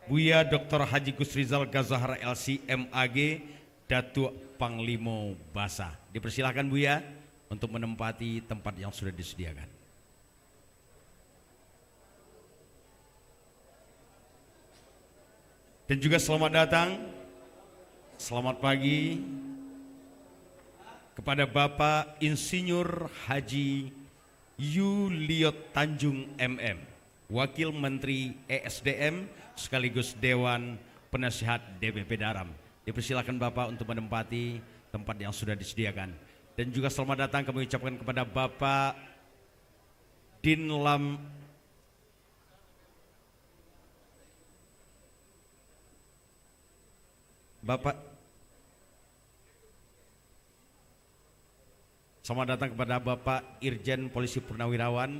Buya Dr. Haji Gusrizal Gazahar LC MAG Datuk Panglima Basa. Dipersilahkan Buya untuk menempati tempat yang sudah disediakan. Dan juga selamat datang, selamat pagi kepada Bapak Insinyur Haji Yuliot Tanjung MM, Wakil Menteri ESDM sekaligus Dewan Penasihat DPP Daram. Dipersilakan Bapak untuk menempati tempat yang sudah disediakan. Dan juga selamat datang kami ucapkan kepada Bapak Dinlam Selamat datang kepada Bapak Irjen Polisi Purnawirawan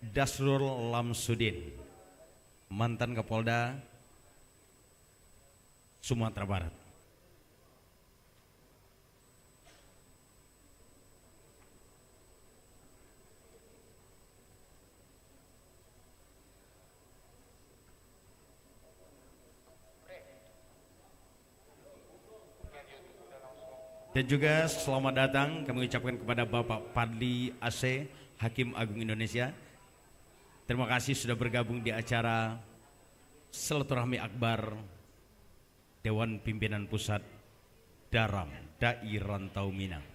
Dasrul Lamsudin, mantan Kapolda Sumatera Barat. Dan juga selamat datang kami ucapkan kepada Bapak Fadli AC, Hakim Agung Indonesia. Terima kasih sudah bergabung di acara Silaturahmi Akbar Dewan Pimpinan Pusat Daram Dai Rantau Minang.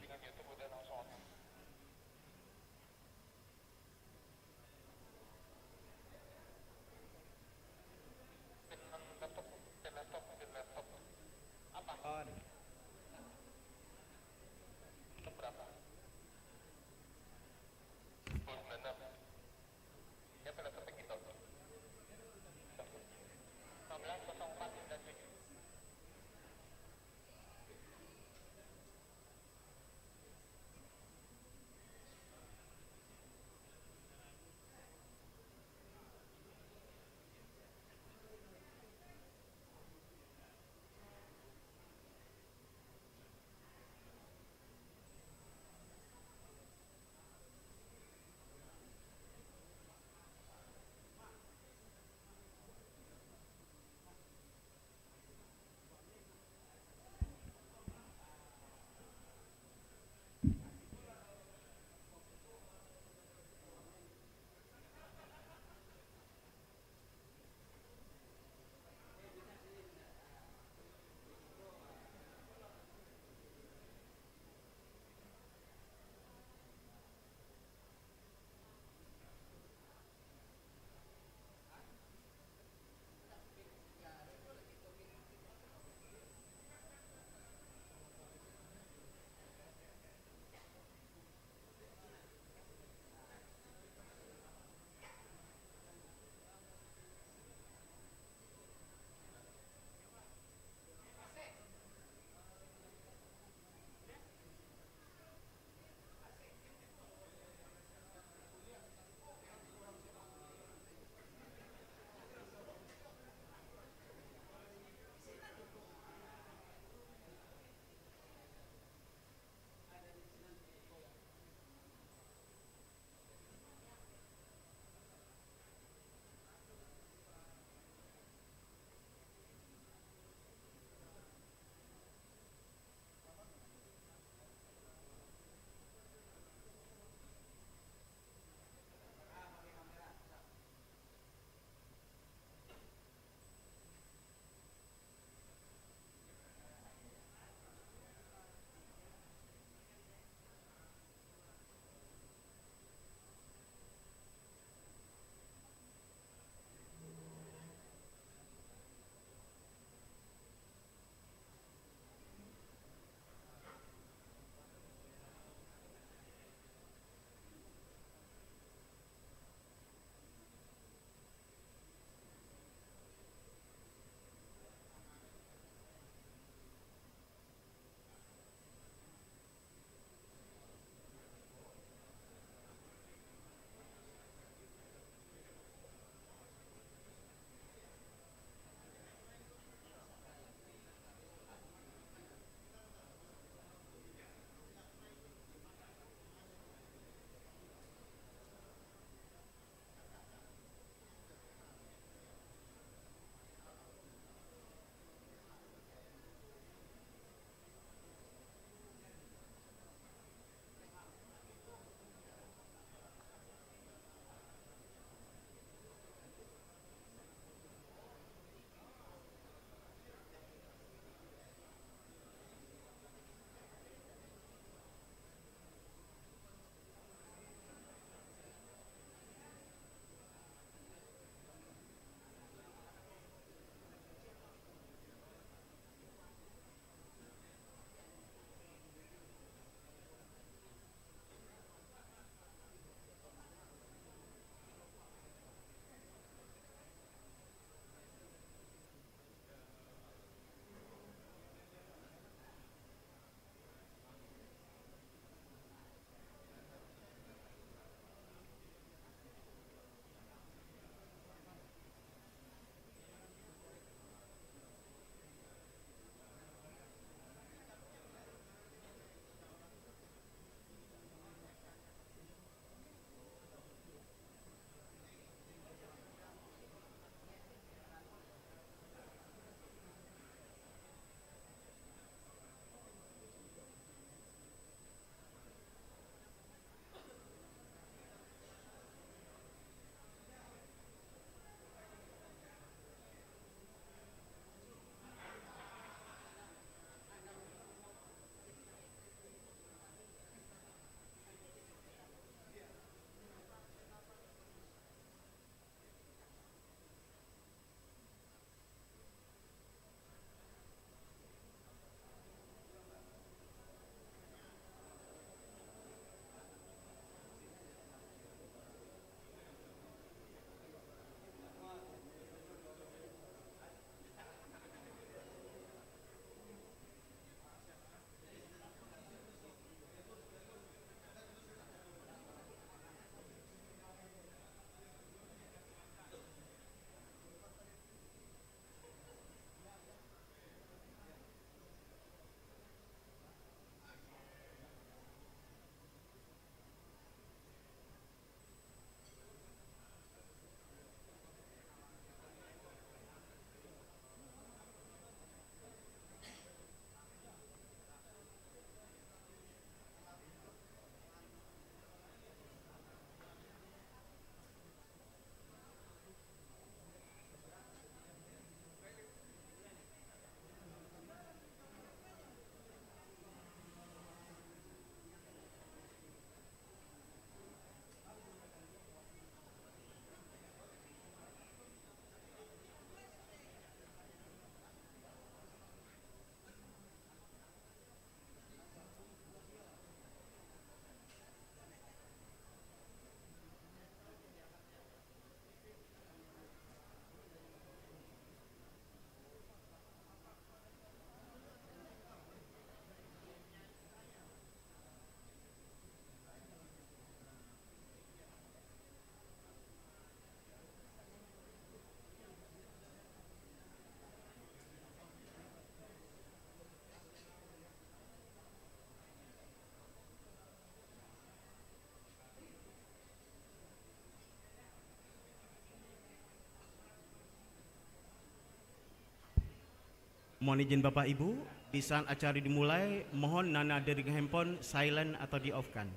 Mohon izin Bapak Ibu, di saat acara dimulai, mohon nana dari handphone silent atau di off kan.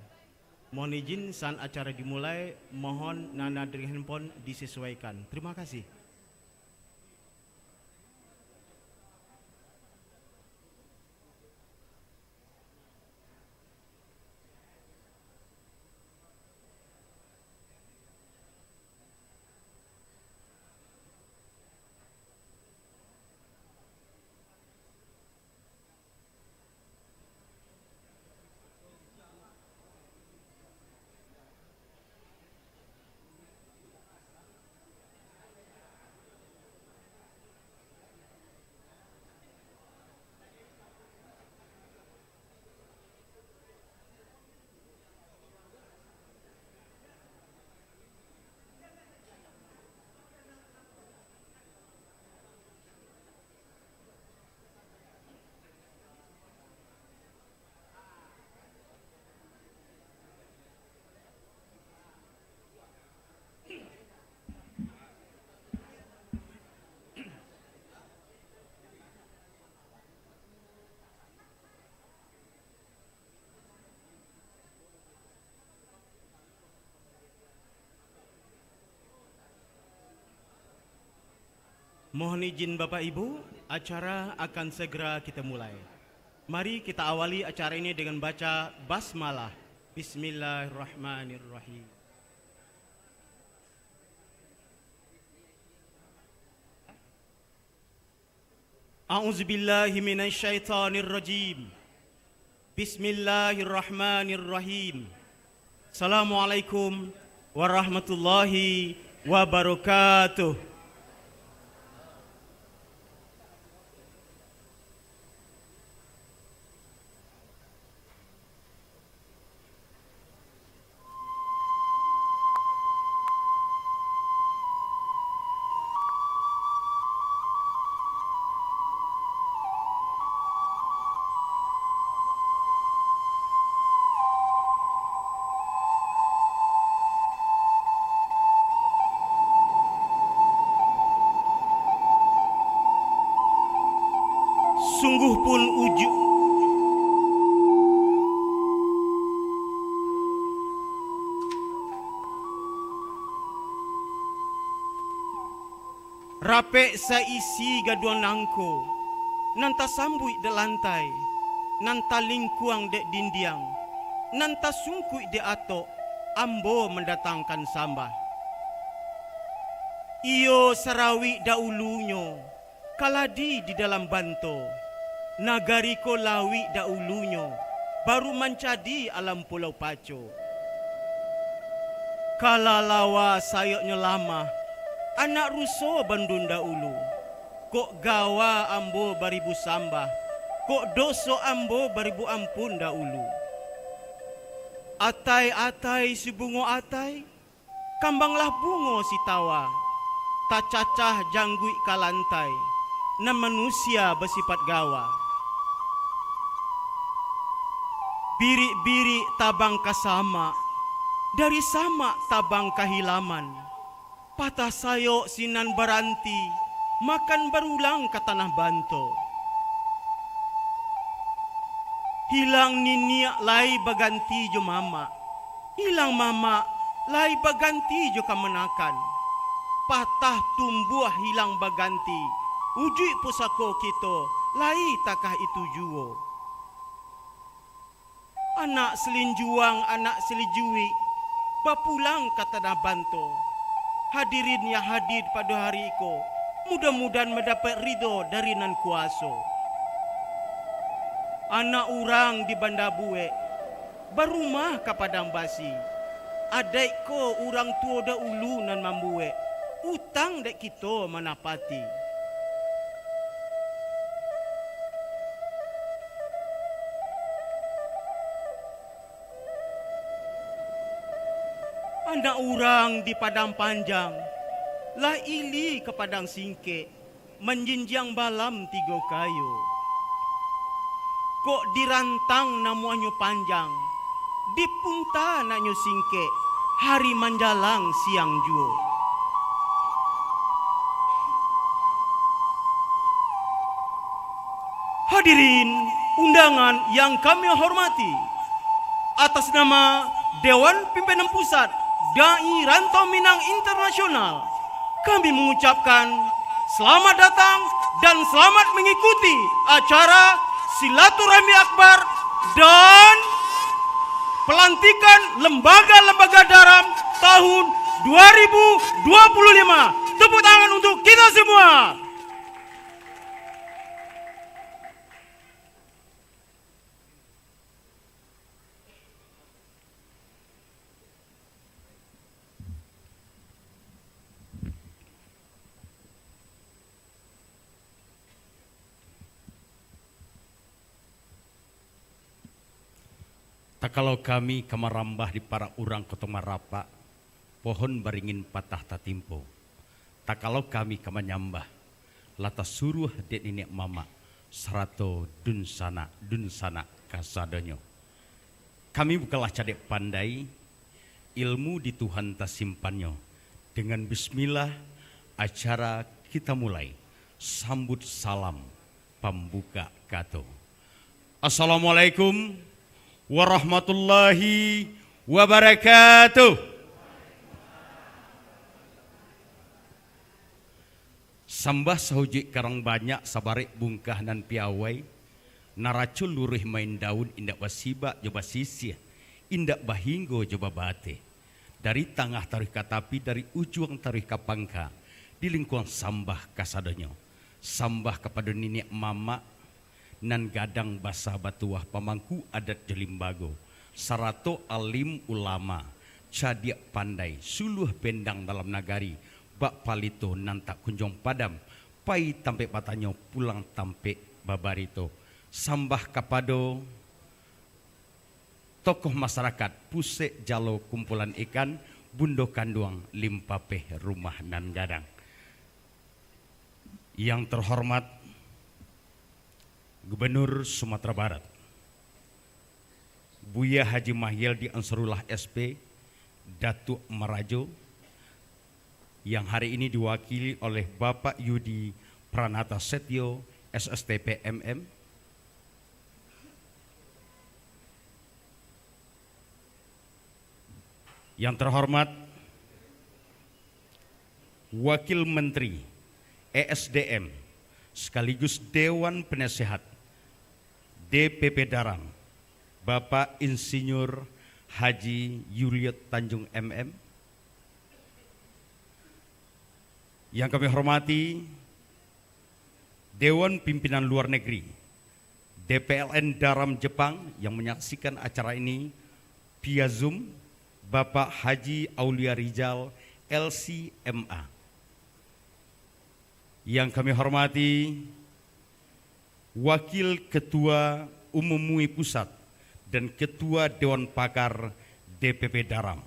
Mohon izin saat acara dimulai, mohon nana dari handphone disesuaikan. Terima kasih. Mohon izin Bapak Ibu, acara akan segera kita mulai. Mari kita awali acara ini dengan baca basmalah. Bismillahirrahmanirrahim. A'udzubillahi minasyaitonirrajim. Bismillahirrahmanirrahim. Assalamualaikum warahmatullahi wabarakatuh. Sungguh pun rape saisi gaduan nangko, nanta sambui de lantai, nanta lingkuang de dindiang, nanta sungkui de ato, ambo mendatangkan sambah. Iyo sarawi daulunyo, kaladi di dalam banto, nagariko lawi daulunyo, baru mencadi alam pulau Paco. Kalalawa sayoknya lama, anak ruso bandun daulu, kok gawa ambo baribu sambah, kok doso ambo baribu ampun daulu. Atai-atai si bungo atai, kambanglah bungo si tawa, tak cacah janggui kalantai, na manusia bersifat gawa. Biri-biri tabang kasama, dari sama tabang kahilaman. Patah sayo sinan baranti, makan berulang ke tanah banto. Hilang ninia lai baganti jo mama, hilang mama lai baganti jo kamenakan. Patah tumbuh hilang baganti, ujui pusako kito, lai takah itu juo. Anak selinjuang, anak selijui, bapulang kata banto. Hadirin yang hadir pada hari itu, mudah-mudahan mendapat ridho dari nan kuaso. Anak orang di Banda Bue, barumah ke Padang Basi. Adek ko orang tua da ulu nan mambue, utang dek kita manapati. Anak orang di Padang Panjang, lah ili ke Padang Singke, menjinjang balam tiga kayu. Kok dirantang namuanyo panjang, dipunta nanyo singke, hari manjalang siang juo. Hadirin undangan yang kami hormati, atas nama Dewan Pimpinan Pusat Dai Rantau Minang Internasional, kami mengucapkan selamat datang dan selamat mengikuti acara Silaturahmi Akbar dan pelantikan lembaga-lembaga daram tahun 2025. Tepuk tangan untuk kita semua. Tak kalau kami kamarambah di para urang kotomarapa, pohon baringin patah tatimpo. Tak kalau kami kamanyambah, lata suruh dek nenek mama, serato dun sana kasadonyo. Kami bukalah cadek pandai, ilmu di Tuhan tak simpannya. Dengan bismillah, acara kita mulai. Sambut salam, pembuka kato. Assalamualaikum warahmatullahi wabarakatuh. Sambah sahujik karang banyak sabarik bungkah nan piawai, naracul lurih main daun indak basiba joba sisih, indak bahinggo joba bate. Dari tengah tarikh katapi, dari ujung tarikh kapangka, di lingkungan sambah kasadonyo. Sambah kepada nenek mama nan gadang basa batuah pamangku adat Jelimbago, sarato alim ulama, cadiak pandai, suluh bendang dalam nagari, bak palito nan tak kunjung padam, pai tampe patanyo pulang tampe babarito. Sambah kapado tokoh masyarakat, pusek jalo kumpulan ikan, bundo kanduang limpapeh rumah nan gadang. Yang terhormat Gubernur Sumatera Barat, Buya Haji Mahyildi Ansarullah SP, Datuk Merajo, yang hari ini diwakili oleh Bapak Yudi Pranata Setio, SSTP MM, yang terhormat Wakil Menteri ESDM sekaligus Dewan Penasehat DPP Daram, Bapak Insinyur Haji Yuliot Tanjung MM. Yang kami hormati Dewan Pimpinan Luar Negeri DPLN Daram Jepang yang menyaksikan acara ini via Zoom, Bapak Haji Aulia Rizal LCMA. Yang kami hormati Wakil Ketua Umum MUI Pusat dan Ketua Dewan Pakar DPP Daram,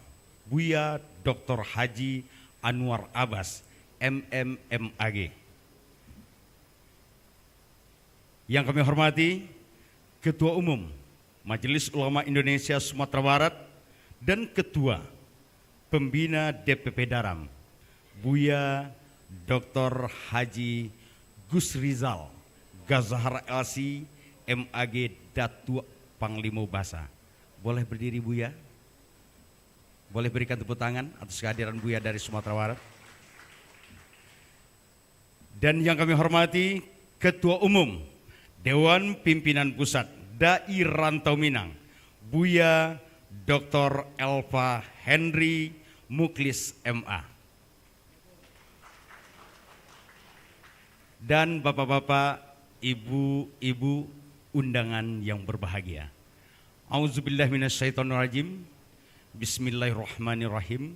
Buya Dr. Haji Anwar Abbas, MMMAG. Yang kami hormati Ketua Umum Majelis Ulama Indonesia Sumatera Barat dan Ketua Pembina DPP Daram, Buya Dr. Haji Gus Rizal Gazahar LC MAG Datuk Panglima Basa. Boleh berdiri Buya? Boleh berikan tepuk tangan atas kehadiran Buya dari Sumatera Barat. Dan yang kami hormati Ketua Umum Dewan Pimpinan Pusat Dai Rantau Minang, Buya Dr. Elva Henry Muklis MA. Dan bapak-bapak, ibu-ibu undangan yang berbahagia. Auzubillahi minasyaitonirrajim. Bismillahirrahmanirrahim.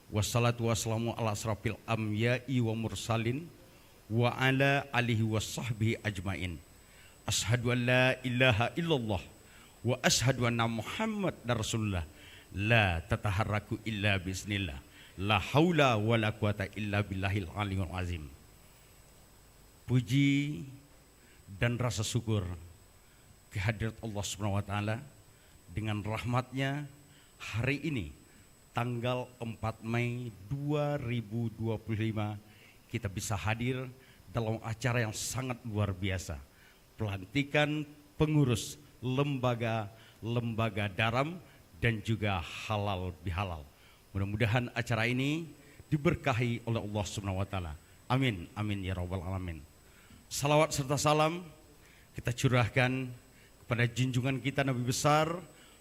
Wassalatu wassalamu ala asrafil amya'i wa mursalin wa ala alihi wa sahbihi ajmain. Ashhadu an la ilaha illallah wa ashhadu anna Muhammad Rasulullah. La tataharraku illa bismillah. La haula wa la quwata illa billahil aliyul azim. Puji dan rasa syukur kehadirat Allah Subhanahu wa taala dengan rahmatnya hari ini tanggal 4 Mei 2025 kita bisa hadir dalam acara yang sangat luar biasa, pelantikan pengurus lembaga daram dan juga halal bihalal. Mudah-mudahan acara ini diberkahi oleh Allah Subhanahu wa taala. Amin, amin ya rabbal alamin. Salawat serta salam kita curahkan kepada junjungan kita Nabi besar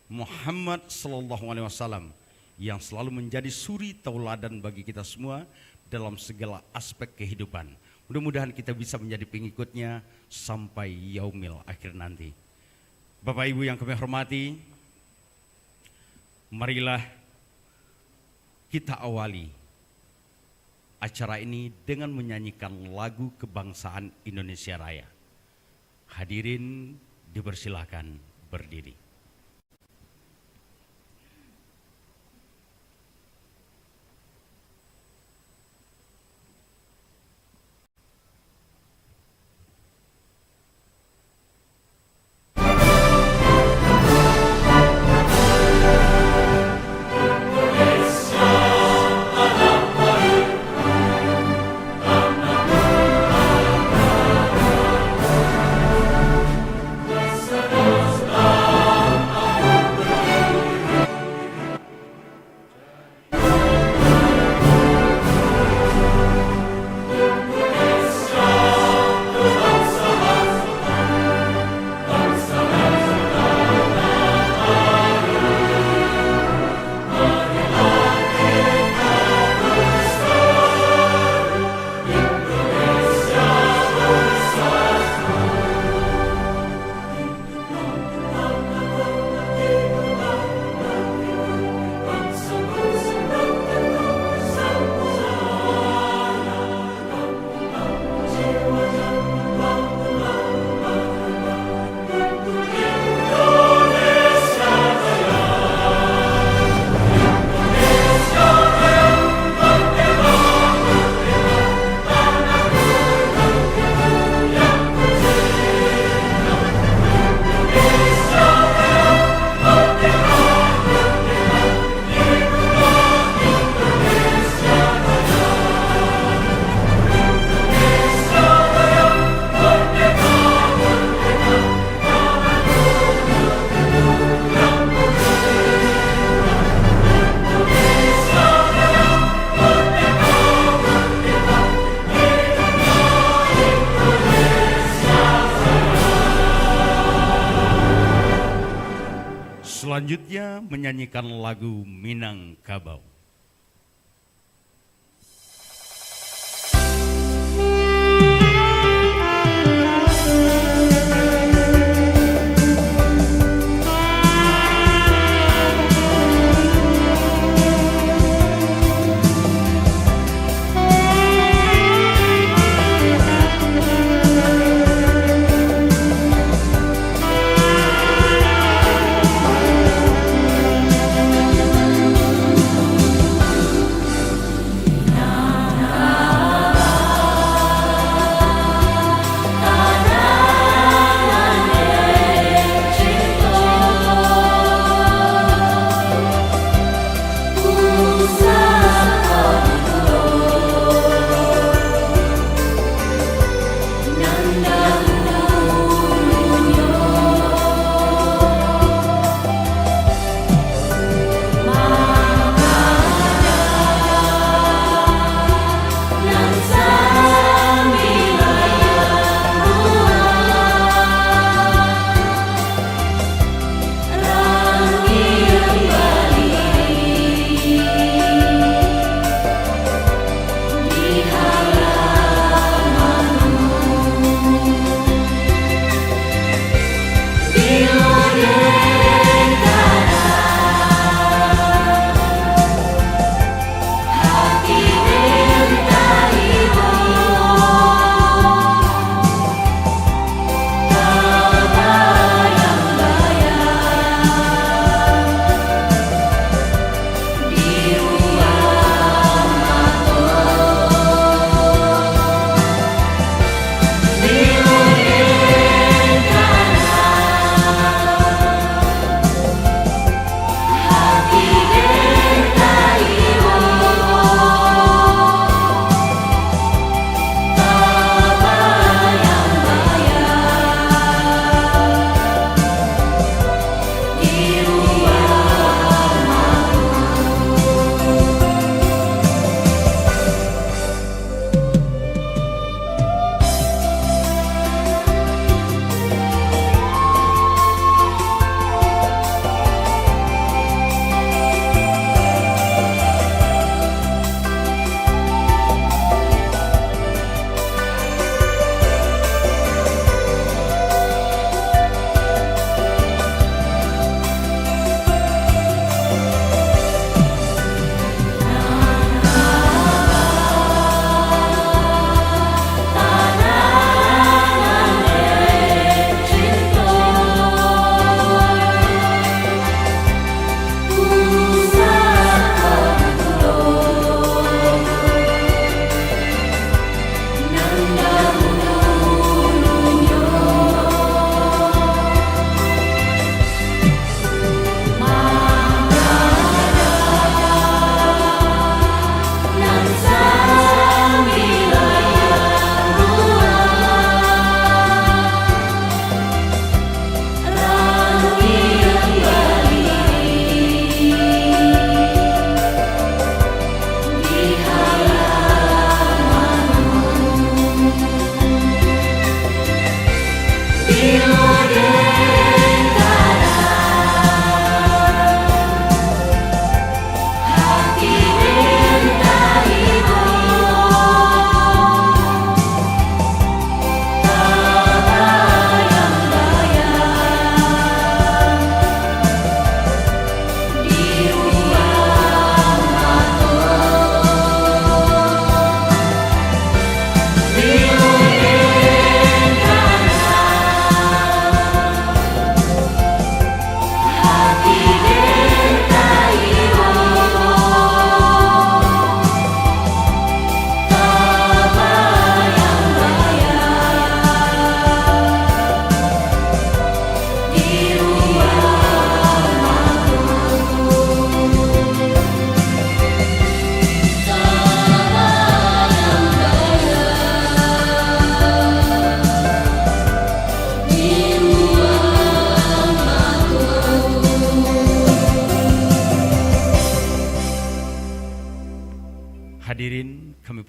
Muhammad sallallahu alaihi wasallam yang selalu menjadi suri tauladan bagi kita semua dalam segala aspek kehidupan. Mudah-mudahan kita bisa menjadi pengikutnya sampai yaumil akhir nanti. Bapak Ibu yang kami hormati, marilah kita awali acara ini dengan menyanyikan lagu kebangsaan Indonesia Raya. Hadirin dipersilakan berdiri. Selanjutnya menyanyikan lagu Minangkabau.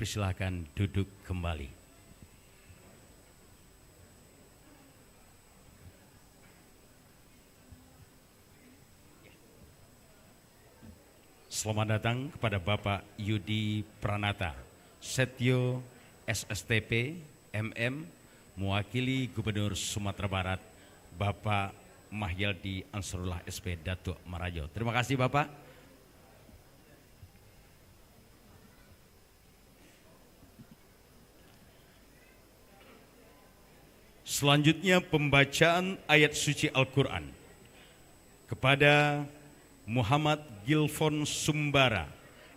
dipersilahkan duduk kembali. Selamat datang kepada Bapak Yudi Pranata, Setio SSTP MM, mewakili Gubernur Sumatera Barat, Bapak Mahyaldi Ansarullah SP Datuk Marajo. Terima kasih Bapak. Selanjutnya pembacaan ayat suci Al-Quran kepada Muhammad Gilfon Sumbara,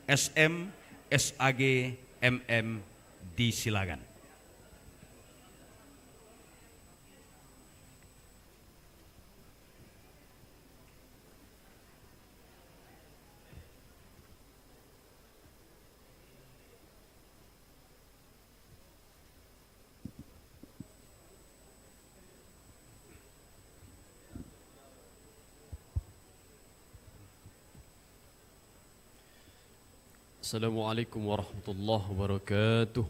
SM, SAG, MM, disilakan. Assalamualaikum warahmatullahi wabarakatuh.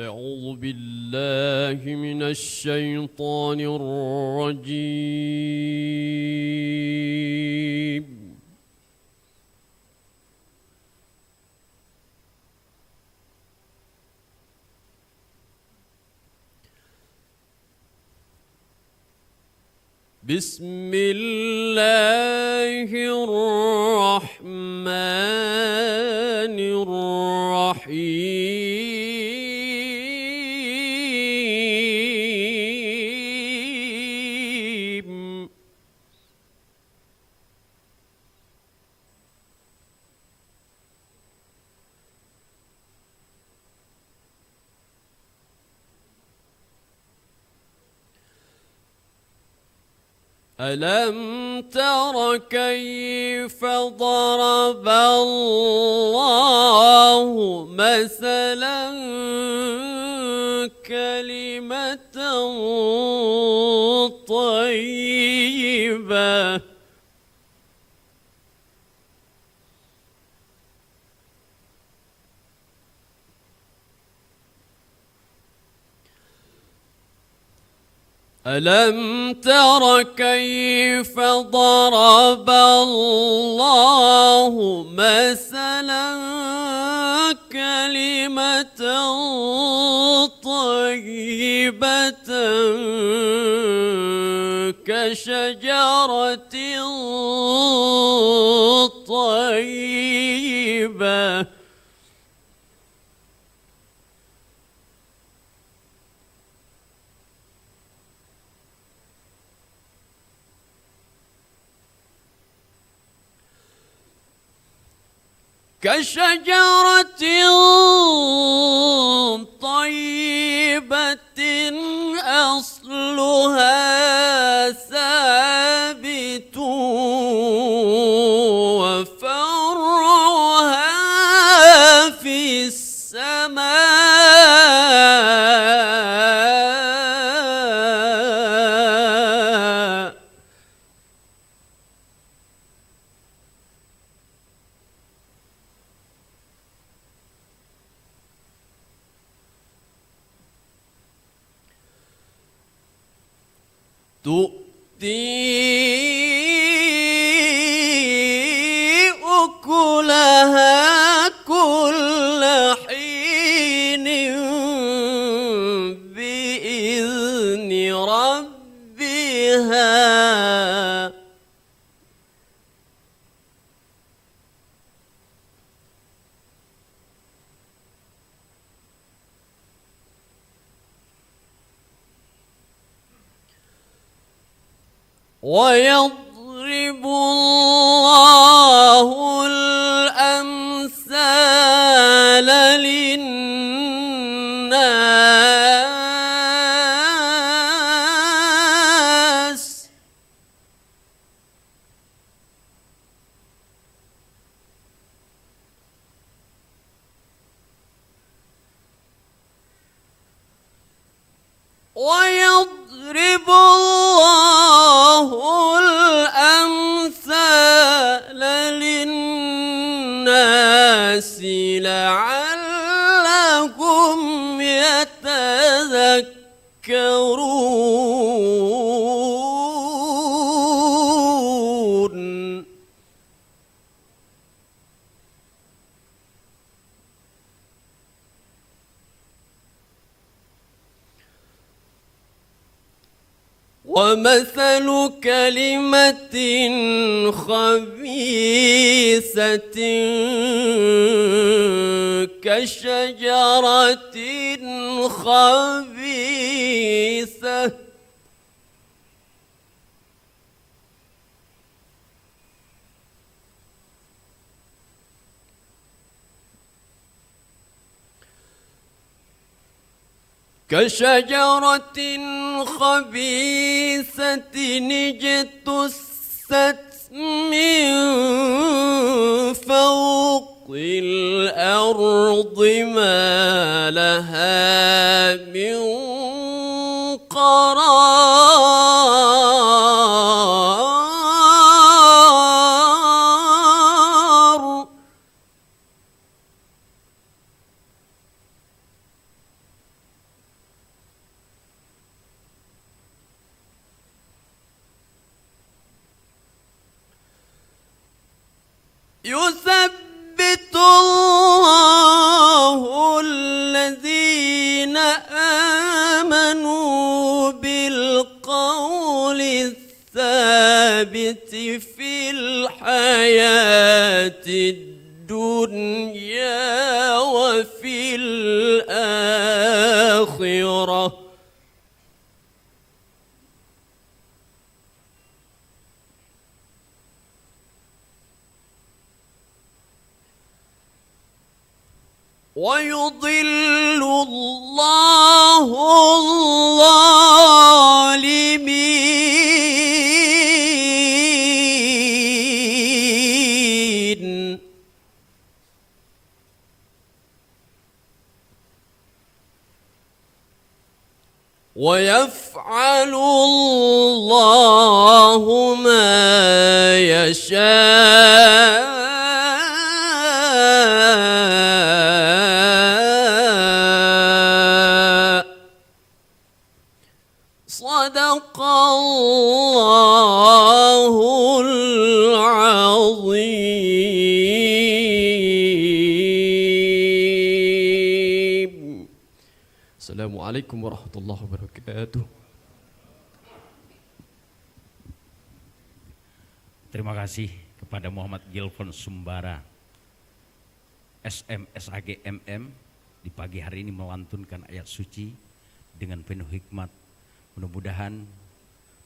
أعوذ بالله من الشيطان الرجيم. بسم الله الرحمن الرحيم. ألم تر كيف ضرب الله مثلا كلمة طيبة ألم تر كيف ضرب الله مثلا كلمة طيبة كشجرة طيبة كشجرة طيبة أصلها ثابت وفرعها في السماء تؤتي أكلها كل حين بإذن ربها ويضرب الله الأمثال للناس ويضرب الله ومثل كلمة خبيثة كشجرة خبيثة كشجرة خبيثة اجتثت من فوق الأرض ما لها من قرار يثبت الله الذين آمنوا بالقول الثابت في الحياة الدنيا وفي الآخرة ويضل الله الظالمين ويفعل الله ما يشاء صدق الله العظيم. السلام عليكم ورحمة الله وبركاته. Terima kasih kepada Muhammad Gilfon Sumbara, SMSAG MM, di pagi hari ini melantunkan ayat suci dengan penuh hikmat. Mudah-mudahan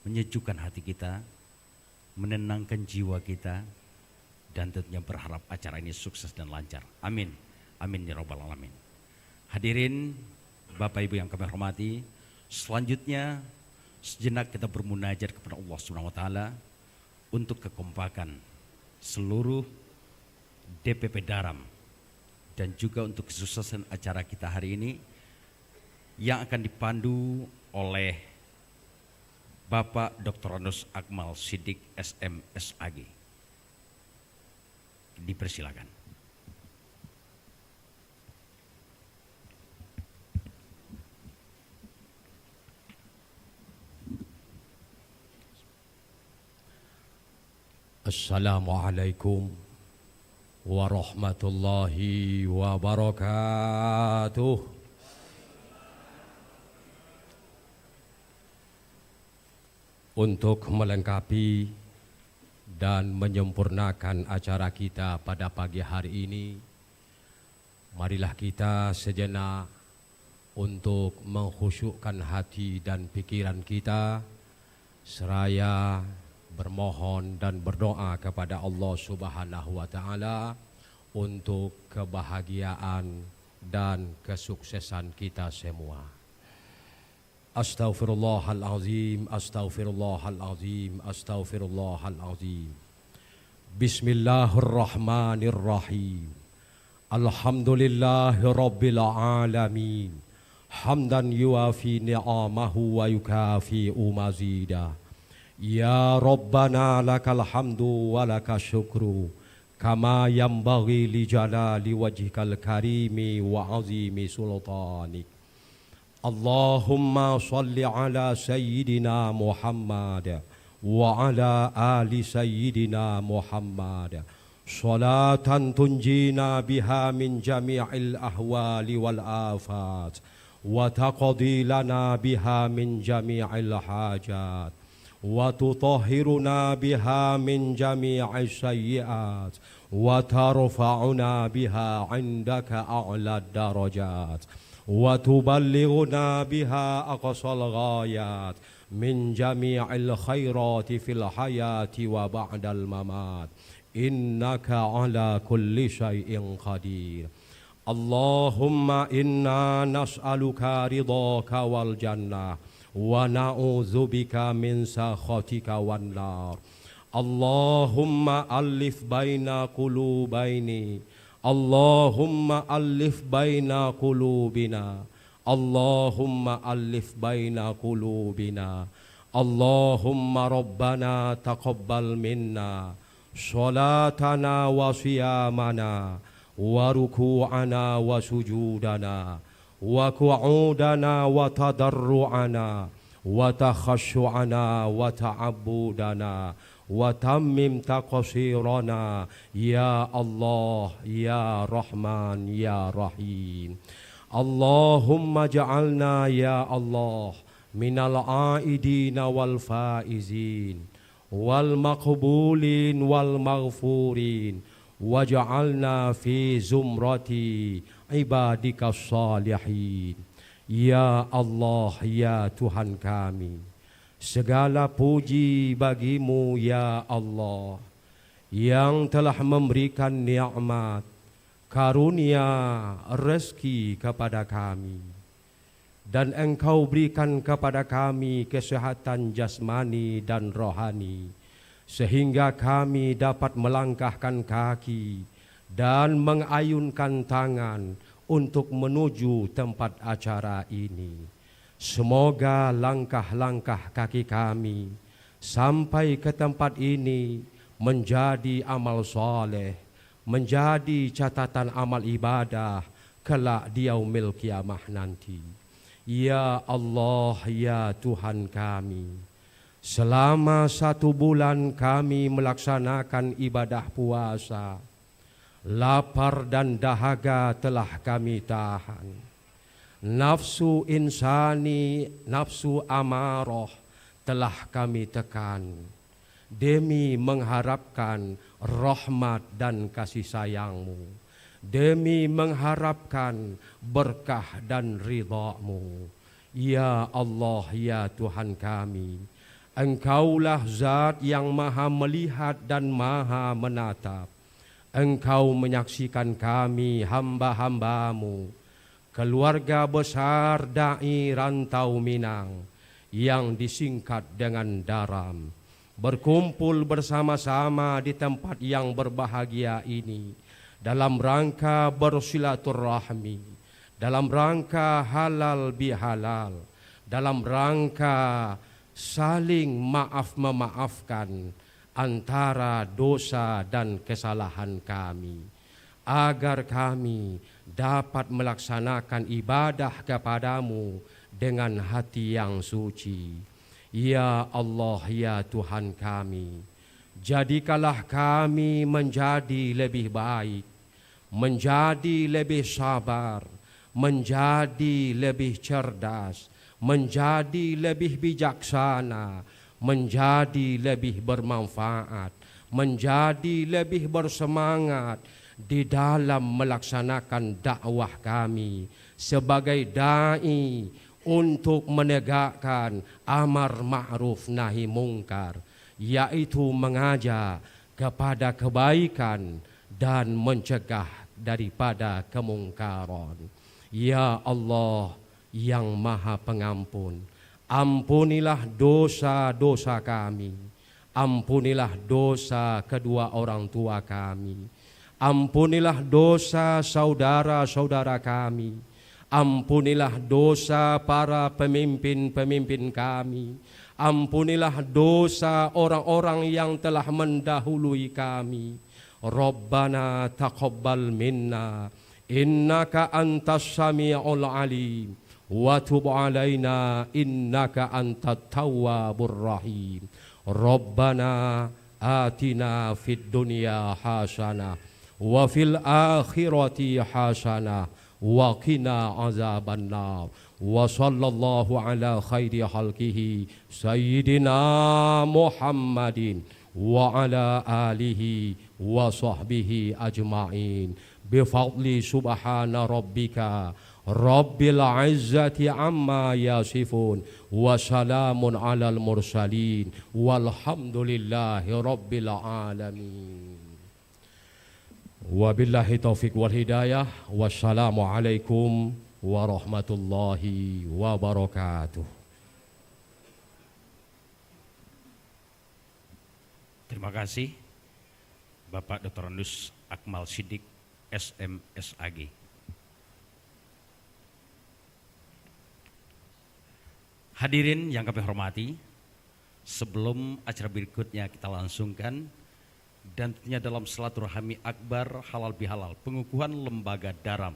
menyejukkan hati kita, menenangkan jiwa kita, dan tentunya berharap acara ini sukses dan lancar. Amin. Amin ya rabbal alamin. Hadirin Bapak Ibu yang kami hormati, selanjutnya sejenak kita bermunajat kepada Allah Subhanahu wa taala untuk kekompakan seluruh DPP Daram dan juga untuk kesuksesan acara kita hari ini yang akan dipandu oleh Bapak Dr. Anus Akmal Siddiq SMSAG. Dipersilakan. Assalamualaikum warahmatullahi wabarakatuh. Untuk melengkapi dan menyempurnakan acara kita pada pagi hari ini, marilah kita sejenak untuk mengkhusyukkan hati dan pikiran kita seraya bermohon dan berdoa kepada Allah Subhanahu wa taala untuk kebahagiaan dan kesuksesan kita semua. Astaghfirullahalazim, astaghfirullahalazim, astaghfirullahalazim. Bismillahirrahmanirrahim. Alhamdulillahirabbil alamin. Hamdan yuafi ni'amahu wa yukafi'u mazidah. Ya Rabbana lakal hamdu wa lakal syukru kama yanbaghi li jalali wajhikal karimi wa azimi sultanik. Allahumma salli ala sayyidina Muhammad wa ala ali sayyidina Muhammad salatan tunjina biha min jami'il ahwali wal afat وتقضي لنا بها من جميع الحاجات وتطهرنا بها من جميع السيئات وترفعنا بها عندك أعلى الدرجات وتبلغنا بها أقصى الغايات من جميع الخيرات في الحياة وبعد الممات إنك على كل شيء قدير. اللهم إنا نسألك رضاك والجنة ونعوذ بك من سخطك والنار. اللهم ألف بين قلوبين، اللهم ألف بين قلوبنا، اللهم ألف بين قلوبنا. اللهم ربنا تقبل منا صلاتنا وصيامنا وركوعنا وسجودنا وقعودنا وتضرعنا وتخشعنا وتعبدنا وتمم تقصيرنا يا الله يا رحمن يا رحيم. اللهم اجعلنا يا الله من العائدين والفائزين والمقبولين والمغفورين واجعلنا في زمرة عبادك الصالحين. Ya Allah, ya Tuhan kami, segala puji bagimu ya Allah yang telah memberikan nikmat, karunia, rezeki kepada kami, dan Engkau berikan kepada kami kesehatan jasmani dan rohani, sehingga kami dapat melangkahkan kaki dan mengayunkan tangan untuk menuju tempat acara ini. Semoga langkah-langkah kaki kami sampai ke tempat ini menjadi amal soleh, menjadi catatan amal ibadah kelak di yaumil kiamah nanti. Ya Allah, ya Tuhan kami, selama 1 bulan kami melaksanakan ibadah puasa, lapar dan dahaga telah kami tahan. Nafsu insani, nafsu amarah telah kami tekan demi mengharapkan rahmat dan kasih sayang-Mu, demi mengharapkan berkah dan ridha-Mu. Ya Allah, ya Tuhan kami, Engkaulah zat yang maha melihat dan maha menatap. Engkau menyaksikan kami hamba-hamba-Mu, keluarga besar Dai Rantau Minang yang disingkat dengan Daram, berkumpul bersama-sama di tempat yang berbahagia ini dalam rangka bersilaturahmi, dalam rangka halal bihalal, dalam rangka saling maaf-memaafkan antara dosa dan kesalahan kami, agar kami dapat melaksanakan ibadah kepadamu dengan hati yang suci. Ya Allah, ya Tuhan kami, jadikanlah kami menjadi lebih baik, menjadi lebih sabar, menjadi lebih cerdas, menjadi lebih bijaksana, menjadi lebih bermanfaat, menjadi lebih bersemangat di dalam melaksanakan dakwah kami sebagai dai untuk menegakkan amar ma'ruf nahi mungkar, yaitu mengajak kepada kebaikan dan mencegah daripada kemungkaran. Ya Allah yang Maha Pengampun, ampunilah dosa-dosa kami, ampunilah dosa kedua orang tua kami, ampunilah dosa saudara-saudara kami, ampunilah dosa para pemimpin-pemimpin kami, ampunilah dosa orang-orang yang telah mendahului kami. Rabbana taqabbal minna innaka antas sami'ul alim wa tub alaina innaka antat tawwabur rahim. Rabbana atina fid dunya hasanah wa fil akhirati hasanah wa qina azabannar. Wa sallallahu ala khairi khalqihi sayyidina Muhammadin wa ala alihi wa sahbihi ajma'in. Bifadli subhana rabbika Rabbil izzati amma yasifun wa salamun alal mursalin walhamdulillahi rabbil alamin. Wabillahi taufiq wal hidayah. Wassalamualaikum warahmatullahi wabarakatuh. Terima kasih Bapak Dr. Andus Akmal Siddiq SMSAG. Hadirin yang kami hormati, sebelum acara berikutnya kita langsungkan, dan tentunya dalam silaturahmi akbar halal bihalal pengukuhan lembaga Daram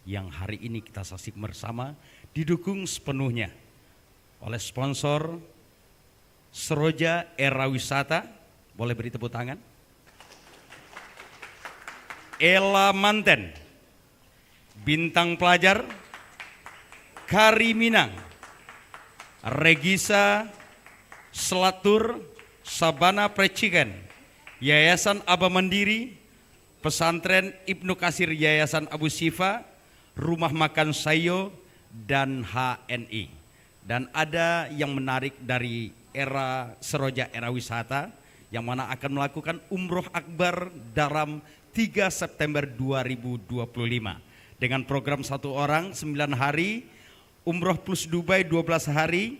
yang hari ini kita saksikan bersama, didukung sepenuhnya oleh sponsor Seroja Era Wisata, boleh beri tepuk tangan, Ela Manten, Bintang Pelajar, Kari Minang, Regisa, Selatur, Sabana Preciken, Yayasan Aba Mandiri, Pesantren Ibnu Kasir Yayasan Abu Sifa, Rumah Makan Sayo, dan HNI. Dan ada yang menarik dari Era Seroja Era Wisata yang mana akan melakukan Umroh Akbar Daram 3 September 2025 dengan program 1 orang 9 hari, Umroh plus Dubai 12 hari,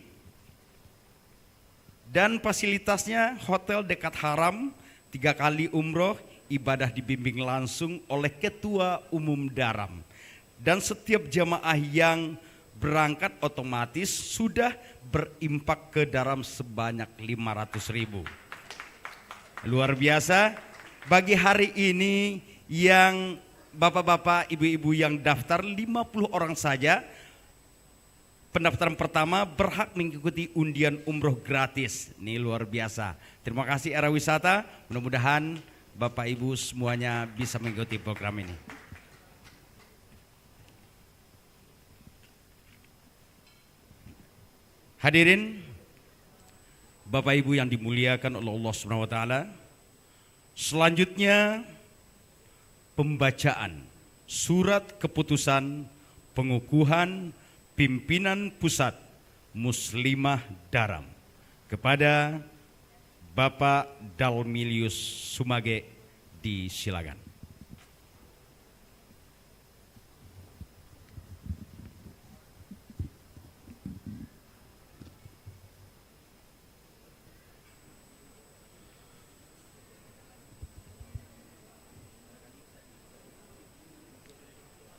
dan fasilitasnya hotel dekat haram, 3 kali umroh, ibadah dibimbing langsung oleh Ketua Umum Daram. Dan setiap jamaah yang berangkat otomatis sudah berimpak ke Daram sebanyak 500.000. Luar biasa. Bagi hari ini yang bapak-bapak, ibu-ibu yang daftar 50 orang saja, pendaftaran pertama berhak mengikuti undian umroh gratis. Ini luar biasa. Terima kasih Era Wisata. Mudah-mudahan Bapak Ibu semuanya bisa mengikuti program ini. Hadirin Bapak Ibu yang dimuliakan oleh Allah Subhanahu wa taala. Selanjutnya pembacaan surat keputusan pengukuhan pimpinan pusat Muslimah Daram kepada Bapak Dalmilius Sumage, disilakan.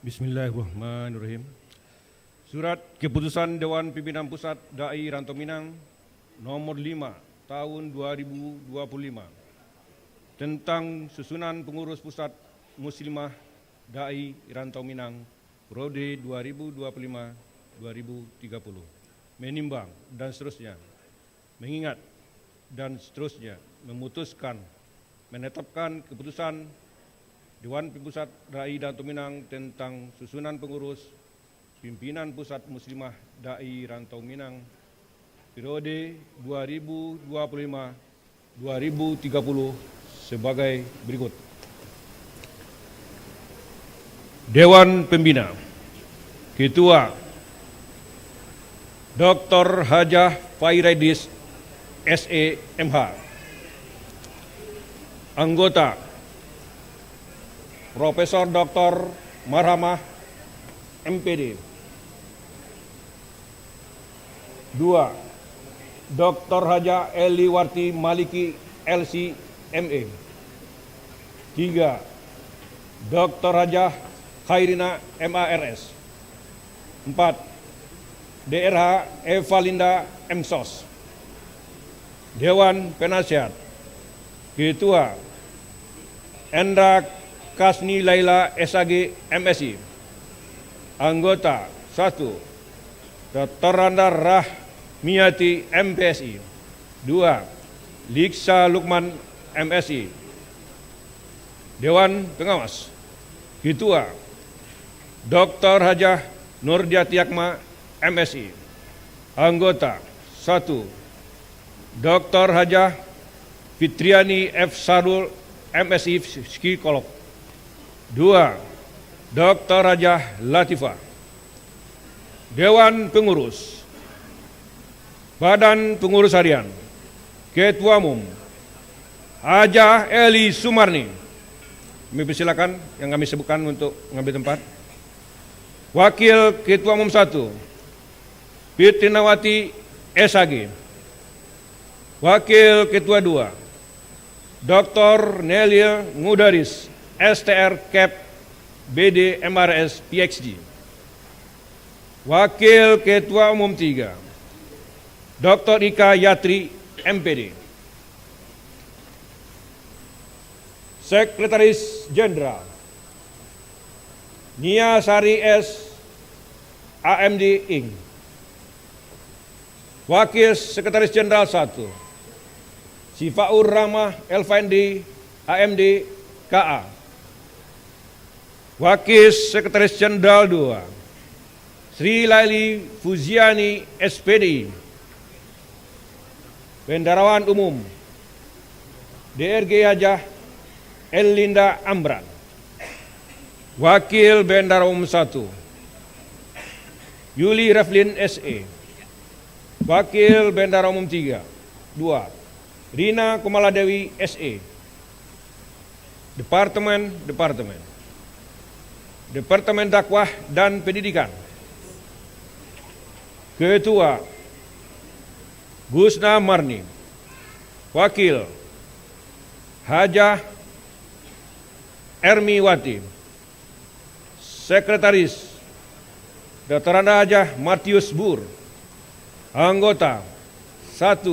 Bismillahirrahmanirrahim. Surat Keputusan Dewan Pimpinan Pusat Dai Rantau Minang nomor 5 tahun 2025 tentang susunan pengurus pusat Muslimah Dai Rantau Minang periode 2025-2030, menimbang dan seterusnya, mengingat dan seterusnya, memutuskan, menetapkan keputusan Dewan Pusat Dai Rantau Minang tentang susunan pengurus pimpinan pusat Muslimah Dai Rantau Minang periode 2025-2030 sebagai berikut. Dewan Pembina. Ketua Dr. Hajah Fairadis SEMH. Anggota Profesor Dr. Marhamah MPD. 2. Dr. Haja Eliwarti Maliki LC.MA. 3. Dr. Haja Khairina MARS. 4. DRH Evalinda MSOS. Dewan Penasihat. Ketua Endra Kasni Laila SAG MSI. Anggota 1. Dr. Randa Rahmiati MPSI. 2. Liksa Lukman MSI. Dewan Pengawas. Ketua Dr. Hajah Nurdiati Akma, MSI. Anggota 1. Dr. Hajah Fitriani F. Sarul, MSI Psikolog. 2. Dr. Hajah Latifah. Dewan Pengurus. Badan Pengurus Harian. Ketua Umum Hajah Eli Sumarni. Kami persilakan yang kami sebutkan untuk mengambil tempat. Wakil Ketua Umum 1 Fitrinawati SAG. Wakil Ketua 2 Dr. Nelia Ngudaris STR Cap BD MRS PhD. Wakil Ketua Umum 3 Dr. Ika Yatri MPD. Sekretaris Jenderal Nia Sari S. AMD Inc. Wakil Sekretaris Jenderal 1 Sifaur Rahmah Elfandi AMD KA. Wakil Sekretaris Jenderal 2 Sri Laili Fuziani SPDI. Bendarawan Umum DRG Hajah Elinda Amran. Wakil Bendara Umum 1 Yuli Raflin SE. Wakil Bendara Umum 2 Rina Kumaladewi SE. Departemen Dakwah dan Pendidikan. Ketua Gusna Marni. Wakil Hajah Ermiwati. Sekretaris Dr. Hajah Matius Bur. Anggota 1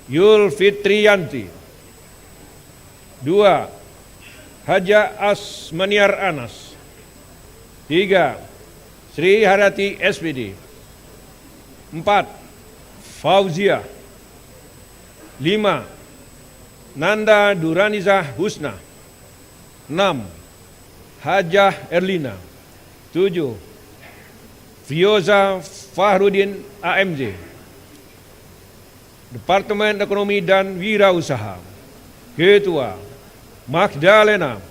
Yul Fitriyanti. 2 Hajah Asmaniar Anas. 3 Sri Harati SPD. 4 Fauzia. 5 Nanda Duranizah Husna. 6 Hajah Erlina. 7 Fioza Fahrudin AMJ. Departemen Ekonomi dan Wirausaha. Ketua Magdalena.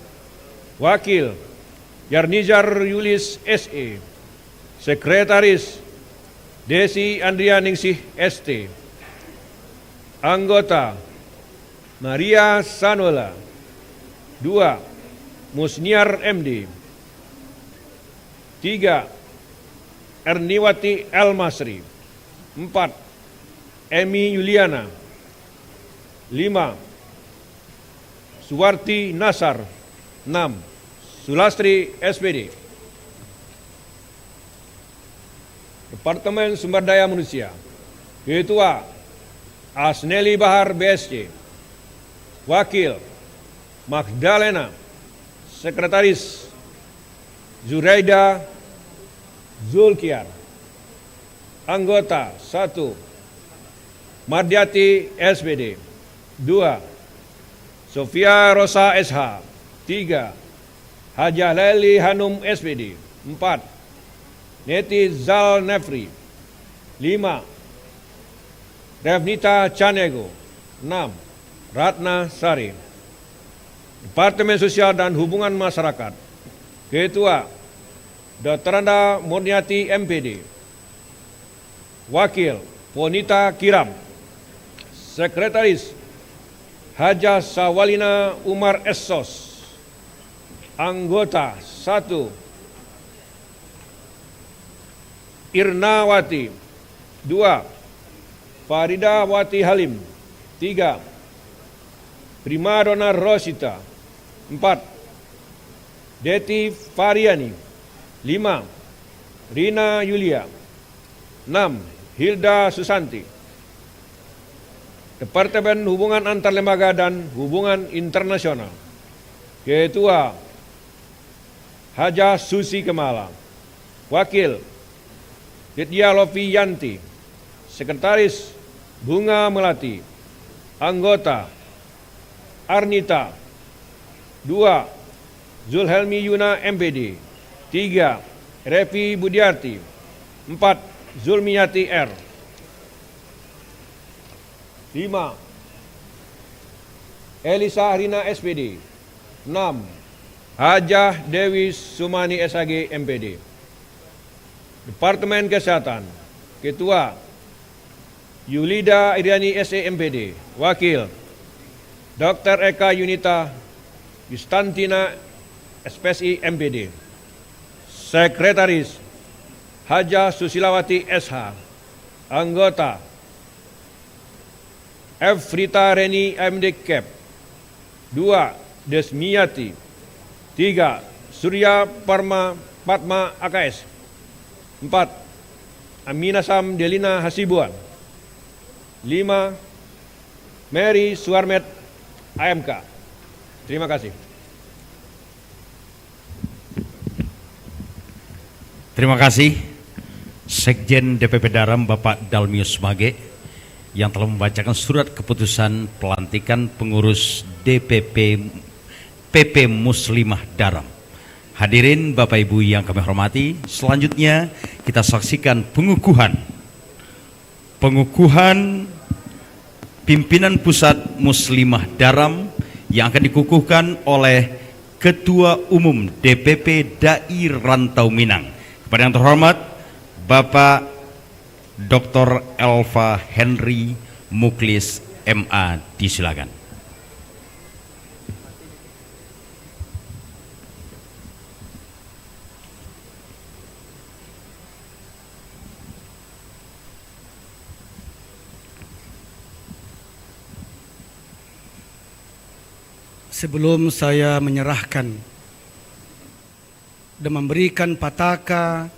Wakil Yarnizar Yulis SE. Sekretaris Desi Andrianingsih ST. Anggota Maria Sanola. 2 Musniar MD. 3 Erniwati Elmasri. 4 Emi Yuliana. 5 Suwarti Nasar. 6 Sulastri SPD. Departemen Sumber Daya Manusia. Ketua Asneli Bahar BSC. Wakil Magdalena. Sekretaris Zuraida Zulkiar. Anggota 1 Mardiati SPD. 2 Sofia Rosa SH. 3 Hajah Leli Hanum SPD. 4 Neti Zal Nefri. 5 Revnita Canego. 6 Ratna Sari. Departemen Sosial dan Hubungan Masyarakat. Ketua Dr. Anda Murniati MPD. Wakil Ponita Kiram. Sekretaris Hajah Sawalina Umar Essos. Anggota 1 Irnawati. 2 Farida Wati Halim. 3 Primadona Rosita. 4 Deti Fariani. 5 Rina Yulia. 6 Hilda Susanti. Departemen Hubungan Antar Lembaga dan Hubungan Internasional. Ketua Hajah Susi Kemala. Wakil Ditya Lofi Yanti. Sekretaris Bunga Melati. Anggota Arnita. 2 Zulhelmi Yuna MPD. 3. Revi Budiarti. 4. Zulmiyati R. 5. Elisa Rina SPD. 6. Hajah Dewi Sumani SAG MPD. Departemen Kesehatan. Ketua Yulida Iriani SE MPD. Wakil Dr. Eka Yunita Yustantina SPSI MPD. Sekretaris Haja Susilawati SH. Anggota F. Rita Reni MD Cap. 2. Desmiati. 3. Surya Padma AKS. 4. Aminasam Delina Hasibuan. 5. Mary Suarmet AMK. Terima kasih. Terima kasih Sekjen DPP Daram Bapak Dalmius Mage yang telah membacakan surat keputusan pelantikan pengurus DPP PP Muslimah Daram. Hadirin Bapak Ibu yang kami hormati, selanjutnya kita saksikan pengukuhan pimpinan pusat Muslimah Daram yang akan dikukuhkan oleh Ketua Umum DPP Dai Rantau Minang. Kepada yang terhormat Bapak Dr. Elva Henry Muklis MA, disilakan. Sebelum saya menyerahkan dan memberikan pataka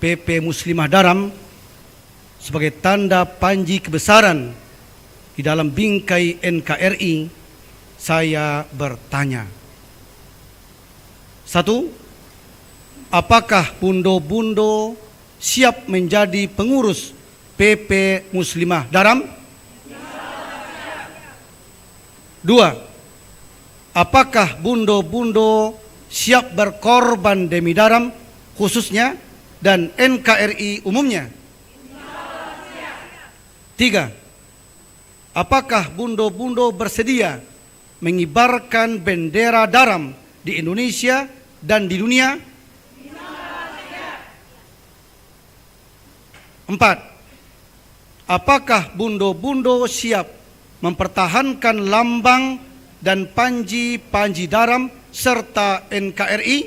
PP Muslimah Daram sebagai tanda panji kebesaran di dalam bingkai NKRI, saya bertanya. 1. Apakah bundo-bundo siap menjadi pengurus PP Muslimah Daram? 2. Apakah bundo-bundo siap berkorban demi Daram khususnya dan NKRI umumnya? 3. Apakah bundo-bundo bersedia mengibarkan bendera Daram di Indonesia dan di dunia? 4. Apakah bundo-bundo siap mempertahankan lambang dan panji Daram serta NKRI?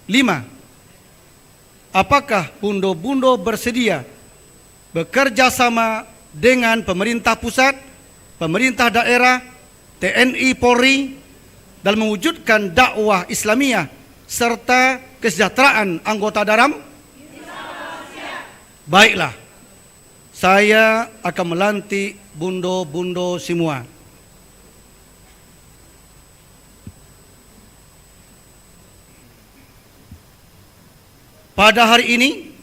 5. Apakah bundo-bundo bersedia bekerja sama dengan pemerintah pusat, pemerintah daerah, TNI Polri dalam mewujudkan dakwah Islamiyah serta kesejahteraan anggota Daram? Baiklah, saya akan melantik bundo-bundo semua. Pada hari ini,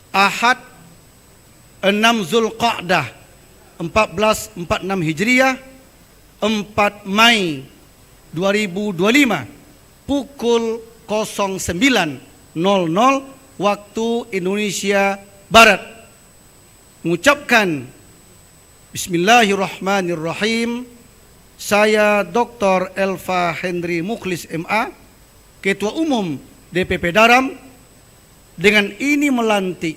Ahad 6 Zulqa'dah 1446 Hijriah, 4 Mei 2025, pukul 09.00 waktu Indonesia Barat, mengucapkan Bismillahirrahmanirrahim. Saya Dr. Elva Henry Muklis MA, Ketua Umum DPP Daram, dengan ini melantik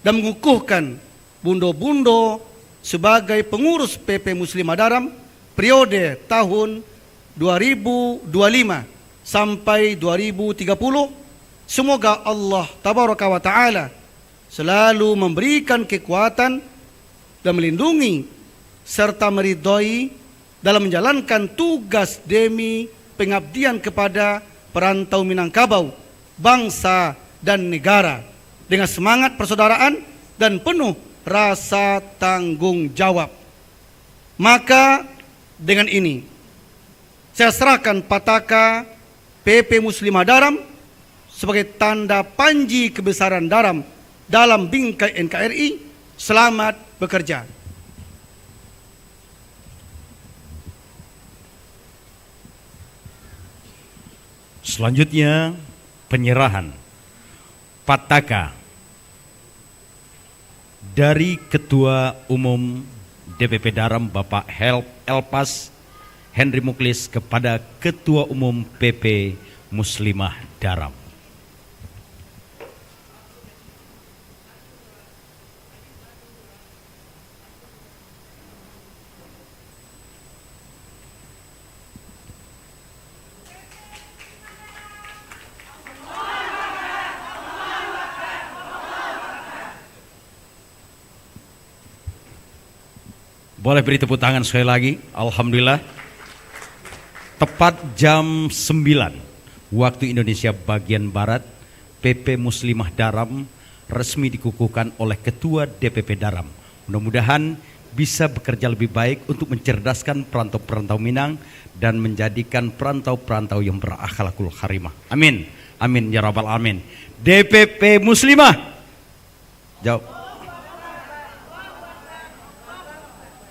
dan mengukuhkan bundo-bundo sebagai pengurus PP Muslimah Daram periode tahun 2025 sampai 2030. Semoga Allah Tabaraka wa Ta'ala selalu memberikan kekuatan dan melindungi serta meridhoi dalam menjalankan tugas demi pengabdian kepada perantau Minangkabau, bangsa dan negara dengan semangat persaudaraan dan penuh rasa tanggung jawab. Maka dengan ini saya serahkan pataka PP Muslimah Daram sebagai tanda panji kebesaran Daram dalam bingkai NKRI. Selamat bekerja. Selanjutnya penyerahan Pataka dari Ketua Umum DPP Daram Bapak Elpas Henry Muklis kepada Ketua Umum PP Muslimah Daram. Boleh beri tepuk tangan sekali lagi. Alhamdulillah. Tepat jam 9 waktu Indonesia bagian Barat, PP Muslimah Daram resmi dikukuhkan oleh Ketua DPP Daram. Mudah-mudahan bisa bekerja lebih baik untuk mencerdaskan perantau-perantau Minang dan menjadikan perantau-perantau yang berakhlakul karimah. Amin. Amin ya rabbal alamin. DPP Muslimah. Jawab.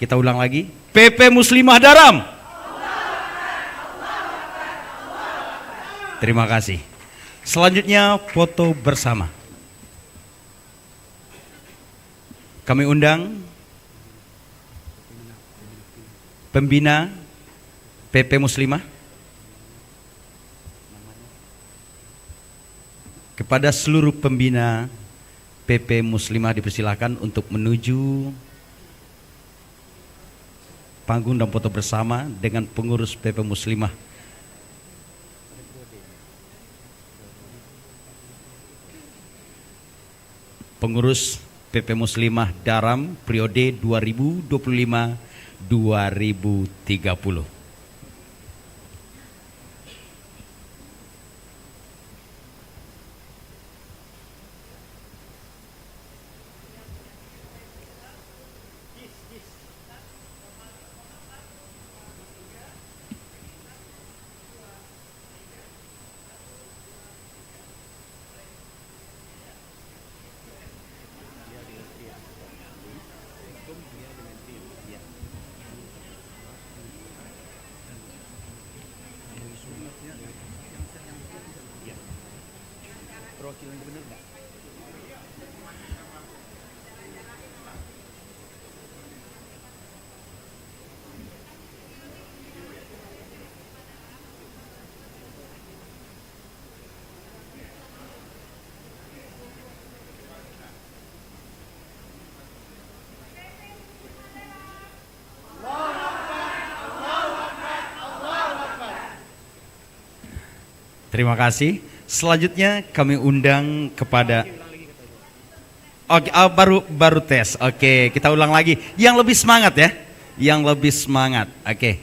Kita ulang lagi. PP Muslimah Daram. Terima kasih. Selanjutnya foto bersama. Kami undang pembina PP Muslimah. Kepada seluruh pembina PP Muslimah dipersilakan untuk menuju panggung dan foto bersama dengan pengurus PP Muslimah. Pengurus PP Muslimah Daram periode 2025-2030. Terima kasih. Selanjutnya kami undang kepada baru tes. Oke, kita ulang lagi. Yang lebih semangat ya. Yang lebih semangat. Oke.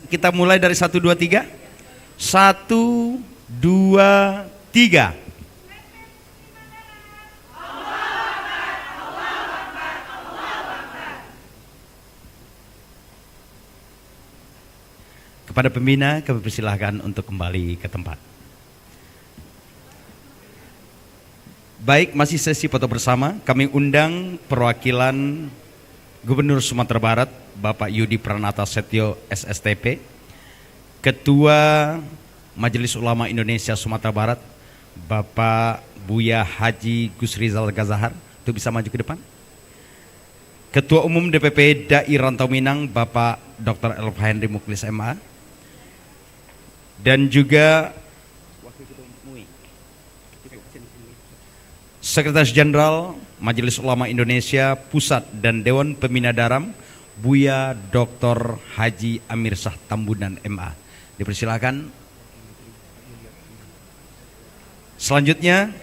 Kita mulai dari 1 2 3. 1 2 3. Kepada pembina kami persilahkan untuk kembali ke tempat. Baik, masih sesi foto bersama. Kami undang perwakilan Gubernur Sumatera Barat, Bapak Yudi Pranata Setio SSTP, Ketua Majelis Ulama Indonesia Sumatera Barat, Bapak Buya Haji Gus Rizal Gazahar, itu bisa maju ke depan. Ketua Umum DPP Dai Rantau Minang, Bapak Dr. Elfa Henry Muklis MA, dan juga Sekretaris Jenderal Majelis Ulama Indonesia Pusat dan Dewan Pembina Daram, Buya Dr. Haji Amir Shah Tambunan MA. Dipersilakan. Selanjutnya,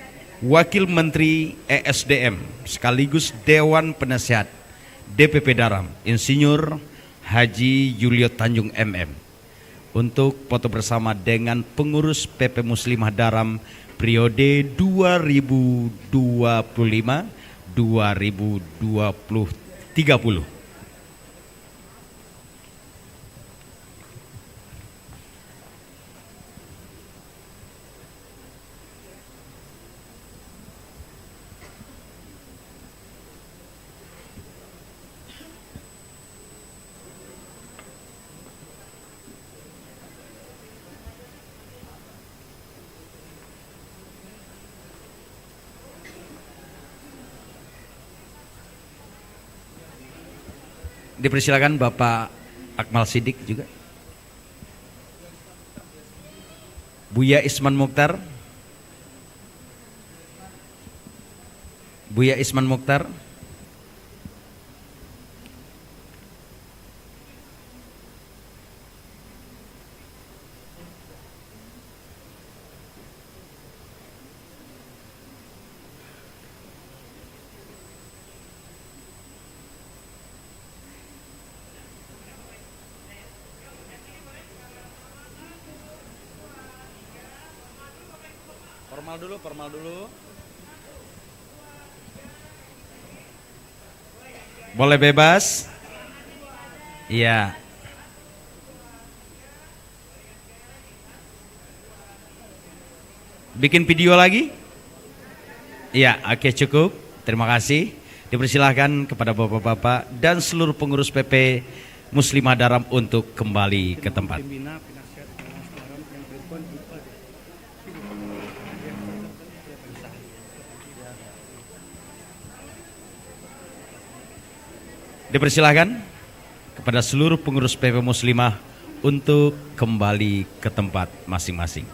Wakil Menteri ESDM sekaligus Dewan Penasehat DPP Daram, Insinyur Haji Yulio Tanjung MM, untuk foto bersama dengan pengurus PP Muslimah Daram periode 2025-2030. Dipersilakan Bapak Akmal Sidik juga. Buya Isman Mukhtar. Buya Isman Mukhtar. Formal dulu. Boleh bebas? Iya. Bikin video lagi? Iya, oke cukup. Terima kasih. Dipersilahkan kepada bapak-bapak dan seluruh pengurus PP Muslimah Daram untuk kembali ke tempat. Dipersilahkan kepada seluruh pengurus PP Muslimah untuk kembali ke tempat masing-masing.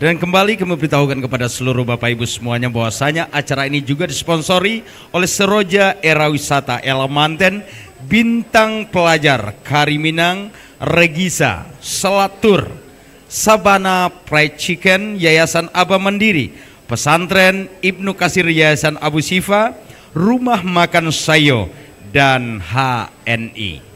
Dan kembali kami beritahukan kepada seluruh Bapak Ibu semuanya bahwasanya acara ini juga disponsori oleh Seroja Era Wisata Elamanten, Bintang Pelajar Kariminang, Regisa, Selatur, Sabana Fried Chicken, Yayasan Aba Mandiri, Pesantren Ibnu Kasir Yayasan Abu Sifa, Rumah Makan Sayo, dan HNI.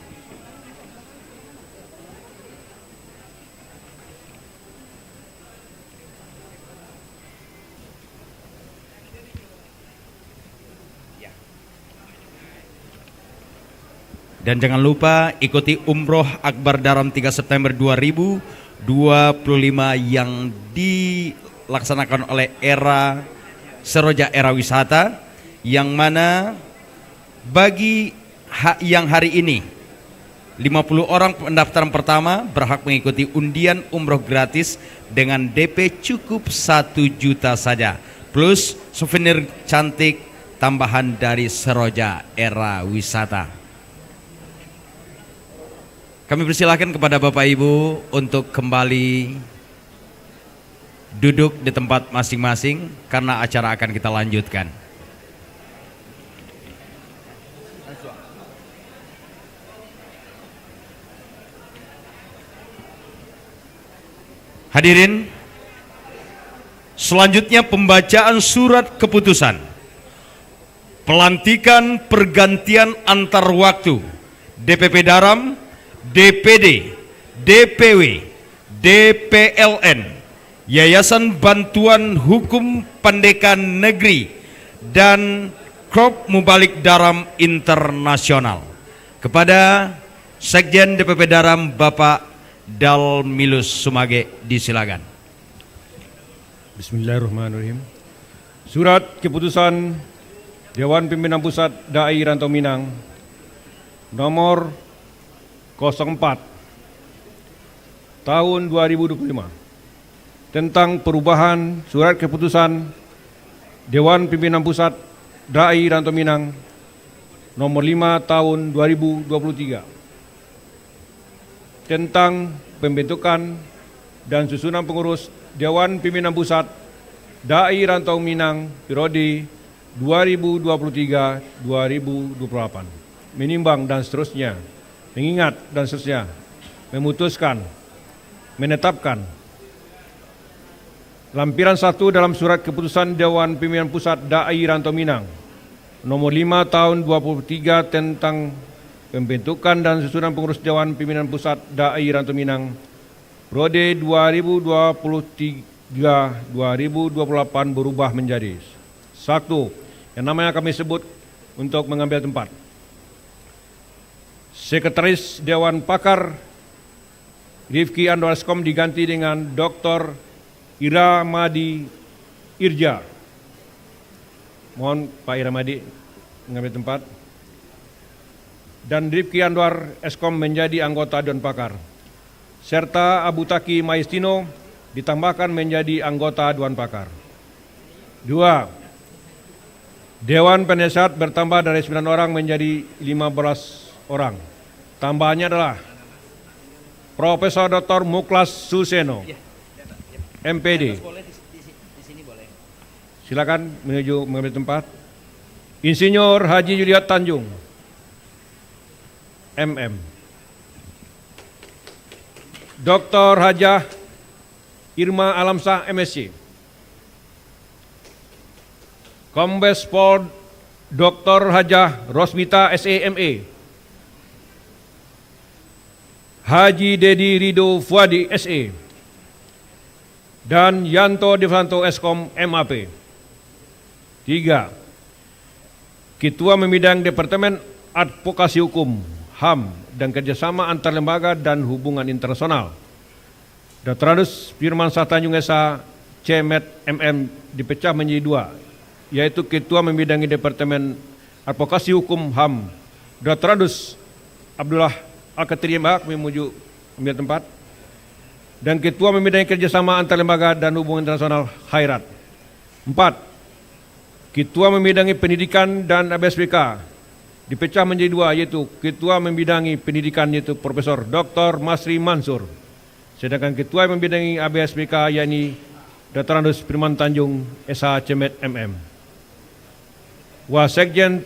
Dan jangan lupa ikuti Umroh Akbar Daram 3 September 2025 yang dilaksanakan oleh Seroja Era Wisata, yang mana bagi yang hari ini 50 orang pendaftaran pertama berhak mengikuti undian umroh gratis dengan DP cukup 1 juta saja, plus souvenir cantik tambahan dari Seroja Era Wisata. Kami persilahkan kepada Bapak Ibu untuk kembali duduk di tempat masing-masing karena acara akan kita lanjutkan. Hadirin, selanjutnya pembacaan surat keputusan pelantikan pergantian antar waktu DPP Daram, DPD, DPW, DPLN, Yayasan Bantuan Hukum Pendidikan Negeri, dan Krop Mubalik Daram Internasional. Kepada Sekjen DPP Daram Bapak Dalmilus Sumage, disilakan. Bismillahirrahmanirrahim. Surat keputusan Dewan Pimpinan Pusat Dai Rantau Minang nomor 04 tahun 2025 tentang perubahan surat keputusan Dewan Pimpinan Pusat Dai Rantau Minang nomor 5 tahun 2023 tentang pembentukan dan susunan pengurus Dewan Pimpinan Pusat Dai Rantau Minang periode 2023-2028, menimbang dan seterusnya, mengingat dan seterusnya, memutuskan, menetapkan lampiran 1 dalam surat keputusan Dewan Pimpinan Pusat Dai Rantau Minang nomor 5 tahun 2023 tentang pembentukan dan susunan pengurus Dewan Pimpinan Pusat Dai Rantau Minang periode 2023-2028 berubah menjadi 1. Yang namanya kami sebut untuk mengambil tempat. Sekretaris Dewan Pakar Rifki Anwar Skom diganti dengan Dr. Iramadi Irja. Mohon Pak Iramadi mengambil tempat. Dan Rifki Anwar Eskom menjadi anggota Dewan Pakar. Serta Abu Taki Maistino ditambahkan menjadi anggota Dewan Pakar. 2. Dewan Penasehat bertambah dari 9 orang menjadi 15 orang. Tambahannya adalah Profesor Dr. Muklas Suseno, MPD. Silakan menuju mengambil tempat. Insinyur Haji Yuliat Tanjung, MM. Dr. Hajah Irma Alamsah, MSc. Kombes Pol Dr. Hajah Rosmita, SEMA. Haji Dedi Rido Fuadi, SE. Dan Yanto Devanto Eskom, MAP. 3. Ketua Memidang Departemen Advokasi Hukum, HAM, dan Kerjasama Antar Lembaga dan Hubungan Internasional, Dr. Anus Firman Tanjung Esa, CMED, MM, dipecah menjadi 2, yaitu Ketua Membidangi Departemen Advokasi Hukum HAM, Dr. Adus Abdullah Al-Katiri MA, menuju ambil tempat, dan Ketua Membidangi Kerjasama Antar Lembaga dan Hubungan Internasional, Khairat. 4. Ketua Membidangi Pendidikan dan ABSPK dipecah menjadi 2, yaitu Ketua Membidangi Pendidikan yaitu Profesor Dr. Masri Mansur, sedangkan Ketua Membidangi ABSPK yakni Dr. Anus Firman Tanjung SH, CMED, MM. Wasekjen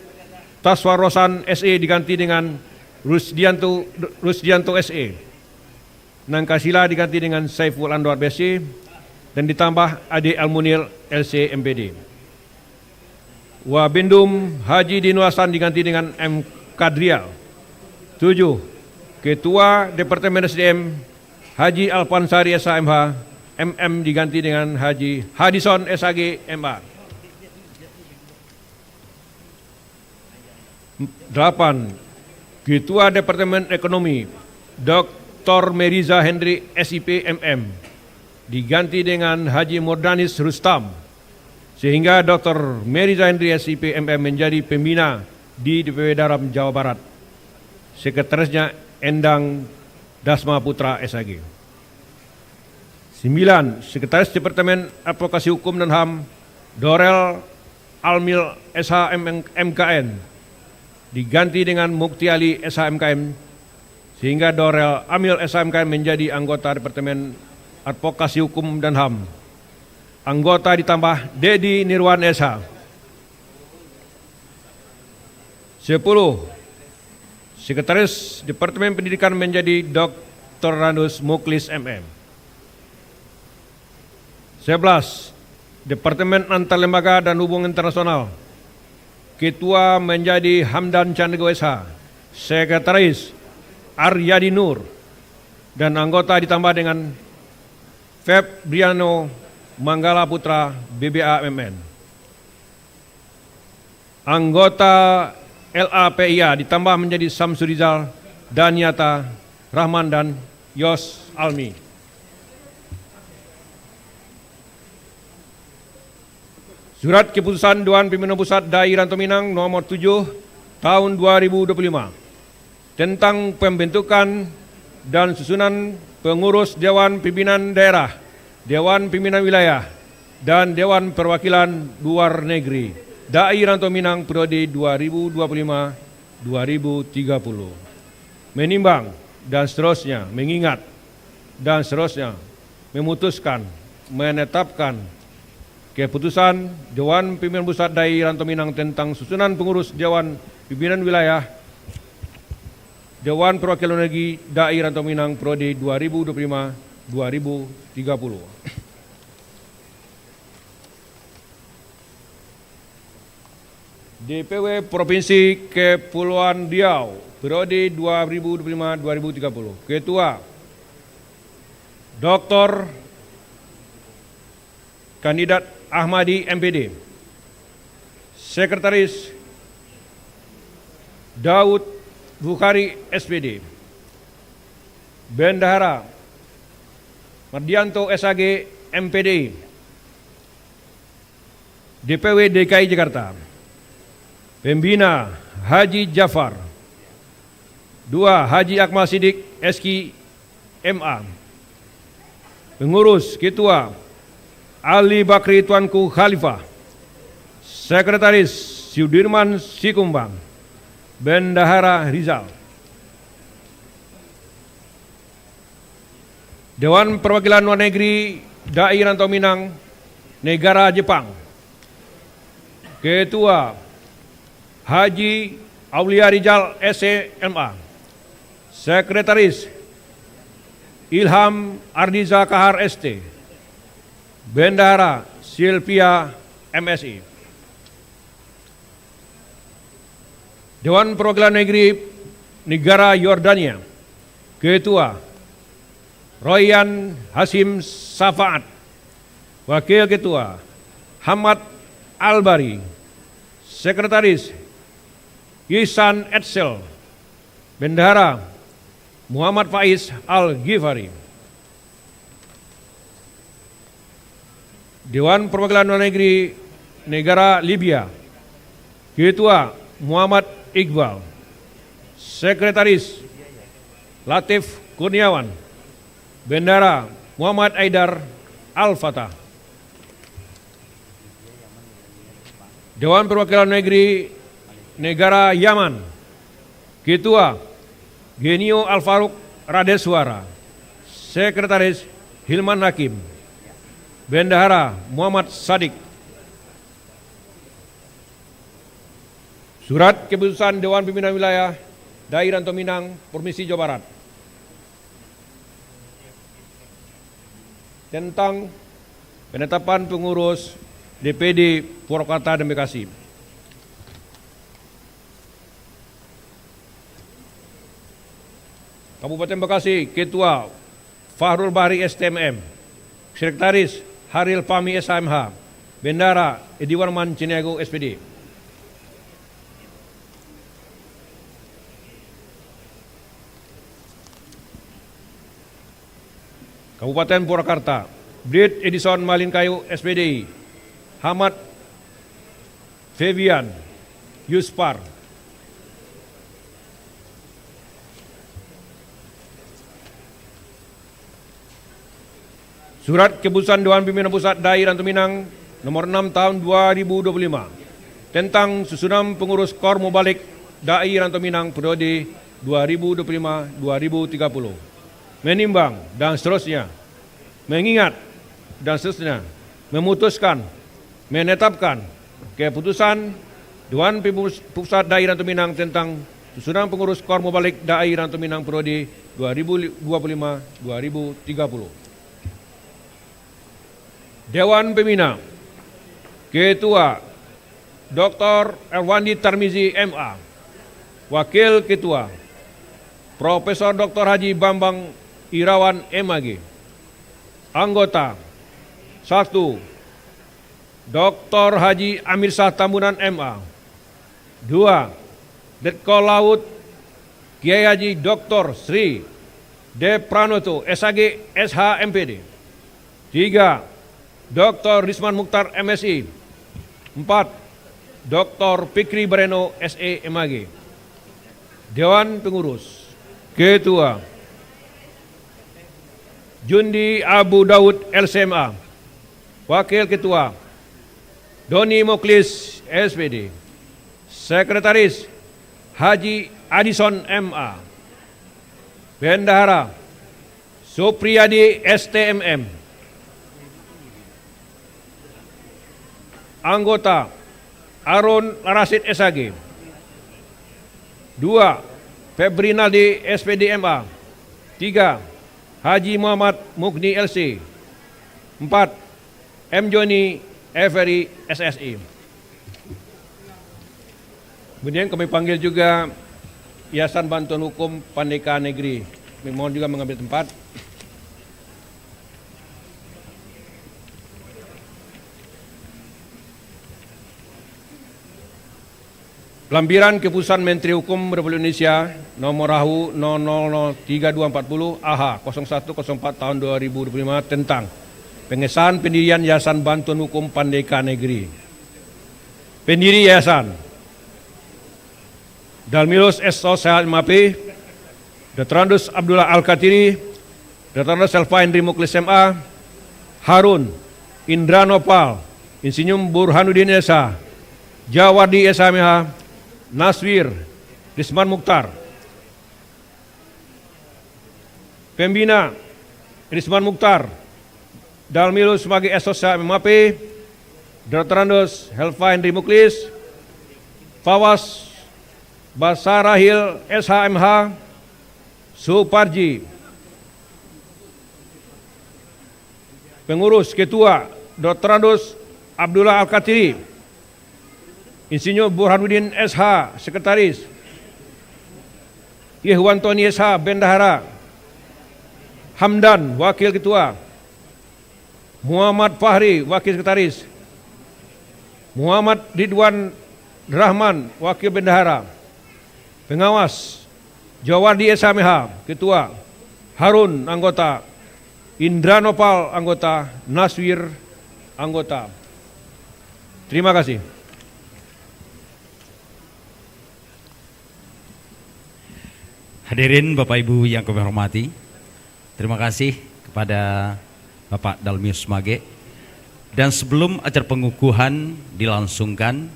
Taswar Rosan, SE diganti dengan Rusdianto SE. Nangkasila diganti dengan Saiful Anwar, BSc, dan ditambah Ade Almunir, LC, MPD. Wabendum Haji Dinuasan diganti dengan M. Kadrial. 7. Ketua Departemen SDM Haji Alfansari, SHMH, MM, diganti dengan Haji Hadison, SAG, MA. 8. Ketua Departemen Ekonomi Dr. Meriza Hendri, SIP, MM, diganti dengan Haji Mordanis Rustam, sehingga Dr. Meriza Hendri, SIP, MM, menjadi pembina di DPW Daram, Jawa Barat. Sekretarisnya Endang Dasma Putra, SAG. 9. Sekretaris Departemen Advokasi Hukum dan HAM Dorel Almil, SH, MKN, diganti dengan Mukti Ali, SH, MKM, sehingga Dorel Amil, SH, MKM, menjadi anggota Departemen Advokasi Hukum dan HAM. Anggota ditambah Dedi Nirwan, SH. 10. Sekretaris Departemen Pendidikan menjadi Dr. Ranus Muklis, MM. 11. Departemen Antar Lembaga dan Hubungan Internasional, Ketua menjadi Hamdan Chandego, SH. Sekretaris Aryadi Nur, dan anggota ditambah dengan Febriano Manggala Putra, BBA, MN. Anggota LAPIA ditambah menjadi Samsurizal, Daniata Rahman, dan Yos Almi. Surat Keputusan Dewan Pimpinan Pusat DAI Rantau Minang nomor 7 tahun 2025 tentang pembentukan dan susunan pengurus Dewan Pimpinan Daerah, Dewan Pimpinan Wilayah, dan Dewan Perwakilan Luar Negeri DAI Rantau Minang periode 2025-2030. Menimbang dan seterusnya, mengingat dan seterusnya, memutuskan, menetapkan keputusan Dewan Pimpinan Pusat DAI Rantau Minang tentang susunan pengurus Dewan Pimpinan Wilayah, Dewan Perwakilan Negeri DAI Rantau Minang periode 2025-2030. DPW Provinsi Kepulauan Riau periode 2025-2030. Ketua Dr. Kandidat Ahmadi, MPD. Sekretaris Daud Bukhari, SPD. Bendahara Mardianto, SAG, MPDI, DPW DKI Jakarta, Pembina Haji Jafar, 2. Haji Akmal Sidik SK MA, Pengurus Ketua Ali Bakri Tuanku Khalifah, Sekretaris Sudirman Sikumbang, Bendahara Rizal. Dewan Perwakilan Luar Negeri Dai Rantau Minang Negara Jepang, Ketua Haji Aulia Rizal SCMA, Sekretaris Ilham Ardiza Kahar ST, Bendahara Silvia MSI. Dewan Perwakilan Negeri Negara Yordania, Ketua Royan Hasim Safaat, Wakil Ketua Hamad Albari, Sekretaris Yisan Edsel, Bendahara Muhammad Faiz Al-Ghifari. Dewan Perwakilan Luar Negeri Negara Libya, Ketua Muhammad Iqbal, Sekretaris Latif Kurniawan, Bendahara Muhammad Aidar Al-Fatah. Dewan Perwakilan Negeri Negara Yaman, Ketua Genio Al-Faruq Radeswara, Sekretaris Hilman Hakim, Bendahara Muhammad Sadik. Surat Keputusan Dewan Pimpinan Wilayah Dai Rantau Minang Provinsi Jawa Barat tentang penetapan pengurus DPD Purwakarta dan Bekasi. Kabupaten Bekasi, Ketua Fahrul Bahri STMM, Sekretaris Haril Fahmi SHMH, Bendahara Edi Warman Ciniago SPD. Kabupaten Purwakarta, Brigjen Edison Malinkayu SPDI, Hamad Febian Yuspar. Surat Keputusan Dewan Pimpinan Pusat Dai Rantau Minang nomor 6 tahun 2025 tentang susunan pengurus KOR Mubalik Dai Rantau Minang periode 2025-2030. Menimbang dan seterusnya, mengingat dan seterusnya, memutuskan, menetapkan keputusan Dewan Pimpinan Pusat Dai Rantau Minang tentang susunan pengurus KOR Mubalik Dai Rantau Minang periode 2025-2030. Dewan Pembina, Ketua Dr. Erwandi Tarmizi MA, Wakil Ketua Profesor Dr. Haji Bambang Irawan MAG. Anggota 1. Dr. Haji Amir Shah Tambunan MA. 2. Letkol Laut Kiai Haji Dr. Sri D. Pranoto SAG SH MPD. 3. Dr. Risman Mukhtar MSI. 4. Dr. Fikri Bareno SE MAG. Dewan Pengurus, Ketua Jundi Abu Daud LCMA, Wakil Ketua Doni Moklis SPD, Sekretaris Haji Adison MA, Bendahara Supriyadi STMM, Anggota Arun Larasid SAG. 2. Febrinaldi SPDMA. 3. Haji Muhammad Mukni LC. 4. M. Joni Every SSI. Kemudian kami panggil juga Yayasan Bantuan Hukum Pandeka Negeri. Mohon juga mengambil tempat. Lampiran Keputusan Menteri Hukum Republik Indonesia nomor RAHU 003240 AH 0104 tahun 2025 tentang pengesahan pendirian Yayasan Bantuan Hukum Pandeka Negeri. Pendiri Yayasan Dalmilus S.O. Sehat MAP, Dr. Andus Abdullah Al-Katiri, Dr. Andus Elva Henry Mukhlis MA, Harun Indra Nopal, Insinyur Burhanuddin Esa, Jawardi SMH, Naswir Risman Mukhtar. Pembina Risman Mukhtar, Dalmilus Magi S.O. MAP, Dr. Andus Elva Henry Mukhlis, Fawas Basarahil SHMH, Suparji. Pengurus Ketua Dr. Andus Abdullah Al-Katiri, Insinyur Burhanuddin SH, Sekretaris, Yehwantoni SH, Bendahara, Hamdan, Wakil Ketua, Muhammad Fahri, Wakil Sekretaris, Muhammad Ridwan Rahman, Wakil Bendahara, Pengawas Jawardi SMH, Ketua, Harun, anggota, Indra Nopal, anggota, Naswir, anggota. Terima kasih. Hadirin Bapak Ibu yang kami hormati, terima kasih kepada Bapak Dalmius Mage. Dan sebelum acara pengukuhan dilangsungkan,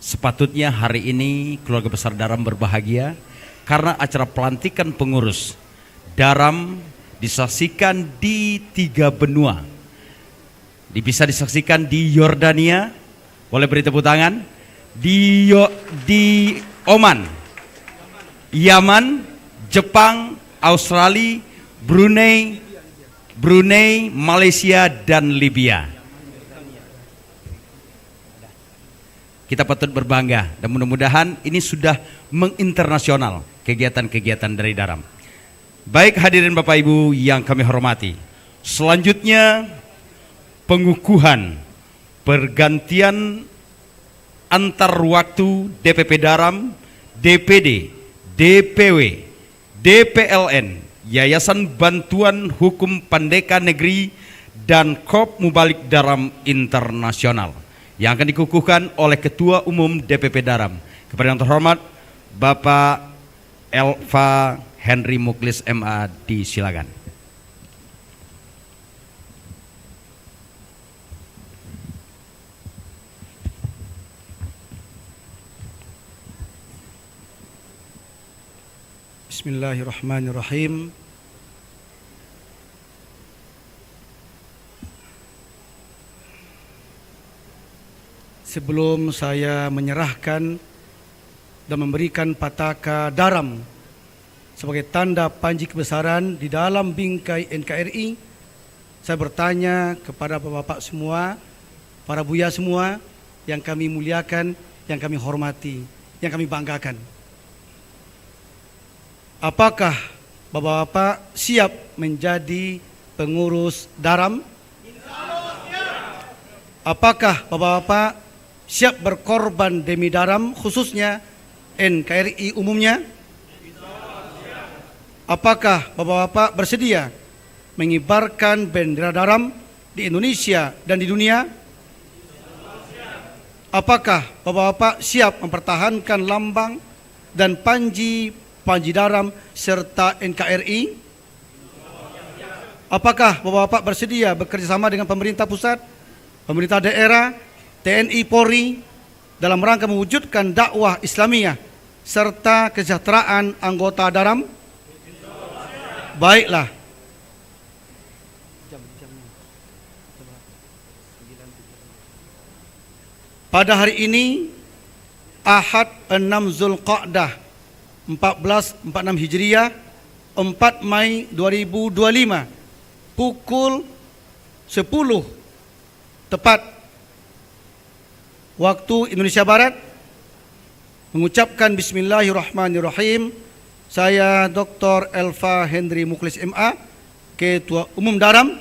sepatutnya hari ini keluarga besar Daram berbahagia karena acara pelantikan pengurus Daram disaksikan di 3 benua. Bisa disaksikan di Yordania, boleh beri tepuk tangan, di Oman, Yaman, Jepang, Australia, Brunei, Malaysia, dan Libya. Kita patut berbangga dan mudah-mudahan ini sudah menginternasional kegiatan-kegiatan dari Daram. Baik hadirin Bapak Ibu yang kami hormati, selanjutnya pengukuhan pergantian antar waktu DPP Daram, DPD, DPW, DPLN, Yayasan Bantuan Hukum Pandeka Negeri, dan Kop Mubalik Daram Internasional yang akan dikukuhkan oleh Ketua Umum DPP Daram. Kepada yang terhormat Bapak Elva Henry Mukhlis MA, disilakan. Bismillahirrahmanirrahim. Sebelum saya menyerahkan dan memberikan pataka Daram sebagai tanda panji kebesaran di dalam bingkai NKRI, saya bertanya kepada bapak-bapak semua, para buya semua yang kami muliakan, yang kami hormati, yang kami banggakan. Apakah bapak-bapak siap menjadi pengurus Daram? Apakah bapak-bapak siap berkorban demi Daram, khususnya NKRI umumnya? Apakah bapak-bapak bersedia mengibarkan bendera Daram di Indonesia dan di dunia? Apakah bapak-bapak siap mempertahankan lambang dan panji Daram serta NKRI? Apakah bapak-bapak bersedia bekerjasama dengan pemerintah pusat, pemerintah daerah, TNI Polri dalam rangka mewujudkan dakwah Islamiyah serta kesejahteraan anggota Daram? Baiklah. Pada hari ini Ahad 6 Zulqa'dah 1446 Hijriah, 4 Mei 2025, pukul 10 tepat waktu Indonesia Barat, mengucapkan Bismillahirrahmanirrahim. Saya Dr. Elva Henry Mukhlis MA, Ketua Umum Daram,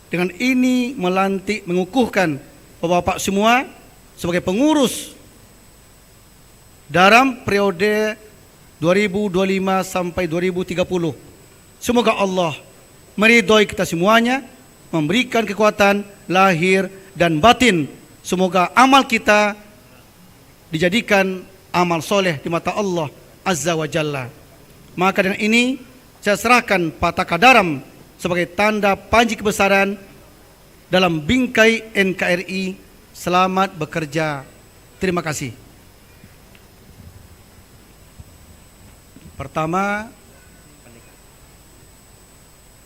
dengan ini melantik mengukuhkan bapak-bapak semua sebagai pengurus Daram periode 2025 sampai 2030. Semoga Allah meridhoi kita semuanya memberikan kekuatan lahir dan batin. Semoga amal kita dijadikan amal soleh di mata Allah Azza wa Jalla. Maka dengan ini saya serahkan Pataka Daram sebagai tanda panji kebesaran dalam bingkai NKRI. Selamat bekerja. Terima kasih. Pertama,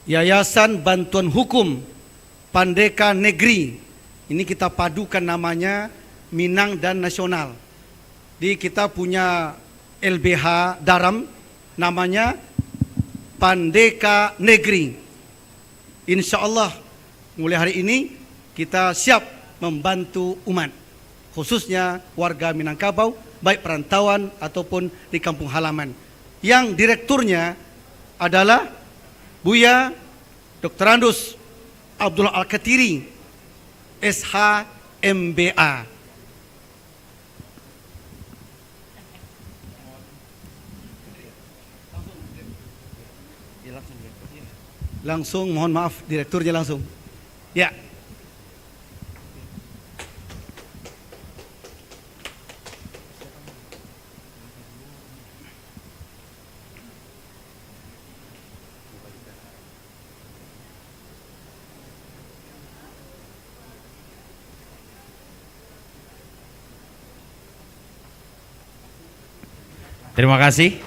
Yayasan Bantuan Hukum Pandeka Negeri. Ini kita padukan namanya Minang dan Nasional. Di kita punya LBH Daram namanya Pandeka Negeri. Insya Allah mulai hari ini kita siap membantu umat, khususnya warga Minangkabau, baik perantauan ataupun di kampung halaman. Yang direkturnya adalah Buya Dr. Andus Abdullah Al-Katiri, SH MBA. Langsung, mohon maaf, direkturnya langsung. Ya. Terima kasih.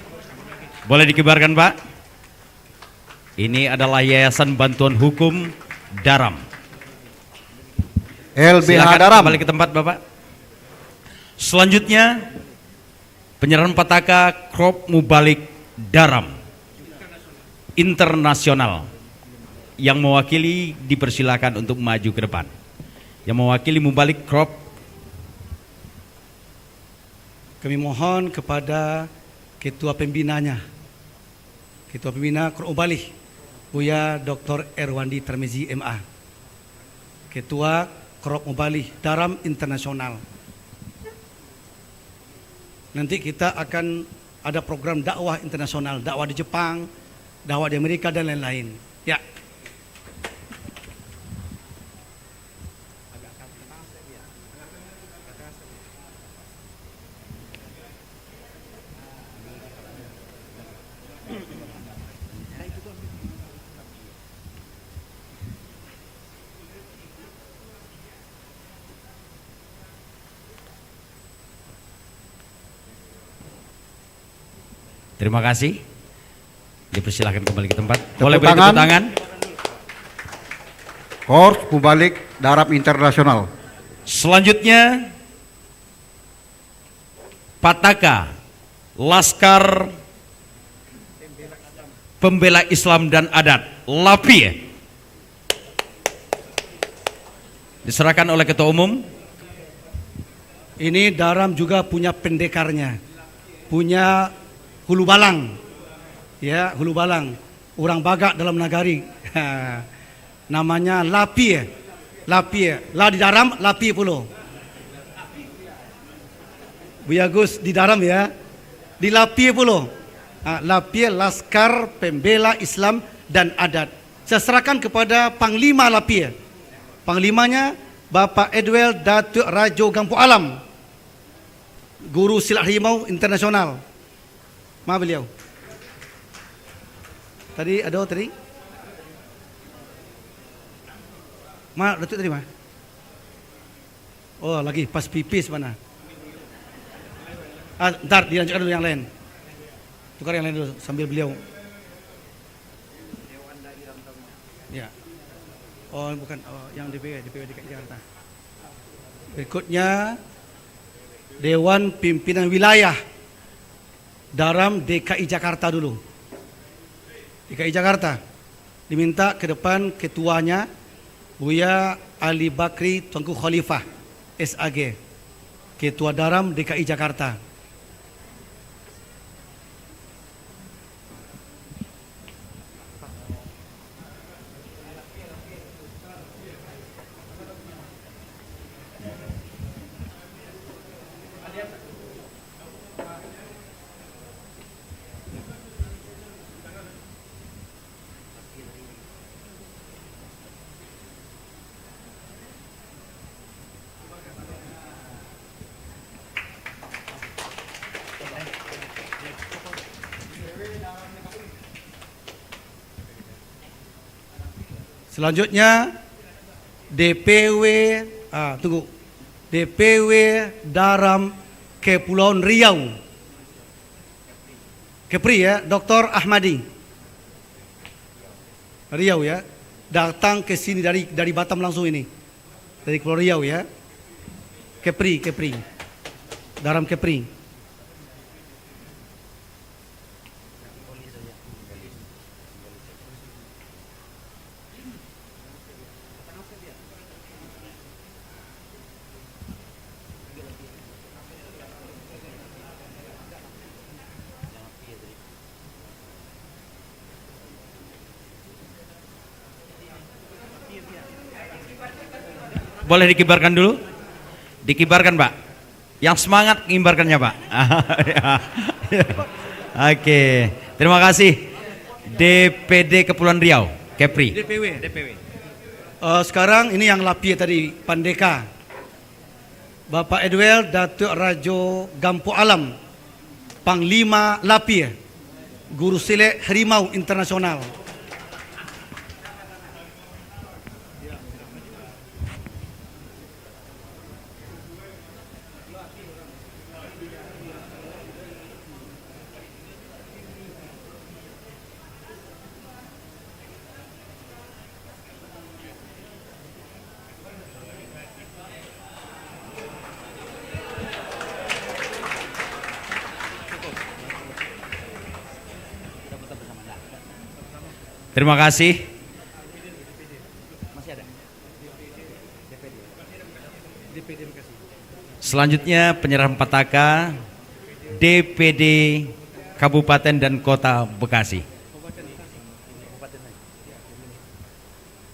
Boleh dikibarkan, Pak? Ini adalah Yayasan Bantuan Hukum Daram. LBH Silakan Daram. kembali ke tempat, Bapak. Selanjutnya penyerahan Pataka Krop Mubalik Daram Internasional. Yang mewakili dipersilakan untuk maju ke depan. Yang mewakili Mubalik Krop. Kami mohon kepada Ketua Pembinanya, Ketua Pembina Krop Mubalik, Buya Dr. Erwandi Tarmizi MA, Ketua Krop Mubalik Daram Internasional. Nanti kita akan ada program dakwah internasional, dakwah di Jepang, dakwah di Amerika dan lain-lain. Ya. Terima kasih. Dipersilakan kembali ke tempat. Tepuk Boleh beri tepuk tangan. Korps Mubalik Daram Internasional. Selanjutnya Pataka Laskar Pembela Islam dan Adat LAPI diserahkan oleh Ketua Umum. Ini Daram juga punya pendekarnya, punya hulu balang, ya, hulu balang, orang Bagak dalam nagari. Namanya Lapi, Lapi, lah di Daram, Lapi pulo. Buya Gus di Daram ya, di Lapi pulo. Lapi Laskar Pembela Islam dan Adat. Saya serahkan kepada Panglima Lapi. Panglimanya Bapak Edwel Datuk Rajo Gampu Alam, Guru Silat Harimau Internasional. Maaf beliau. Tadi ada tadi? Datuk tadi mah? Oh lagi pas pipis mana? Ntar dilanjutkan dulu yang lain. Tukar yang lain dulu sambil beliau. Ya. Oh bukan, yang DPW DKI Jakarta. Berikutnya Dewan Pimpinan Wilayah Daram DKI Jakarta dulu. DKI Jakarta diminta ke depan ketuanya Buya Ali Bakri Tuanku Khalifah SAG, Ketua Daram DKI Jakarta. Selanjutnya DPW DPW Daram Kepulauan Riau. Kepri ya, Dr. Ahmadi. Riau ya. Datang ke sini dari Batam langsung ini. Dari Kepulauan Riau ya. Kepri. Daram Kepri. Boleh dikibarkan dulu? Dikibarkan, Pak. Yang semangat mengibarkannya, Pak. Oke, terima kasih. DPD Kepulauan Riau, Kepri. DPW. Sekarang ini yang Lapie tadi, Pandeka. Bapak Edwel Datuk Rajo Gampo Alam, Panglima Lapie, Guru Silat Harimau Internasional. Terima kasih. Selanjutnya penyerahan petaka DPD Kabupaten dan Kota Bekasi.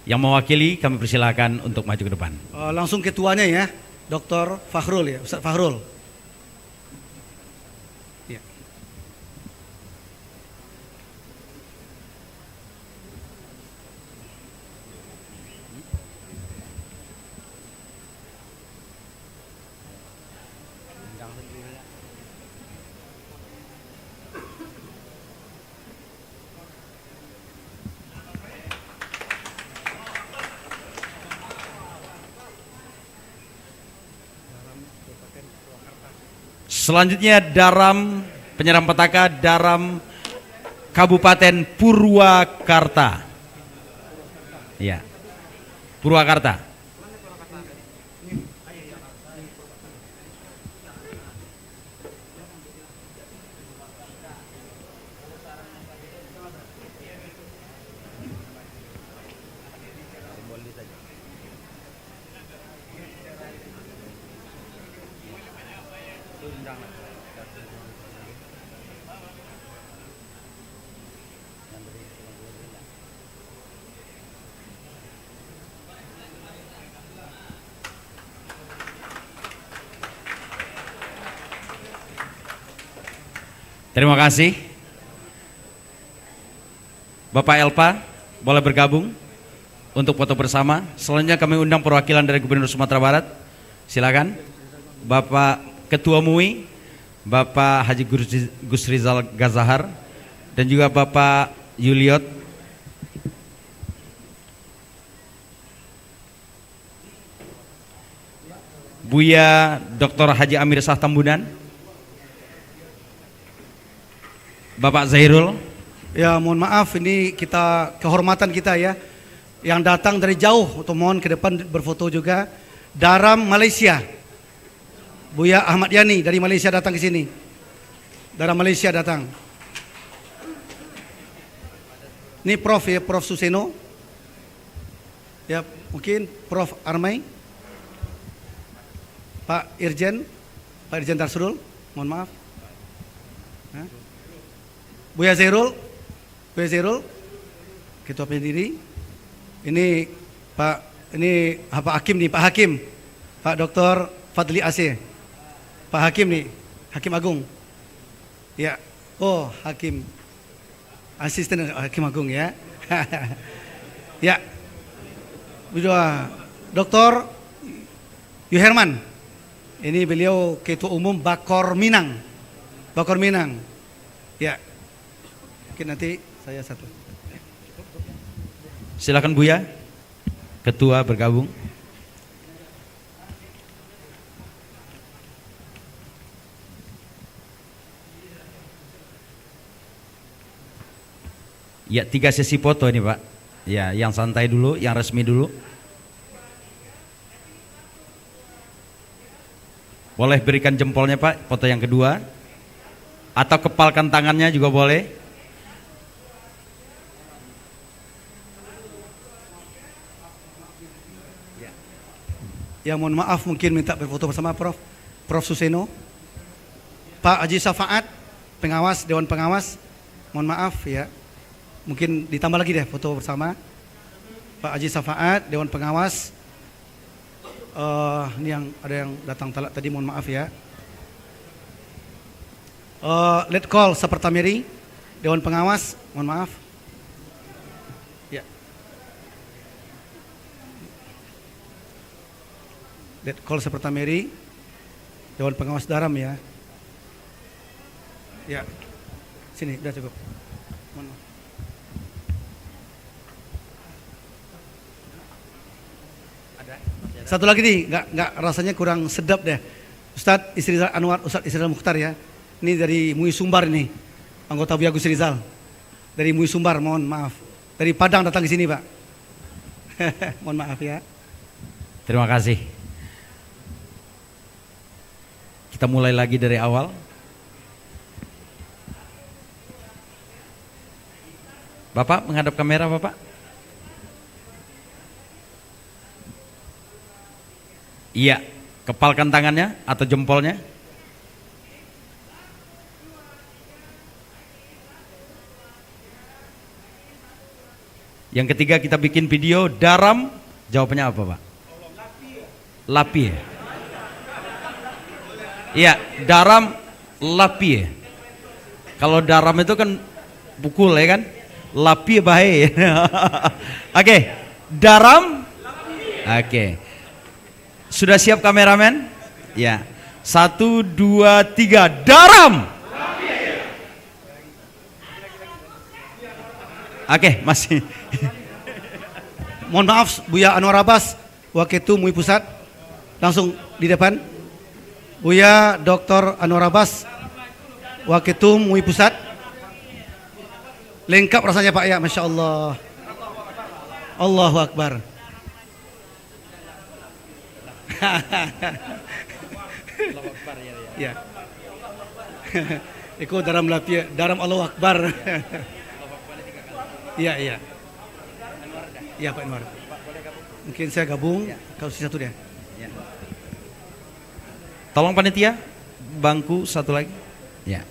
Yang mewakili kami persilakan untuk maju ke depan. Langsung ketuanya ya, Dr. Fakhrul ya, Ustaz Fakhrul. Ya. Selanjutnya Daram, penyerahan petaka Daram Kabupaten Purwakarta. Ya, Purwakarta. Terima kasih. Bapak Elpa, boleh bergabung untuk foto bersama. Selanjutnya kami undang perwakilan dari Gubernur Sumatera Barat. Silakan. Bapak Ketua MUI, Bapak Haji Gus Rizal Gazahar, dan juga Bapak Yuliot. Buya Dr. Haji Amir Shah Tambunan, Bapak Zairul. Ya, mohon maaf, ini kehormatan kita ya, yang datang dari jauh untuk mohon ke depan berfoto juga. Daram Malaysia, Buya Ahmad Yani dari Malaysia datang ke sini. Daram Malaysia datang. Ini Prof ya, Prof Suseno. Ya, mungkin Prof Armai. Pak Irjen Tarsudul, mohon maaf. Buya Zairul, Ketua Pendiri. Ini Pak Hakim nih, Pak Hakim, Pak Dr. Fadli Aceh, Pak Hakim nih, Hakim Agung. Ya, oh Hakim, Asisten Hakim Agung ya. Ya, beliau Dr. Yuherman. Ini beliau Ketua Umum Bakor Minang. Ya. Mungkin nanti saya satu. Silakan Buya. Ketua bergabung. Ya, 3 sesi foto ini Pak. Ya, yang santai dulu, yang resmi dulu. Boleh berikan jempolnya Pak, foto yang kedua. Atau kepalkan tangannya juga boleh. Ya mohon maaf mungkin minta berfoto bersama Prof Suseno, Pak Haji Safaat, pengawas Dewan Pengawas, mohon maaf ya, mungkin ditambah lagi deh foto bersama Pak Haji Safaat, Dewan Pengawas. Ini yang ada yang datang telat tadi, mohon maaf ya. Letkol Sapertameri, Dewan Pengawas, mohon maaf. Ya. Letkol Sapertameri, Dewan Pengawas Daram ya. Ya. Sini, udah cukup. Mohon maaf. Satu lagi nih, nggak rasanya kurang sedap deh. Ustadz Isrizal Anwar, Ustadz Isrizal Mukhtar ya. Ini dari MUI Sumbar ini, anggota Buya Gus Rizal. Dari MUI Sumbar, mohon maaf. Dari Padang datang ke sini Pak. Mohon maaf ya. Terima kasih. Kita mulai lagi dari awal. Bapak menghadap kamera Bapak. Iya, kepalkan tangannya atau jempolnya. Yang ketiga kita bikin video Daram, jawabannya apa Pak? Lapie. Iya, Daram Lapie. Kalau Daram itu kan pukul ya kan? Lapie bahaya. Oke, Daram. Oke. Sudah siap kameramen? Ya. 1, 2, 3, Daram. Oke, masih. Mohon maaf Buya Anwar Abbas, Waketum MUI Pusat. Langsung di depan. Buya Dr. Anwar Abbas, Waketum MUI Pusat. Lengkap rasanya Pak ya, Masya Allah. Allahu Akbar. Ya. Iko dalam lapia, dalam Allahu Akbar. Iya, iya. Iya Pak Anwar. Mungkin saya gabung, kalau satu deh. Tolong panitia, bangku satu lagi. Ya.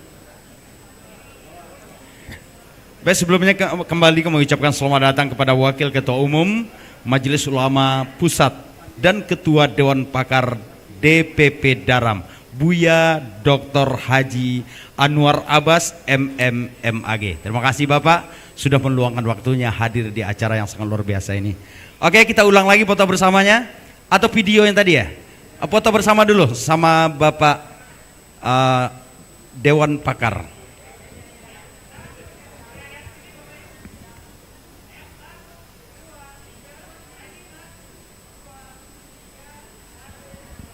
Baik, sebelumnya kembali mengucapkan selamat datang kepada Wakil Ketua Umum Majelis Ulama Pusat dan Ketua Dewan Pakar DPP Daram, Buya Dr. Haji Anwar Abbas MMMAG. Terima kasih Bapak sudah meluangkan waktunya hadir di acara yang sangat luar biasa ini. Oke, kita ulang lagi foto bersamanya atau video yang tadi ya. Foto bersama dulu sama Bapak Dewan Pakar.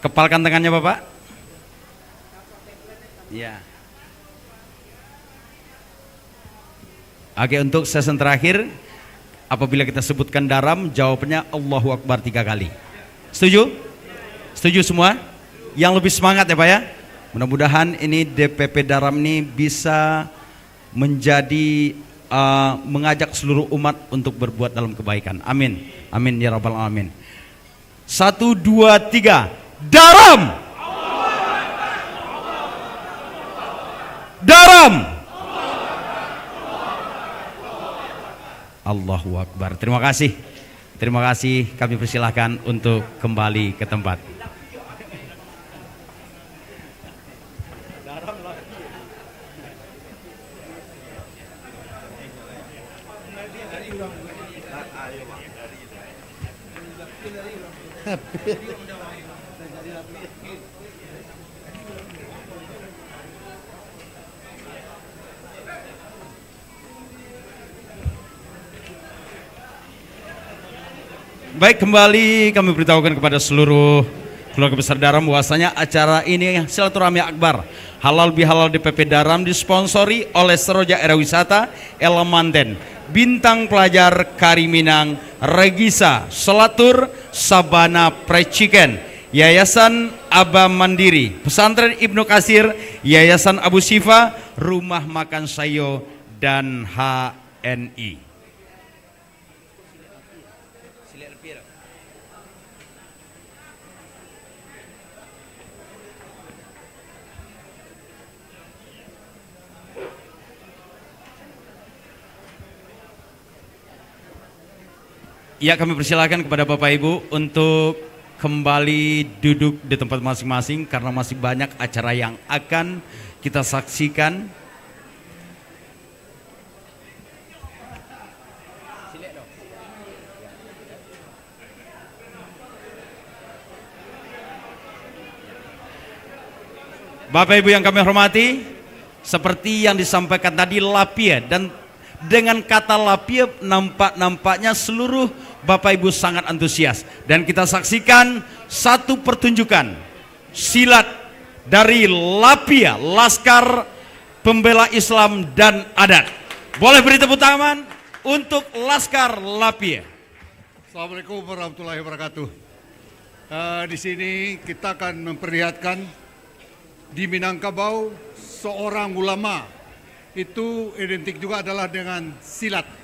Kepalkan tangannya Bapak. Ya. Oke, untuk sesi terakhir, apabila kita sebutkan Daram, jawabannya Allahu Akbar 3 kali. Setuju? Setuju semua? Yang lebih semangat ya Pak ya. Mudah-mudahan ini DPP Daram ini bisa menjadi mengajak seluruh umat untuk berbuat dalam kebaikan. Amin. Amin ya rabbal alamin. 1, 2, 3. Daram. Daram. Allahu Akbar. Terima kasih. Terima kasih. Kami persilahkan untuk kembali ke tempat. Baik, kembali kami beritahukan kepada seluruh keluarga besar Daram bahwasanya acara ini Silaturahmi Akbar Halal Bihalal DPP Daram disponsori oleh Seroja Era Wisata, Elamanten, Bintang Pelajar Kariminang, Regisa, Selatur, Sabana Preciken, Yayasan Aba Mandiri, Pesantren Ibnu Kasir, Yayasan Abu Sifa, Rumah Makan Sayo, dan HNI. Ya, kami persilakan kepada Bapak Ibu untuk kembali duduk di tempat masing-masing karena masih banyak acara yang akan kita saksikan. Bapak Ibu yang kami hormati, seperti yang disampaikan tadi Lapia, dan dengan kata Lapia nampaknya seluruh Bapak Ibu sangat antusias, dan kita saksikan satu pertunjukan silat dari Lapia, Laskar Pembela Islam dan Adat. Boleh beri tepuk tangan untuk Laskar Lapia. Assalamualaikum warahmatullahi wabarakatuh. Di sini kita akan memperlihatkan di Minangkabau seorang ulama itu identik juga adalah dengan silat.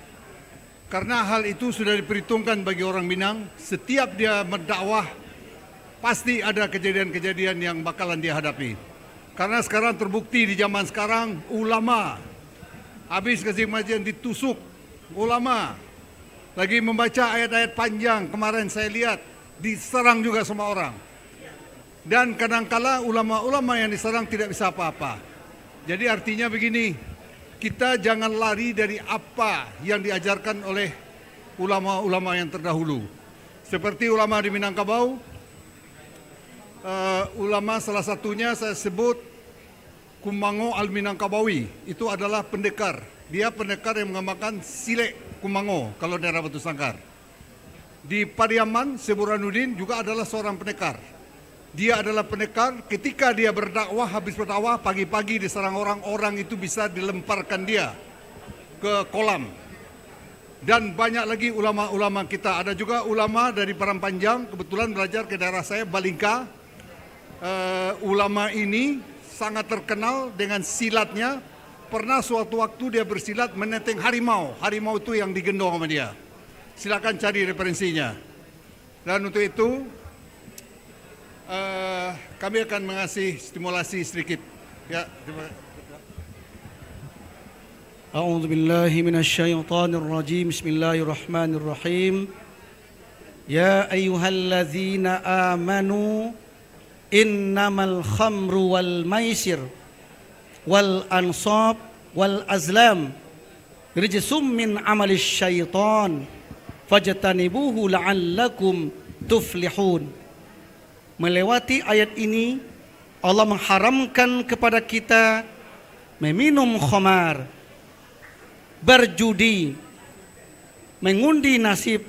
Karena hal itu sudah diperhitungkan bagi orang Minang, setiap dia mendakwah pasti ada kejadian-kejadian yang bakalan dia hadapi. Karena sekarang terbukti di zaman sekarang ulama habis kajian ditusuk, ulama lagi membaca ayat-ayat panjang, kemarin saya lihat diserang juga sama orang. Dan kadangkala ulama-ulama yang diserang tidak bisa apa-apa. Jadi artinya begini, kita jangan lari dari apa yang diajarkan oleh ulama-ulama yang terdahulu. Seperti ulama di Minangkabau, ulama salah satunya saya sebut Kumango Al-Minangkabawi. Itu adalah pendekar. Dia pendekar yang mengamalkan silek Kumango kalau daerah Batu Sangkar. Di Pariaman, Seburanuddin juga adalah seorang pendekar. Dia adalah pendekar, ketika dia berdakwah, habis berdakwah, pagi-pagi diserang orang itu bisa dilemparkan dia ke kolam. Dan banyak lagi ulama-ulama kita. Ada juga ulama dari Parampanjang, kebetulan belajar ke daerah saya, Balingka. Ulama ini sangat terkenal dengan silatnya. Pernah suatu waktu dia bersilat menenteng harimau. Harimau itu yang digendong sama dia. Silakan cari referensinya. Dan untuk itu kami akan mengasih stimulasi sedikit. Ya, terima kasih. A'udzu billahi minasyaitonir rajim. Bismillahirrahmanirrahim. Ya ayyuhalladzina amanu innamal khamru wal maisir wal ansab wal azlam rijsum min amalis syaitan fajtanibuhu la'allakum tuflihun. Melewati ayat ini, Allah mengharamkan kepada kita meminum khamar, berjudi, mengundi nasib,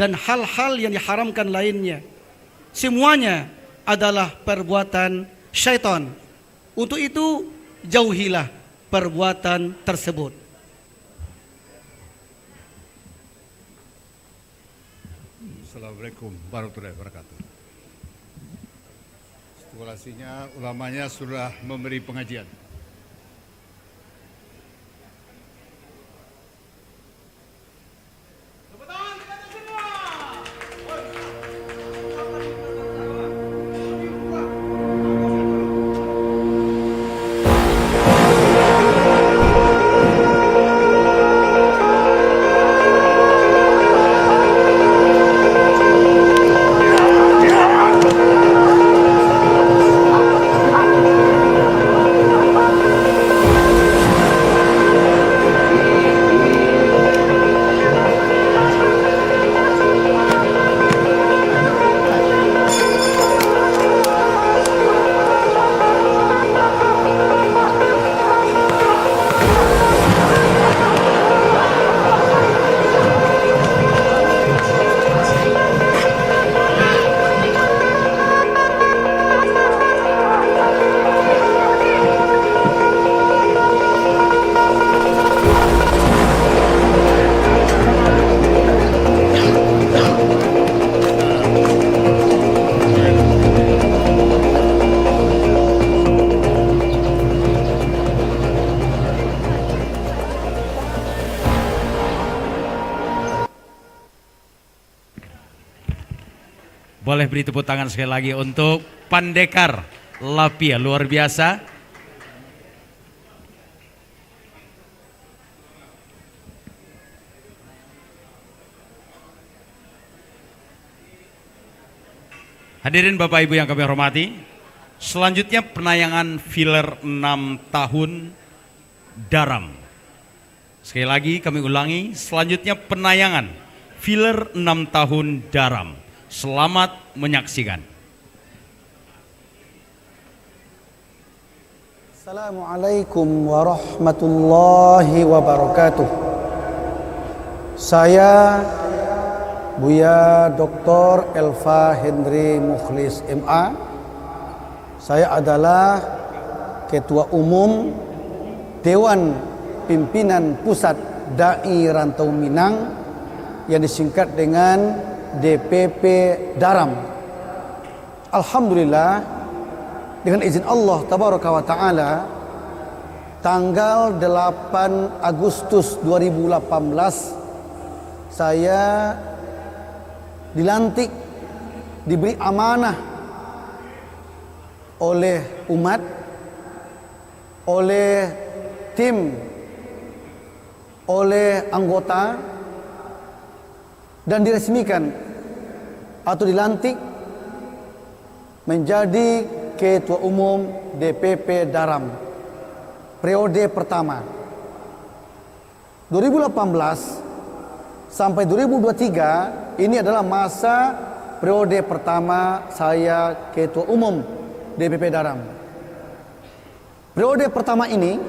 dan hal-hal yang diharamkan lainnya. Semuanya adalah perbuatan syaitan. Untuk itu, jauhilah perbuatan tersebut. Assalamualaikum warahmatullahi wabarakatuh. Stimulasinya ulamanya sudah memberi pengajian. Boleh beri tepuk tangan sekali lagi untuk Pandekar Lapia, luar biasa. Hadirin Bapak Ibu yang kami hormati, selanjutnya penayangan filler 6 tahun Daram. Sekali lagi kami ulangi, selanjutnya penayangan filler 6 tahun Daram. Selamat menyaksikan. Assalamualaikum warahmatullahi wabarakatuh. Saya Buya Dr. Elva Henry Mukhlis MA. Saya adalah Ketua Umum Dewan Pimpinan Pusat Dai Rantau Minang yang disingkat dengan DPP Daram. Alhamdulillah, dengan izin Allah Tabaraka wa Ta'ala, tanggal 8 Agustus 2018 saya dilantik, diberi amanah oleh umat, oleh tim, oleh anggota, dan diresmikan atau dilantik menjadi Ketua Umum DPP Daram periode pertama 2018 sampai 2023. Ini adalah masa periode pertama saya Ketua Umum DPP Daram. Periode pertama ini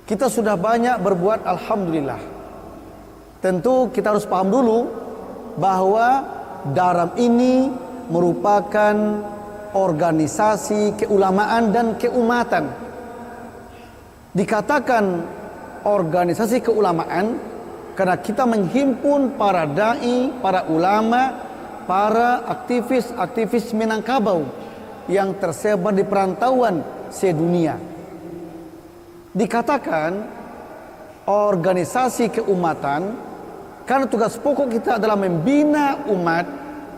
kita sudah banyak berbuat, alhamdulillah. Tentu kita harus paham dulu bahwa Daram ini merupakan organisasi keulamaan dan keumatan. Dikatakan organisasi keulamaan karena kita menghimpun para dai, para ulama, para aktivis-aktivis Minangkabau yang tersebar di perantauan sedunia. Dikatakan organisasi keumatan karena tugas pokok kita adalah membina umat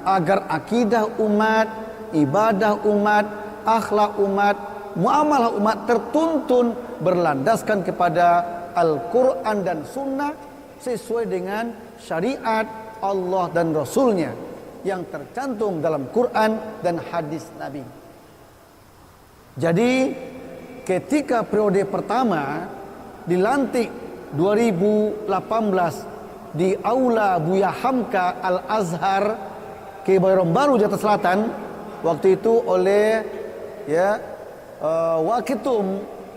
agar akidah umat, ibadah umat, akhlak umat, muamalah umat tertuntun berlandaskan kepada Al-Quran dan Sunnah sesuai dengan syariat Allah dan Rasulnya yang tercantum dalam Quran dan hadis Nabi. Jadi ketika periode pertama dilantik 2018 di Aula Buya Hamka Al-Azhar Kebayoran Baru, Jakarta Selatan, waktu itu oleh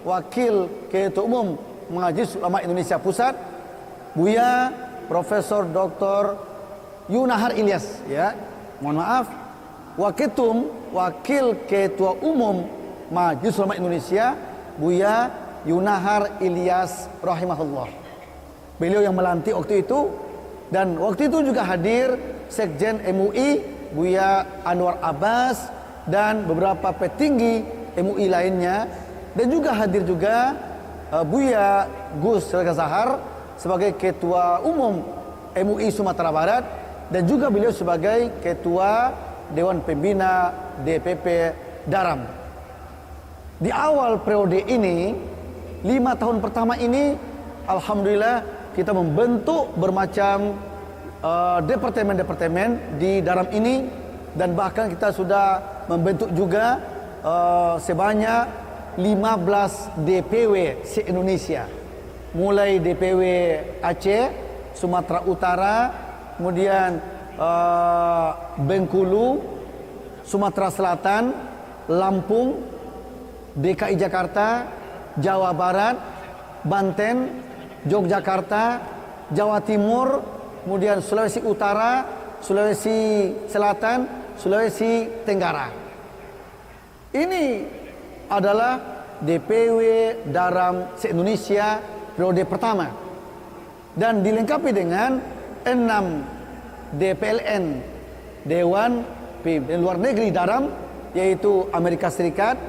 Wakil Ketua Umum Majelis Ulama Indonesia Pusat, Buya Profesor Dr. Yunahar Ilyas, mohon maaf, Wakil Ketua Umum Majelis Ulama Indonesia, Buya Yunahar Ilyas rahimahullah. Beliau yang melantik waktu itu, dan waktu itu juga hadir Sekjen MUI Buya Anwar Abbas dan beberapa petinggi MUI lainnya, dan juga hadir juga Buya Gus Zahar sebagai Ketua Umum MUI Sumatera Barat, dan juga beliau sebagai Ketua Dewan Pembina DPP Daram. Di awal periode ini, 5 tahun pertama ini, alhamdulillah kita membentuk bermacam departemen-departemen di Daram ini, dan bahkan kita sudah membentuk juga sebanyak 15 DPW se-Indonesia. Mulai DPW Aceh, Sumatera Utara, kemudian Bengkulu, Sumatera Selatan, Lampung, DKI Jakarta, Jawa Barat, Banten, Yogyakarta, Jawa Timur, kemudian Sulawesi Utara, Sulawesi Selatan, Sulawesi Tenggara. Ini adalah DPW Daram se-Indonesia periode pertama, dan dilengkapi dengan 6 DPLN, Dewan Pimpinan Luar Negeri Daram, yaitu Amerika Serikat,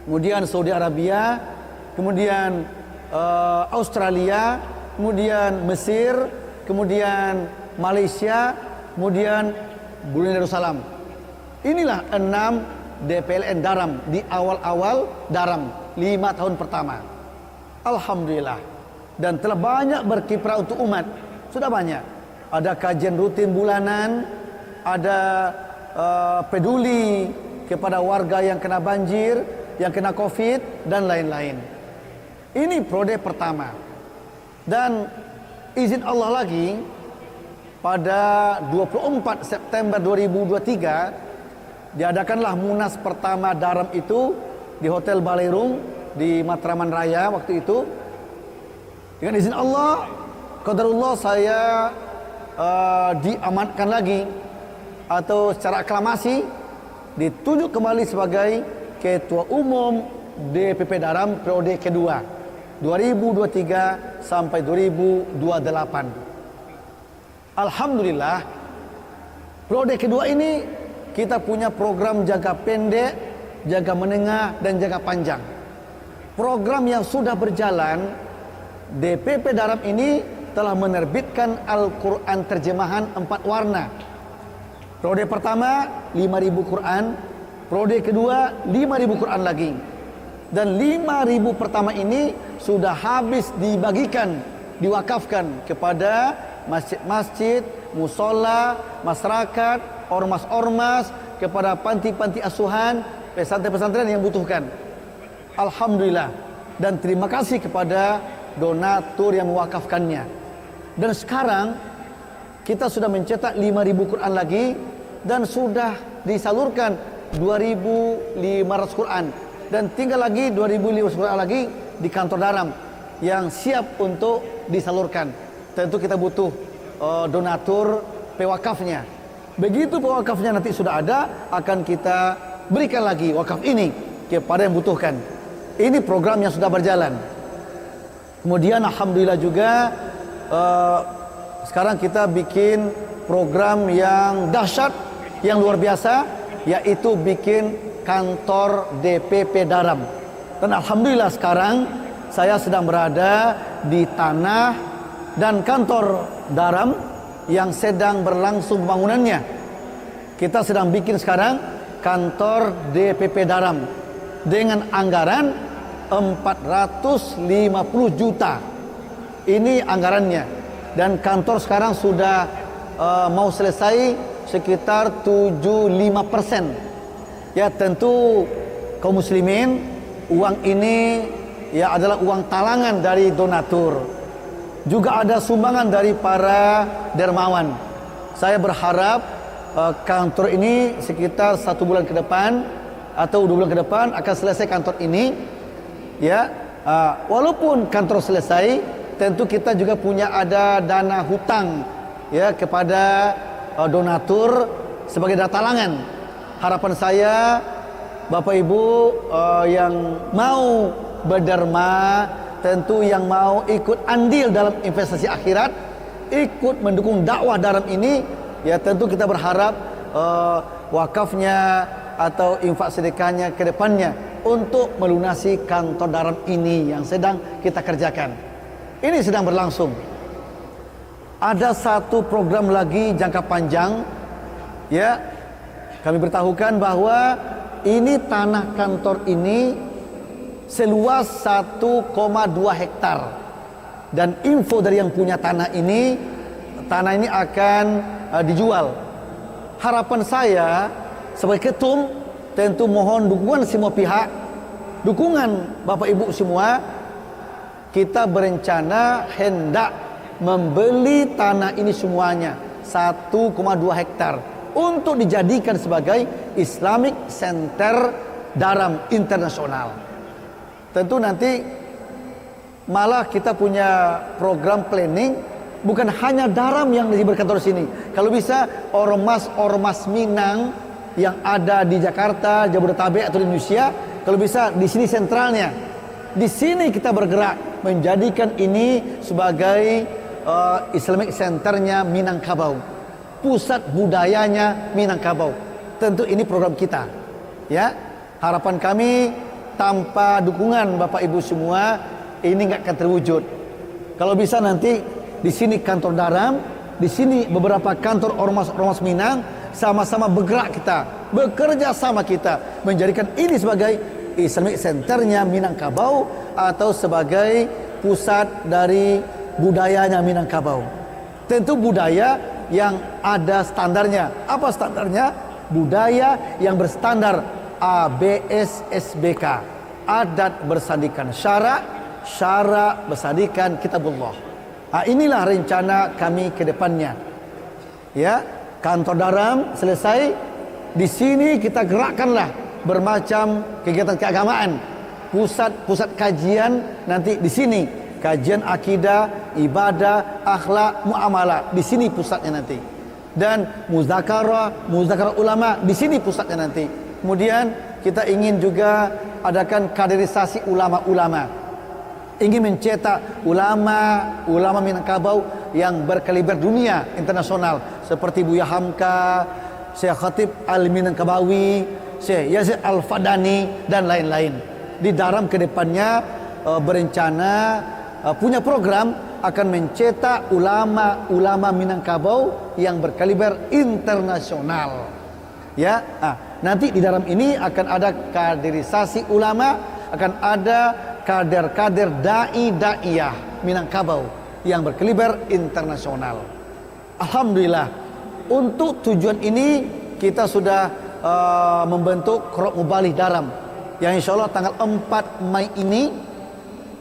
kemudian Saudi Arabia, kemudian Australia, kemudian Mesir, kemudian Malaysia, kemudian Brunei Darussalam. Inilah 6 DPLN Daram di awal-awal Daram 5 tahun pertama. Alhamdulillah. Dan telah banyak berkiprah untuk umat. Sudah banyak. Ada kajian rutin bulanan, ada peduli kepada warga yang kena banjir, yang kena COVID dan lain-lain. Ini prode pertama. Dan izin Allah lagi, pada 24 September 2023 diadakanlah Munas pertama Daram itu di Hotel Balerung di Matraman Raya waktu itu. Dengan izin Allah, qadarullah, saya diamankan lagi atau secara aklamasi ditunjuk kembali sebagai Ketua Umum DPP Daram periode kedua 2023 sampai 2028. Alhamdulillah, periode kedua ini kita punya program jangka pendek, jangka menengah, dan jangka panjang. Program yang sudah berjalan, DPP Daram ini telah menerbitkan Al-Quran terjemahan 4 warna. Periode pertama 5.000 Quran, periode kedua 5.000 Quran lagi. Dan 5.000 pertama ini sudah habis dibagikan, diwakafkan kepada masjid-masjid, musola, masyarakat, ormas-ormas, kepada panti-panti asuhan, pesantren-pesantren yang membutuhkan. Alhamdulillah. Dan terima kasih kepada donatur yang mewakafkannya. Dan sekarang kita sudah mencetak 5.000 Quran lagi dan sudah disalurkan 2.500 Quran. Dan tinggal lagi 2.500 Quran lagi di kantor Daram yang siap untuk disalurkan. Tentu kita butuh donatur pewakafnya. Begitu pewakafnya nanti sudah ada, akan kita berikan lagi wakaf ini kepada yang butuhkan. Ini program yang sudah berjalan. Kemudian alhamdulillah juga sekarang kita bikin program yang dahsyat, yang luar biasa, yaitu bikin kantor DPP Daram. Dan alhamdulillah sekarang saya sedang berada di tanah dan kantor Daram yang sedang berlangsung pembangunannya. Kita sedang bikin sekarang kantor DPP Daram dengan anggaran 450 juta. Ini anggarannya. Dan kantor sekarang sudah mau selesai sekitar 75%. Ya, tentu kaum muslimin, uang ini ya adalah uang talangan dari donatur. Juga ada sumbangan dari para dermawan. Saya berharap kantor ini sekitar 1 bulan ke depan atau 2 bulan ke depan akan selesai kantor ini. Ya, walaupun kantor selesai, tentu kita juga punya ada dana hutang ya kepada donatur sebagai dana talangan. Harapan saya, Bapak Ibu yang mau berderma, tentu yang mau ikut andil dalam investasi akhirat, ikut mendukung dakwah Daram ini, ya tentu kita berharap wakafnya atau infak sedekahnya ke depannya untuk melunasi kantor Daram ini yang sedang kita kerjakan. Ini sedang berlangsung. Ada satu program lagi jangka panjang, ya kami beritahukan bahwa ini tanah kantor ini seluas 1,2 hektar. Dan info dari yang punya tanah ini akan dijual. Harapan saya sebagai ketum, tentu mohon dukungan semua pihak, dukungan Bapak Ibu semua. Kita berencana hendak membeli tanah ini semuanya 1,2 hektar untuk dijadikan sebagai Islamic Center Daram Internasional. Tentu nanti malah kita punya program planning, bukan hanya Daram yang berkantor sini. Kalau bisa ormas-ormas Minang yang ada di Jakarta, Jabodetabek atau di Indonesia, kalau bisa di sini sentralnya. Di sini kita bergerak menjadikan ini sebagai Islamic Centernya Minangkabau, pusat budayanya Minangkabau. Tentu ini program kita. Ya, harapan kami tanpa dukungan Bapak Ibu semua ini nggak akan terwujud. Kalau bisa nanti di sini kantor Daram, di sini beberapa kantor ormas-ormas Minang, sama-sama bergerak kita, bekerja sama kita menjadikan ini sebagai Islamic Centernya Minangkabau atau sebagai pusat dari budayanya Minangkabau. Tentu budaya yang ada standarnya. Apa standarnya? Budaya yang berstandar ABS-SBK, adat bersandikan syarak, syarak bersandikan kitabullah. Inilah rencana kami ke depannya. Ya, kantor Daram selesai, di sini kita gerakkanlah bermacam kegiatan keagamaan. Pusat kajian nanti di sini, kajian akidah, ibadah, akhlak, muamalah, di sini pusatnya nanti. Dan muzakarah ulama, di sini pusatnya nanti. Kemudian kita ingin juga adakan kaderisasi ulama-ulama. Ingin mencetak ulama Minangkabau yang berkaliber dunia internasional seperti Buya Hamka, Syekh Khatib Al-Minangkabawi, Syekh Yazid Al-Fadani dan lain-lain. Di Daram ke depannya berencana punya program akan mencetak ulama-ulama Minangkabau yang berkaliber internasional. Ya, nanti di dalam ini akan ada kaderisasi ulama, akan ada kader-kader dai-daiyah Minangkabau yang berkaliber internasional. Alhamdulillah, untuk tujuan ini kita sudah membentuk Korop Mubalih Daram yang insyaallah tanggal 4 Mei ini,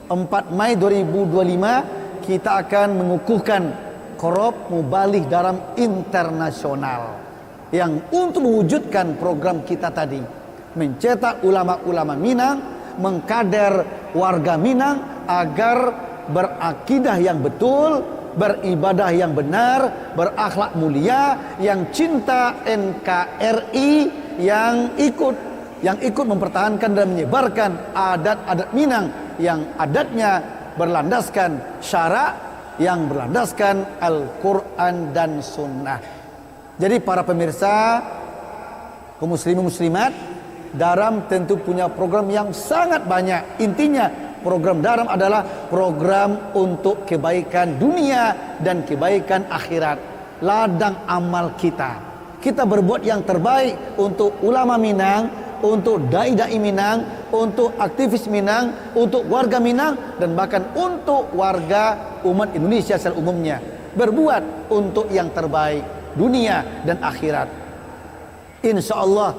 4 Mei 2025 kita akan mengukuhkan Korop Mubalih Daram Internasional yang untuk mewujudkan program kita tadi, mencetak ulama-ulama Minang, mengkader warga Minang agar berakidah yang betul, beribadah yang benar, berakhlak mulia, yang cinta NKRI, yang ikut mempertahankan dan menyebarkan adat-adat Minang yang adatnya berlandaskan syarak, yang berlandaskan Al-Quran dan Sunnah. Jadi para pemirsa, kaum muslimin muslimat, Daram tentu punya program yang sangat banyak. Intinya program Daram adalah program untuk kebaikan dunia dan kebaikan akhirat. Ladang amal kita. Kita berbuat yang terbaik untuk ulama Minang, untuk dai-dai Minang, untuk aktivis Minang, untuk warga Minang, dan bahkan untuk warga umat Indonesia secara umumnya. Berbuat untuk yang terbaik dunia dan akhirat. InsyaAllah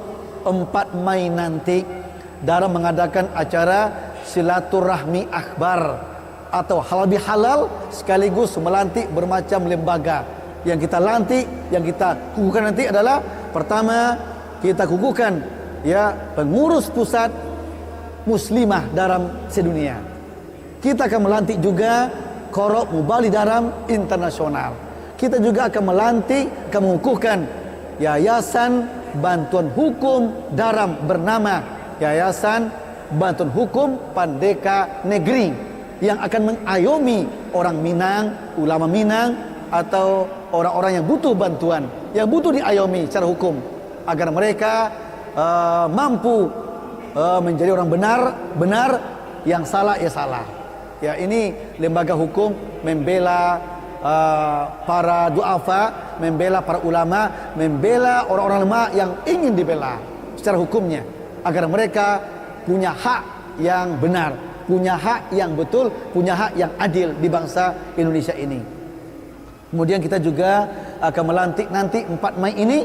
4 Mei nanti Daram mengadakan acara silaturahmi akbar atau halal bihalal, sekaligus melantik bermacam lembaga. Yang kita lantik, yang kita kukuhkan nanti adalah, pertama kita kukuhkan ya pengurus pusat muslimah Daram sedunia. Kita akan melantik juga Korop Mubalih Daram Internasional. Kita juga akan melantik, akan mengukuhkan Yayasan Bantuan Hukum Daram bernama Yayasan Bantuan Hukum Pandeka Negeri, yang akan mengayomi orang Minang, ulama Minang, atau orang-orang yang butuh bantuan, yang butuh diayomi secara hukum, agar mereka mampu menjadi orang benar, yang salah ya salah. Ya, ini lembaga hukum membela para duafa, membela para ulama, membela orang-orang lemah yang ingin dibela secara hukumnya, agar mereka punya hak yang benar, punya hak yang betul, punya hak yang adil di bangsa Indonesia ini. Kemudian kita juga akan melantik nanti 4 Mei ini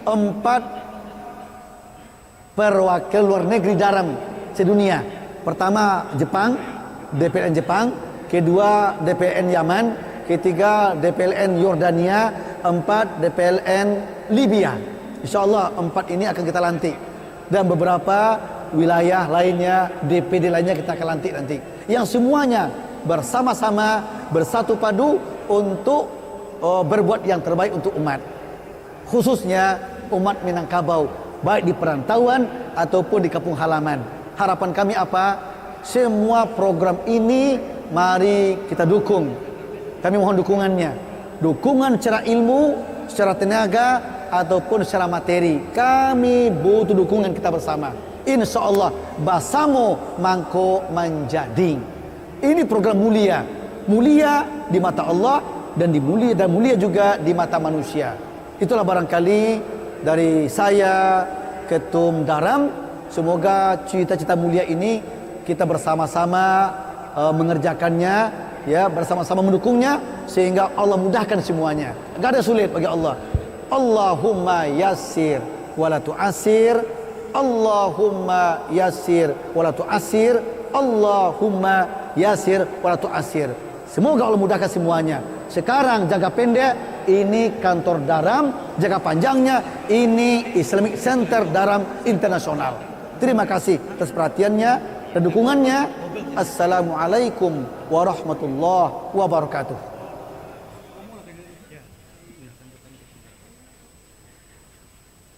4 perwakil luar negeri Daram sedunia. Pertama Jepang, DPLN Jepang, kedua DPLN Yaman, ketiga DPLN Yordania, 4 DPLN Libya. InsyaAllah 4 ini akan kita lantik, dan beberapa wilayah lainnya, DPD lainnya kita akan lantik nanti, yang semuanya bersama-sama bersatu padu untuk berbuat yang terbaik untuk umat, khususnya umat Minangkabau, baik di perantauan ataupun di kampung halaman. Harapan kami apa? Semua program ini mari kita dukung. Kami mohon dukungannya, dukungan secara ilmu, secara tenaga, ataupun secara materi. Kami butuh dukungan kita bersama. InsyaAllah basamo mangko menjadi. Ini program mulia, mulia di mata Allah dan mulia juga di mata manusia. Itulah barangkali dari saya, Ketum Daram. Semoga cita-cita mulia ini kita bersama-sama mengerjakannya, ya, bersama-sama mendukungnya sehingga Allah mudahkan semuanya. Enggak ada sulit bagi Allah. Allahumma yassir wala tu'assir. Allahumma yassir wala tu'assir. Allahumma yassir wala tu'assir. Semoga Allah mudahkan semuanya. Sekarang jangka pendek ini kantor Daram, jangka panjangnya ini Islamic Center Daram Internasional. Terima kasih atas perhatiannya dan dukungannya. Assalamualaikum warahmatullahi wabarakatuh.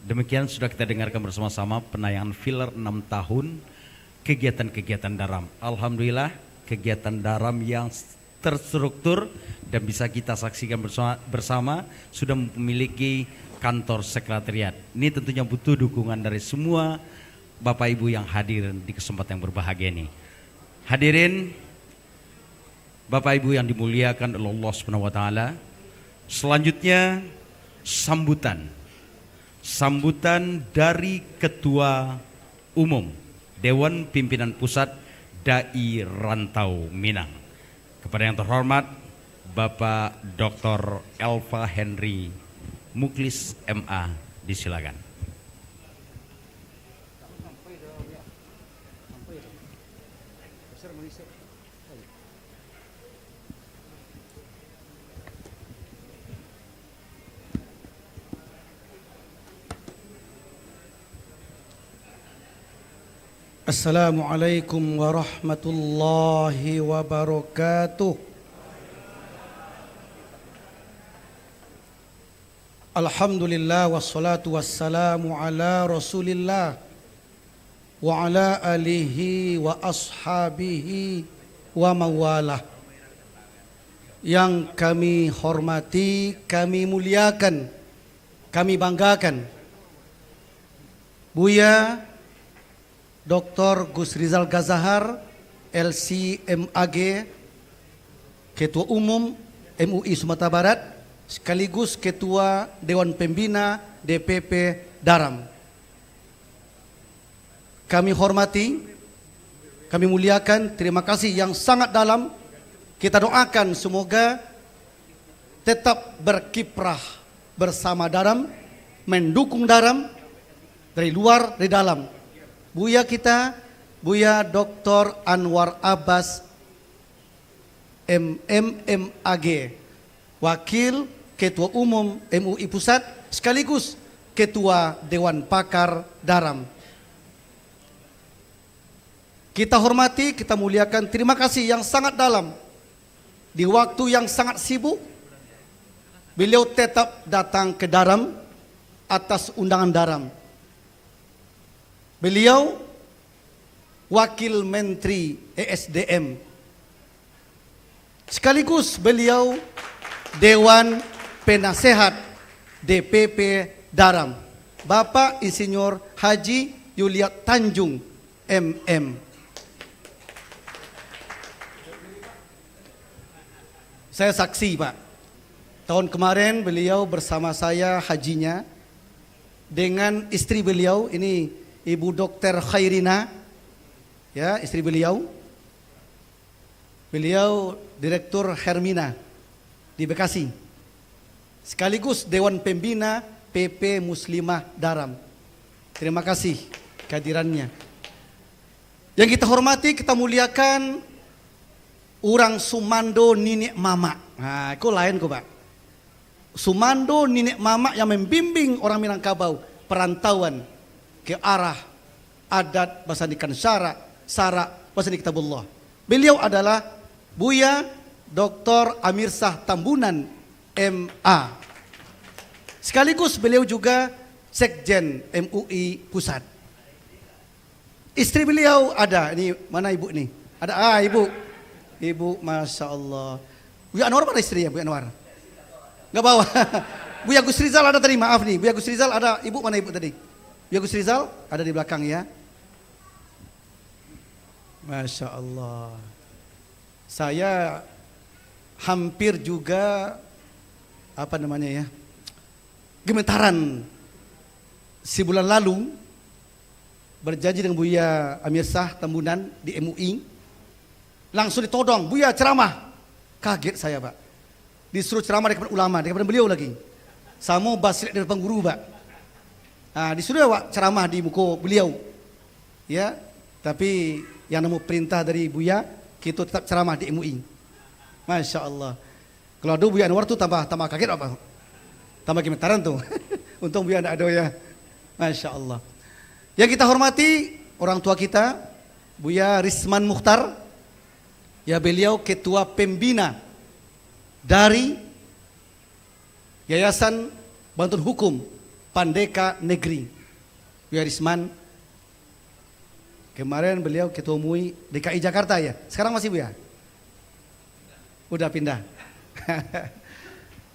Demikian sudah kita dengarkan bersama-sama penayangan filler 6 tahun kegiatan-kegiatan Daram. Alhamdulillah kegiatan Daram yang terstruktur dan bisa kita saksikan bersama sudah memiliki kantor sekretariat. Ini tentunya butuh dukungan dari semua Bapak Ibu yang hadir di kesempatan yang berbahagia ini. Hadirin Bapak Ibu yang dimuliakan oleh Allah Subhanahu wa taala. Selanjutnya sambutan dari Ketua Umum Dewan Pimpinan Pusat Dai Rantau Minang. Kepada yang terhormat Bapak Dr. Elva Henry Muklis MA, disilakan. Assalamualaikum warahmatullahi wabarakatuh. Alhamdulillah wassalatu wassalamu ala Rasulillah wa ala alihi wa ashabihi wa mawalah. Yang kami hormati, kami muliakan, kami banggakan Buya Dr. Gus Rizal Gazahar, LCMAG, Ketua Umum MUI Sumatera Barat, sekaligus Ketua Dewan Pembina DPP Daram. Kami hormati, kami muliakan, terima kasih yang sangat dalam. Kita doakan semoga tetap berkiprah bersama Daram, mendukung Daram dari luar, dari dalam. Buya kita, Buya Dr. Anwar Abbas MMAG, Wakil Ketua Umum MUI Pusat, sekaligus Ketua Dewan Pakar Daram. Kita hormati, kita muliakan, terima kasih yang sangat dalam. Di waktu yang sangat sibuk, beliau tetap datang ke Daram atas undangan Daram. Beliau Wakil Menteri ESDM, sekaligus beliau Dewan Penasehat DPP Daram, Bapak Insinyur Haji Yulia Tanjung MM. Saya saksi, Pak. Tahun kemarin beliau bersama saya hajinya dengan istri beliau, ini Ibu Dr. Khairina, ya, istri beliau. Beliau Direktur Hermina di Bekasi. Sekaligus Dewan Pembina PP Muslimah Daram. Terima kasih kehadirannya. Yang kita hormati, kita muliakan Urang Sumando Ninik Mama. Nah, itu lain kok, Pak. Sumando Ninik Mama yang membimbing orang Minangkabau perantauan ke arah adat Basanikan Syara Basani Kitabullah. Beliau adalah Buya Dr. Amirsah Tambunan MA. Sekaligus beliau juga Sekjen MUI Pusat. Istri beliau ada, ini mana ibu nih? Ada, ibu, Masya Allah. Buya Anwar mana istri ya, Buya Anwar? Enggak bawa. Buya Gus Rizal ada tadi, maaf nih. Buya Gus Rizal ada, ibu mana ibu tadi? Buya Gus Rizal ada di belakang ya. Masya Allah. Saya hampir juga apa namanya ya, gemetaran sebulan lalu berjanji dengan Buya Amir Shah Tambunan di MUI, langsung ditodong, Buya ceramah. Kaget saya Pak, disuruh ceramah dekat ulama, dekat beliau lagi, sama basilik dari depan guru Pak. Nah, disuruh Pak ceramah di muka beliau, ya. Tapi yang nemu perintah dari Buya, kita tetap ceramah di MUI. Masya Allah. Kalau ada Buya Anwar tuh tambah kaget apa? Tambah gemetaran tuh. Untung Buya tidak ada ya. Masya Allah. Yang kita hormati orang tua kita, Buya Risman Mukhtar, ya beliau ketua pembina dari Yayasan Bantuan Hukum Pandeka Negeri. Buya Risman, kemarin beliau ketua MUI DKI Jakarta ya. Sekarang masih Buya? Udah pindah.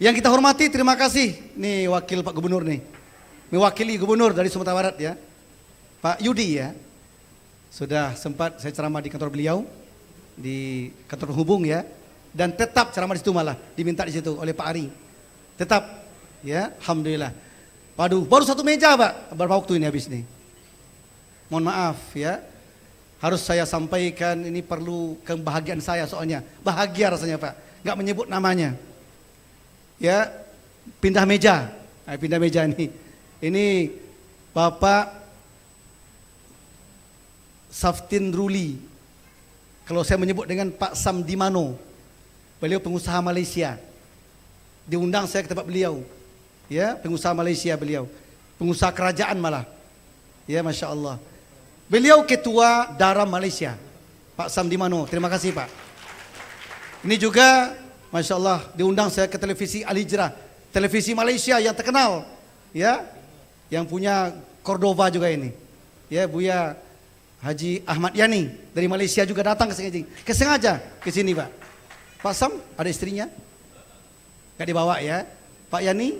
Yang kita hormati, terima kasih nih wakil Pak Gubernur nih, mewakili Gubernur dari Sumatera Barat ya, Pak Yudi ya. Sudah sempat saya ceramah di kantor beliau, di kantor penghubung ya, dan tetap ceramah di situ, malah diminta di situ oleh Pak Ari. Tetap ya, alhamdulillah. Waduh, baru satu meja Pak, berapa waktu ini habis nih? Mohon maaf ya, harus saya sampaikan, ini perlu kebahagiaan saya soalnya, bahagia rasanya Pak, nggak menyebut namanya. Ya, pindah meja. Nah, pindah meja nih. Ini Bapak Saftin Ruli. Kalau saya menyebut dengan Pak Sam Dimano, beliau pengusaha Malaysia. Diundang saya ke tempat beliau. Ya, pengusaha Malaysia beliau. Pengusaha kerajaan malah. Ya, Masya Allah. Beliau ketua Daram Malaysia, Pak Sam Dimano. Terima kasih Pak. Ini juga Masya Allah, diundang saya ke televisi Al Hijrah, televisi Malaysia yang terkenal, ya, yang punya Cordova juga ini, ya, Buya Haji Ahmad Yani dari Malaysia juga datang ke sengaja ke sini Pak. Pak Sam ada istrinya, nggak dibawa ya. Pak Yani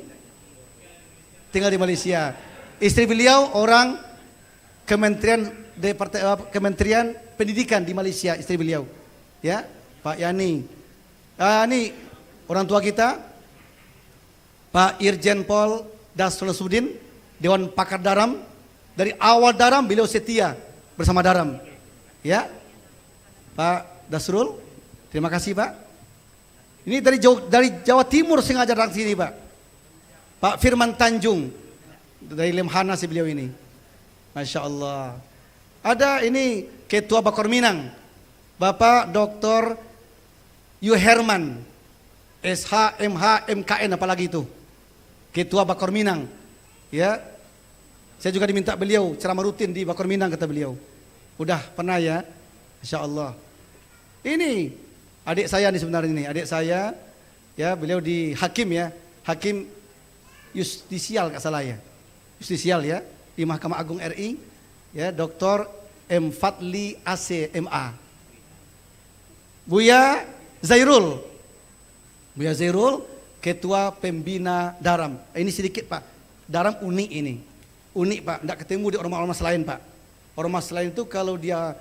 tinggal di Malaysia. Istri beliau orang Kementerian Pendidikan di Malaysia, istri beliau, ya, Pak Yani. Ini orang tua kita, Pak Irjen Pol Dasrul Sudin, Dewan Pakar Daram. Dari awal Daram beliau setia bersama Daram. Ya, Pak Dasrul, terima kasih Pak. Ini dari Jawa Timur sengaja datang sini Pak. Pak Firman Tanjung dari Lemhana si beliau ini. Masya Allah. Ada ini Ketua Bakor Minang, Bapak Dr. Yu Herman, SH, MH, MKN apalagi itu, Ketua Bakor Minang. Ya, saya juga diminta beliau ceramah rutin di Bakor Minang kata beliau. Udah pernah ya, Insya Allah. Ini adik saya nih sebenarnya ini, adik saya, ya beliau di Hakim ya, Hakim Justisial nggak salah ya, Justisial ya di Mahkamah Agung RI, ya Dr. M. Fadli AC MA. Buya Zairul, Buya Zairul, Ketua Pembina Daram. Ini sedikit Pak, Daram unik ini, unik Pak, tidak ketemu di ormas-ormas lain Pak. Ormas lain itu kalau dia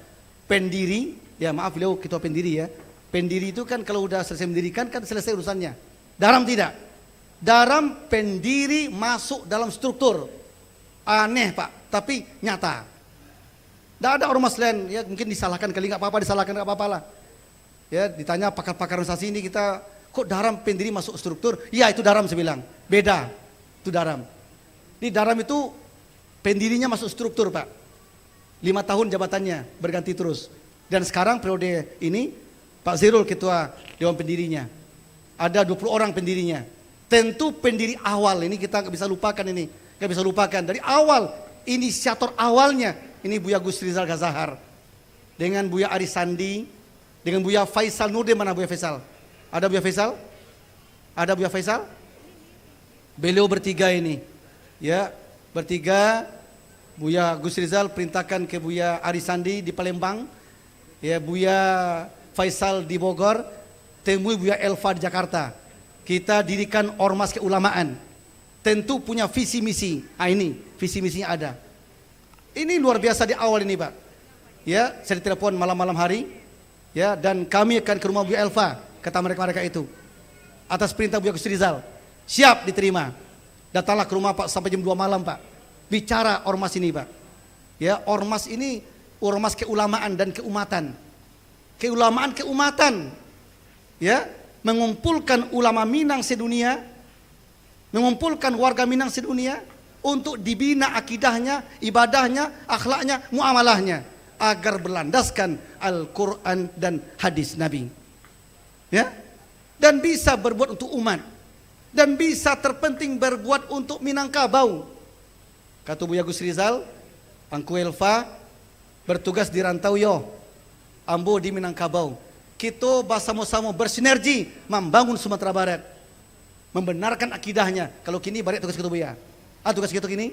pendiri, ya maaf beliau Ketua pendiri ya, pendiri itu kan kalau udah selesai mendirikan kan selesai urusannya. Daram tidak, Daram pendiri masuk dalam struktur, aneh Pak, tapi nyata. Tidak ada ormas lain, ya mungkin disalahkan kali nggak apa-apa, disalahkan nggak apa-apa lah. Ya, ditanya pakar-pakar organisasi ini kita, kok Daram pendiri masuk struktur? Ya itu Daram saya bilang, beda, itu Daram. Di Daram itu pendirinya masuk struktur Pak, 5 tahun jabatannya berganti terus. Dan sekarang periode ini Pak Zairul Ketua Dewan Pendirinya, ada 20 orang pendirinya. Tentu pendiri awal ini kita nggak bisa lupakan ini, nggak bisa lupakan dari awal, inisiator awalnya ini Buya Gus Rizal Ghazahar dengan Buya Ari Sandi, dengan Buya Faisal Nurdin. Mana Buya Faisal? Ada Buya Faisal? Ada Buya Faisal? Beliau bertiga ini, ya bertiga. Buya Gus Rizal perintahkan ke Buya Ari Sandi di Palembang, ya Buya Faisal di Bogor, temui Buya Elva di Jakarta. Kita dirikan ormas keulamaan. Tentu punya visi misi. Nah ini visi misinya ada. Ini luar biasa di awal ini Pak. Ya saya ditelepon malam-malam hari. Ya, dan kami akan ke rumah Buya Elva, kata mereka itu, atas perintah Buya Gus Rizal. Siap diterima. Datanglah ke rumah Pak sampai jam 2 malam Pak. Bicara ormas ini Pak. Ya, ormas ini ormas keulamaan dan keumatan. Keulamaan keumatan. Ya, mengumpulkan ulama Minang sedunia, mengumpulkan warga Minang sedunia untuk dibina akidahnya, ibadahnya, akhlaknya, muamalahnya agar berlandaskan Al-Quran dan hadis Nabi. Ya, dan bisa berbuat untuk umat, dan bisa terpenting berbuat untuk Minangkabau. Kata Buya Gus Rizal, Angku Elva bertugas di rantau yo, ambo di Minangkabau. Kita bersama-sama bersinergi membangun Sumatera Barat, membenarkan akidahnya. Kalau kini balik tugas kita Buya, tugas kita kini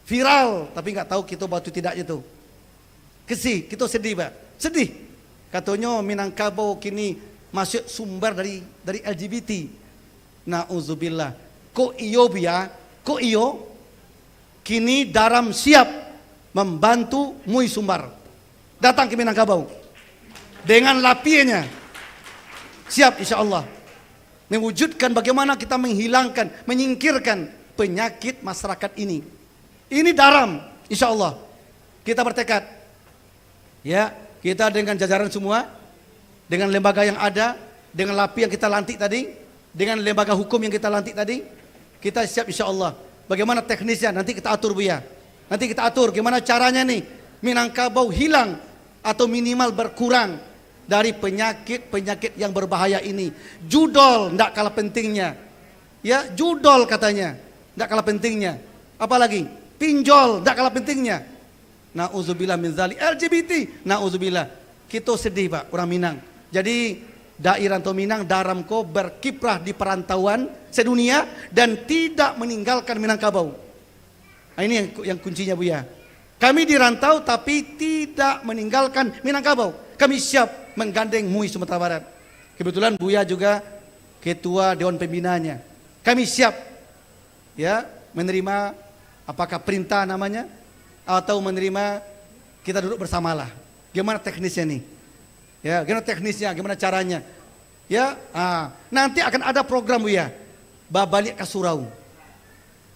viral, tapi nggak tahu kita batu tidaknya tuh. Kesih, kita sedih Pak, sedih. Katanya Minangkabau kini masuk sumber dari LGBT. Nauzubillah. Kok iyo Buya, kok iyo? Kini Daram siap membantu Mui Sumbar datang ke Minangkabau dengan lapinya, siap insya Allah mewujudkan bagaimana kita menghilangkan, menyingkirkan penyakit masyarakat ini. Ini Daram, insya Allah kita bertekad. Ya, kita dengan jajaran semua, dengan lembaga yang ada, dengan lapi yang kita lantik tadi, dengan lembaga hukum yang kita lantik tadi, kita siap insya Allah. Bagaimana teknisnya nanti kita atur Buya. Nanti kita atur gimana caranya nih Minangkabau hilang atau minimal berkurang dari penyakit-penyakit yang berbahaya ini. Judol ndak kalah pentingnya. Ya, judol katanya ndak kalah pentingnya. Apalagi pinjol ndak kalah pentingnya. Nauzubillah min zalik. LGBT, nauzubillah. Kita sedih Pak, orang Minang. Jadi daerah Minang Daramko berkiprah di perantauan sedunia dan tidak meninggalkan Minangkabau. Nah, ini yang kuncinya Buya. Kami dirantau tapi tidak meninggalkan Minangkabau. Kami siap menggandeng MUI Sumatera Barat. Kebetulan Buya juga ketua Dewan Pembinanya. Kami siap ya menerima apakah perintah namanya atau menerima kita duduk bersamalah. Gimana teknisnya nih? Ya, gimana teknisnya, gimana caranya? Ya, nanti akan ada program Buya, Babalik ke Surau.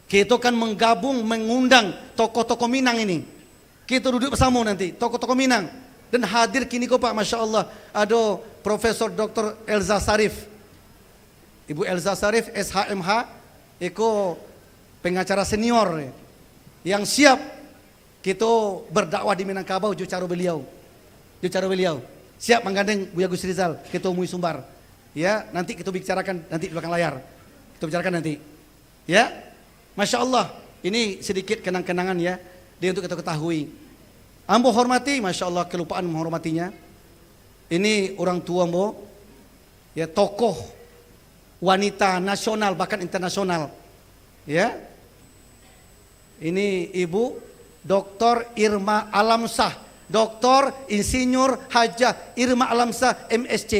Kita kan menggabung, mengundang tokoh-tokoh Minang ini. Kita duduk bersama nanti, tokoh-tokoh Minang. Dan hadir kini kok Pak, Masya Allah, ada Profesor Dr. Elza Sarif. Ibu Elza Sarif, SHMH, Eko pengacara senior yang siap kita berdakwah di Minangkabau, jucara beliau. Siap menggandeng Buya Gus Rizal, Ketua MUI Sumbar. Ya, nanti kita bicarakan nanti di belakang layar. Kita bicarakan nanti. Ya, Masya Allah, ini sedikit kenang-kenangan ya, dia untuk kita ketahui. Ambo hormati, Masya Allah, kelupaan menghormatinya. Ini orang tua Ambo, ya tokoh wanita nasional bahkan internasional. Ya, ini Ibu Dr. Irma Alamsah, Dr. Insinyur Hajah Irma Alamsah MSc.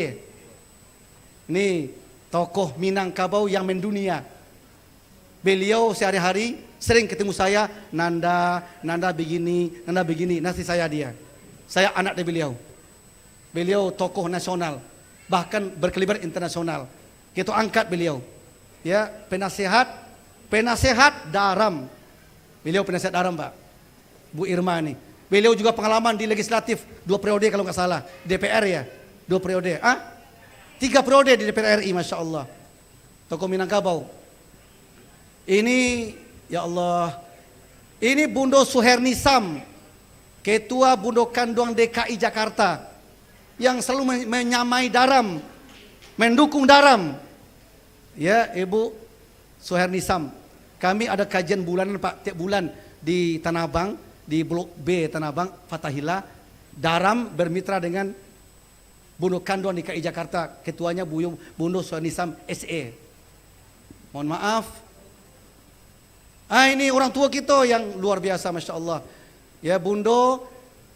Ini tokoh Minangkabau yang mendunia. Beliau sehari-hari sering ketemu saya, Nanda begini, nanti saya dia. Saya anak dari beliau. Beliau tokoh nasional, bahkan berkelibar internasional. Kita angkat beliau. Ya, penasehat Daram. Beliau penasehat Daram, Pak. Bu Irma nih. Beliau juga pengalaman di legislatif 2 periode kalau nggak salah, DPR ya, 2 periode. 3 periode di DPR RI, Masya Allah. Tokoh Minangkabau. Ini, ya Allah, ini Bundo Suherni Sam, Ketua Bundo Kanduang DKI Jakarta, yang selalu menyamai Daram, mendukung Daram. Ya, Ibu Suherni Sam. Kami ada kajian bulanan Pak, tiap bulan di Tanah Abang, di Blok B Tanah Abang, Fatahillah. Daram bermitra dengan Bundo Kanduang DKI Jakarta, ketuanya Bundo Suherni Sam SE. Mohon maaf. Ini orang tua kita yang luar biasa, Masya Allah. Ya, Bundo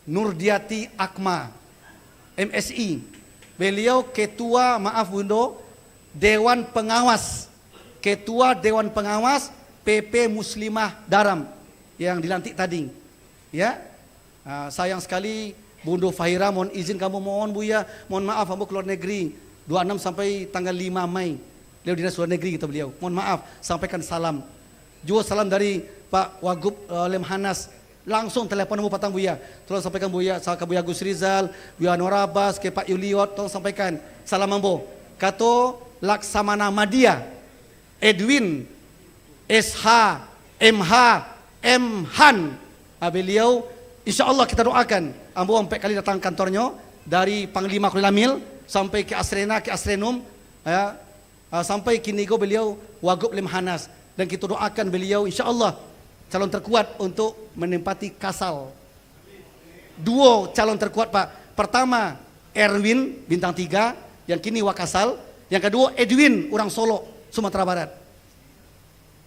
Nurdiati Akma, MSI. Beliau ketua, maaf Bundo, Dewan Pengawas. Ketua Dewan Pengawas PP Muslimah Daram yang dilantik tadi. Ya, sayang sekali Bundo Fahira, mohon izin kamu mohon Buya, mohon maaf kamu keluar negeri 26 sampai tanggal 5 Mei. beliau dinas luar negeri kata beliau. Mohon maaf, sampaikan salam. Juga salam dari Pak Wagub Lemhanas. Langsung telepon nombor patang Buya. Tolong sampaikan Buya, ke Buya Gus Rizal, Buya Anwar Abbas, ke Pak Yuliot, tolong sampaikan salam mambo. Kato Laksamana Madia, Edwin, SH, MH, M Han. Beliau insya Allah kita doakan. Ambo 4 kali datang kantornya dari Panglima Kulilamil sampai ke Asrena, ke Asrenum, ya, sampai kini beliau Wagub Lemhanas, dan kita doakan beliau insya Allah calon terkuat untuk menempati Kasal. 2 calon terkuat Pak. Pertama Erwin bintang 3 yang kini Wakasal. Yang kedua Edwin orang Solo Sumatera Barat.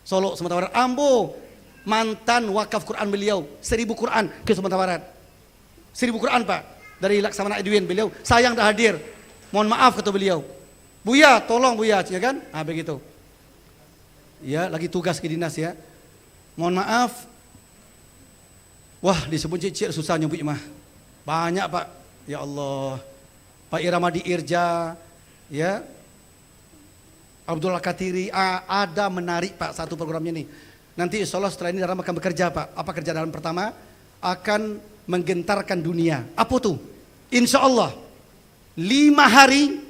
Solo Sumatera Barat. Ambo mantan wakaf Quran beliau 1000 Quran ke Sumatera Barat. 1000 Quran Pak dari Laksamana Edwin. Beliau sayang dah hadir. Mohon maaf kata beliau. Buya tolong Buya, ya kan? Begitu. Ya lagi tugas ke dinas ya. Mohon maaf. Wah disebut cicir susah nyebut mah. Banyak Pak. Ya Allah. Pak Iramadi Irja, ya. Abdullah Katiri, ada menarik Pak satu programnya nih. Nanti insya Allah setelah ini Daram akan bekerja Pak. Apa kerja Daram pertama? Akan menggentarkan dunia. Apa tuh? Insya Allah 5 hari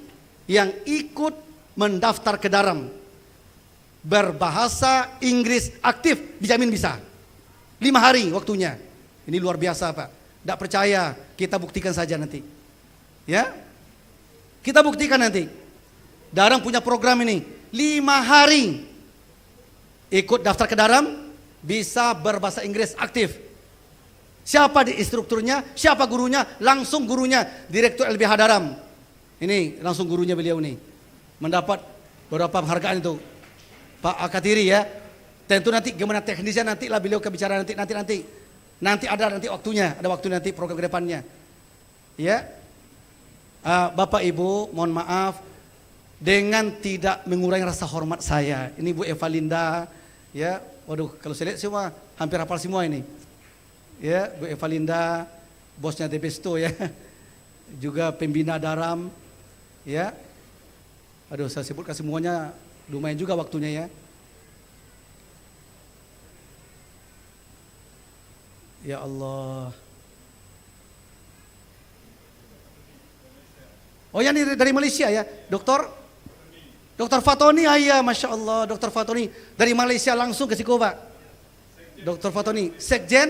yang ikut mendaftar ke Daram berbahasa Inggris aktif dijamin bisa. 5 hari waktunya. Ini luar biasa Pak. Tidak percaya, kita buktikan saja nanti. Ya, kita buktikan nanti. Daram punya program ini 5 hari ikut daftar ke Daram bisa berbahasa Inggris aktif. Siapa di instrukturnya, siapa gurunya, langsung gurunya Direktur LBH Daram. Ini langsung gurunya beliau nih. Mendapat beberapa penghargaan itu. Pak Akatiri ya. Tentu nanti gimana teknisnya nanti lah beliau kebicara nanti ada waktunya, ada waktu nanti program kedepannya. Ya. Bapak Ibu, mohon maaf dengan tidak mengurangi rasa hormat saya. Ini Bu Eva Linda, ya. Waduh, kalau saya lihat semua hampir hafal semua ini. Ya, Bu Eva Linda, bosnya Debesto ya. Juga pembina Daram, ya. Aduh, saya sebutkan semuanya lumayan juga waktunya ya. Ya Allah. Oh ya, ini dari Malaysia ya, Dr. Fatoni, ya Masya Allah, Dr. Fatoni dari Malaysia langsung ke situ Pak. Dr. Fatoni, Sekjen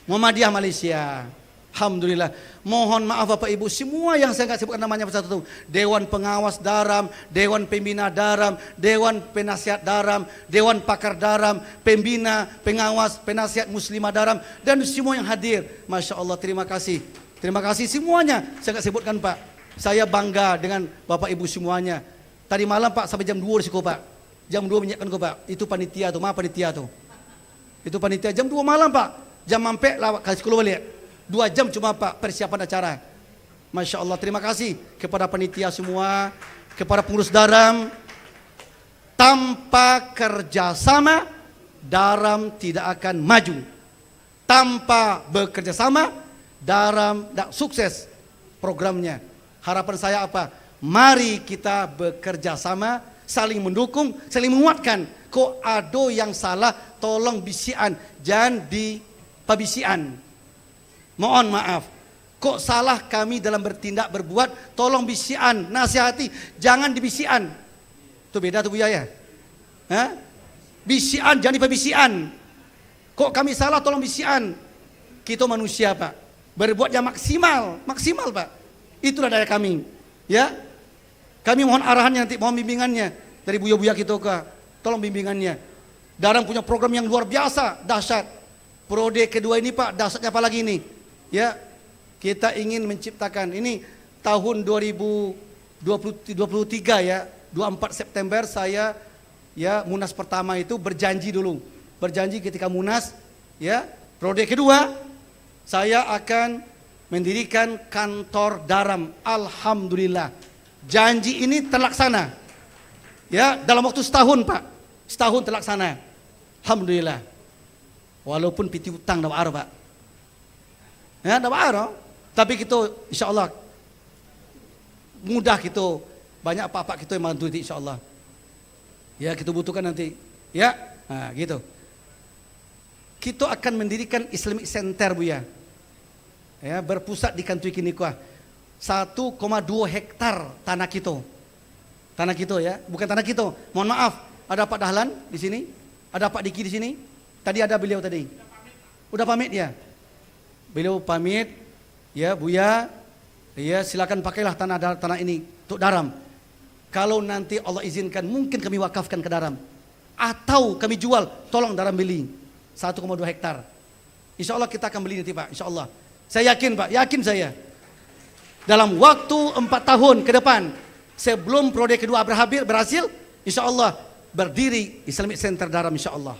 Muhammadiyah Malaysia. Alhamdulillah. Mohon maaf Bapak Ibu semua yang saya nggak sebutkan namanya satu-satu. Dewan Pengawas Daram, Dewan Pembina Daram, Dewan Penasihat Daram, Dewan Pakar Daram, Pembina, Pengawas, Penasihat Muslimah Daram, dan semua yang hadir. Masya Allah, terima kasih. Terima kasih semuanya. Saya nggak sebutkan Pak. Saya bangga dengan Bapak Ibu semuanya. Tadi malam Pak sampai jam 2 di situ Pak. Jam 2 menyiapkan Pak. Itu panitia tuh, maaf panitia tuh. Itu panitia jam 2 malam Pak. Jam sampai lawak kasih keluar balik. 2 jam cuma Pak persiapan acara. Masya Allah, terima kasih kepada panitia semua, kepada pengurus Daram. Tanpa kerjasama Daram tidak akan maju. Tanpa bekerjasama Daram tidak sukses programnya. Harapan saya apa? Mari kita bekerja sama, saling mendukung, saling menguatkan. Kok ada yang salah, tolong bisian, jangan di pabisian. Mohon maaf. Kok salah kami dalam bertindak, berbuat, tolong bisian, nasihati, jangan dibisian. Itu beda tuh Buya ya. Hah? Bisian, jangan dipabisian. Kok kami salah, tolong bisian. Kita manusia Pak. Berbuat yang maksimal, maksimal Pak. Itulah daya kami. Ya. Kami mohon arahannya nanti, mohon bimbingannya dari buya-buya kita ke. Tolong bimbingannya. Daram punya program yang luar biasa, dahsyat. Prode kedua ini Pak, dahsyatnya apa lagi ini? Ya. Kita ingin menciptakan ini tahun 2023 ya. 24 September saya ya Munas pertama itu berjanji dulu. Berjanji ketika Munas ya, prode kedua saya akan mendirikan kantor Daram. Alhamdulillah. Janji ini terlaksana. Ya, dalam waktu setahun, Pak. Setahun terlaksana. Alhamdulillah. Walaupun piti utang dah Pak. Ya, dah tapi kita insyaallah mudah kita banyak apa-apa kita yang bantu insyaAllah. Ya, kita butuhkan nanti. Ya, nah, gitu. Kita akan mendirikan Islamic Center, Buya. Ya, berpusat di Kantui Kinikuah. 1,2 hektar tanah kita. Tanah kita ya, bukan tanah kita. Mohon maaf, ada Pak Dahlan di sini, ada Pak Diki di sini. Tadi ada beliau tadi. Udah pamit ya. Beliau pamit, ya Buya, ya silakan pakailah tanah ini untuk daram. Kalau nanti Allah izinkan, mungkin kami wakafkan ke daram, atau kami jual, tolong daram beli 1,2 hektar. Insya Allah kita akan beli nanti Pak, insya Allah. Saya yakin Pak, yakin saya. Dalam waktu 4 tahun ke depan, sebelum periode kedua berhasil, insya Allah berdiri Islamic Center Daram, insya Allah.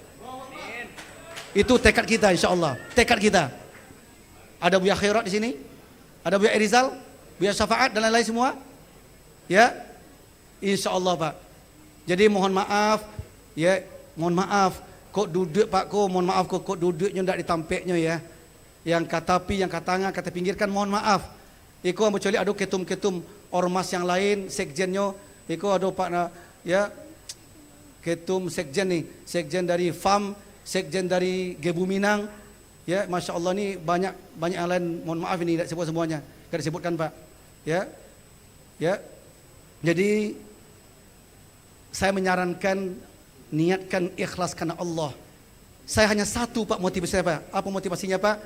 Itu tekad kita, insya Allah. Tekad kita. Ada Buya Khairat di sini, ada Buya Erizal, Buya Syafaat dan lain-lain semua. Ya, insya Allah Pak. Jadi mohon maaf, ya, mohon maaf. Kok duduk Pak, mohon maaf kok duduknya tidak ditampeknya ya. Yang kata pi, yang kata tangan, kata pinggirkan, mohon maaf. Iko kecuali ada ketum-ketum ormas yang lain, sekjennya, iko ada Pak ya, ketum sekjen nih, sekjen dari FAM, sekjen dari Gebu Minang, ya, masya Allah nih banyak yang lain, mohon maaf ini tidak sebut semuanya, tidak disebutkan Pak, ya, ya, jadi saya menyarankan niatkan ikhlas karena Allah. Saya hanya satu Pak motivasinya Pak, apa motivasinya Pak?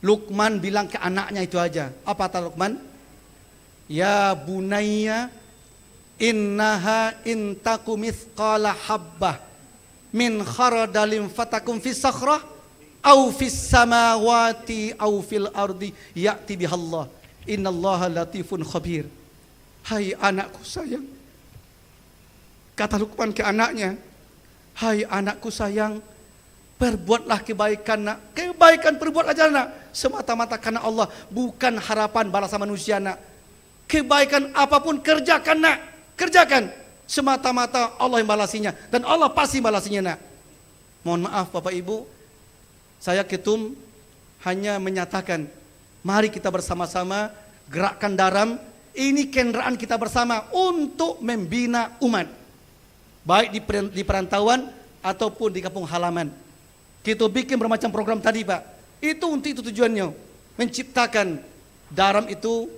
Luqman bilang ke anaknya itu aja. Apa kata Luqman? Ya bunayya innaha intaku mithqala habbah min kharadalin fatakum fis sakhrah au fis samawati au fil ardi ya'ti bihallah. Innallaha latifun khabir. Hai anakku sayang. Kata Luqman ke anaknya, hai anakku sayang, perbuatlah kebaikan nak. Kebaikan perbuat aja nak. Semata-mata karena Allah, bukan harapan balasan manusia nak. Kebaikan apapun kerjakan nak. Kerjakan. Semata-mata Allah yang balasinya. Dan Allah pasti balasinya nak. Mohon maaf Bapak Ibu, saya ketum hanya menyatakan, mari kita bersama-sama gerakkan Daram. Ini kendaraan kita bersama untuk membina umat. Baik di perantauan ataupun di kampung halaman. Kita bikin bermacam program tadi Pak. Itu untuk itu tujuannya. Menciptakan Daram itu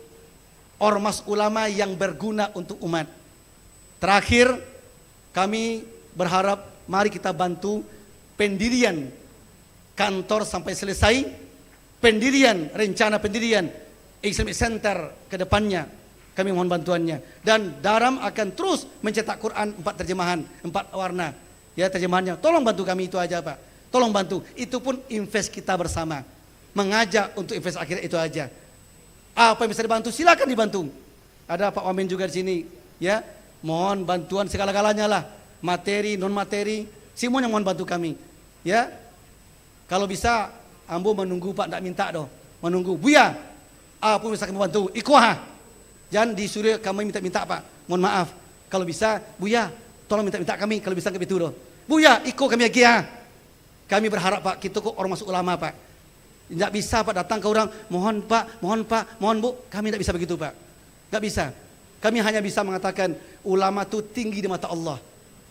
ormas ulama yang berguna untuk umat. Terakhir, kami berharap mari kita bantu pendirian kantor sampai selesai. Pendirian, rencana pendirian Islamic Center ke depannya. Kami mohon bantuannya. Dan Daram akan terus mencetak Quran 4 terjemahan, 4 warna. Ya terjemahannya. Tolong bantu kami itu aja Pak. Tolong bantu, itu pun invest kita bersama. Mengajak untuk invest akhirat itu aja. Apa yang bisa dibantu, silakan dibantu. Ada Pak Wamen juga di sini, ya. Mohon bantuan segala-galanya lah, materi, non materi, semuanya mohon bantu kami, ya. Kalau bisa, ambo menunggu Pak, tidak minta doh, menunggu. Buya, apa bisa kami bantu? Ikhwah, jangan disuruh kami minta-minta Pak. Mohon maaf, kalau bisa, Buya, tolong minta-minta kami, kalau bisa kami itu doh. Buya, ikut kami lagi ya. Kami berharap Pak, kita kok ormas ulama Pak. Tidak bisa Pak datang ke orang, mohon Pak, mohon Bu. Kami tidak bisa begitu Pak. Tidak bisa. Kami hanya bisa mengatakan ulama itu tinggi di mata Allah.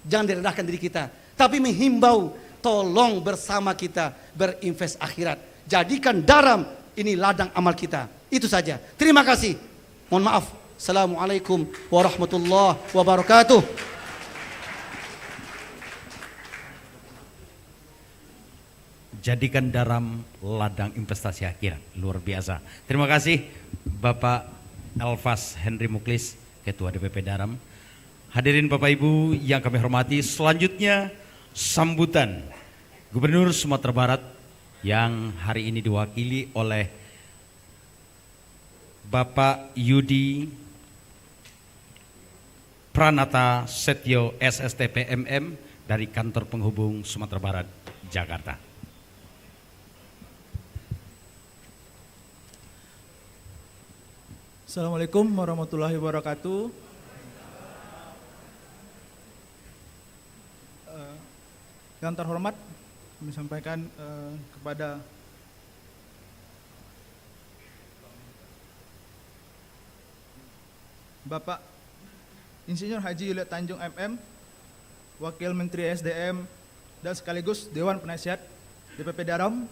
Jangan direndahkan diri kita. Tapi menghimbau, tolong bersama kita berinvest akhirat. Jadikan Daram ini ladang amal kita. Itu saja. Terima kasih. Mohon maaf. Assalamualaikum warahmatullahi wabarakatuh. Jadikan Daram ladang investasi akhirat. Luar biasa. Terima kasih Bapak Elvas Henry Muklis, Ketua DPP Daram. Hadirin Bapak Ibu yang kami hormati, selanjutnya sambutan Gubernur Sumatera Barat yang hari ini diwakili oleh Bapak Yudi Pranata Setio SSTP MM dari Kantor Penghubung Sumatera Barat, Jakarta. Assalamualaikum warahmatullahi wabarakatuh. Yang terhormat, kami sampaikan kepada Bapak Insinyur Haji Yuliat Tanjung MM, Wakil Menteri SDM, dan sekaligus Dewan Penasihat DPP Daram.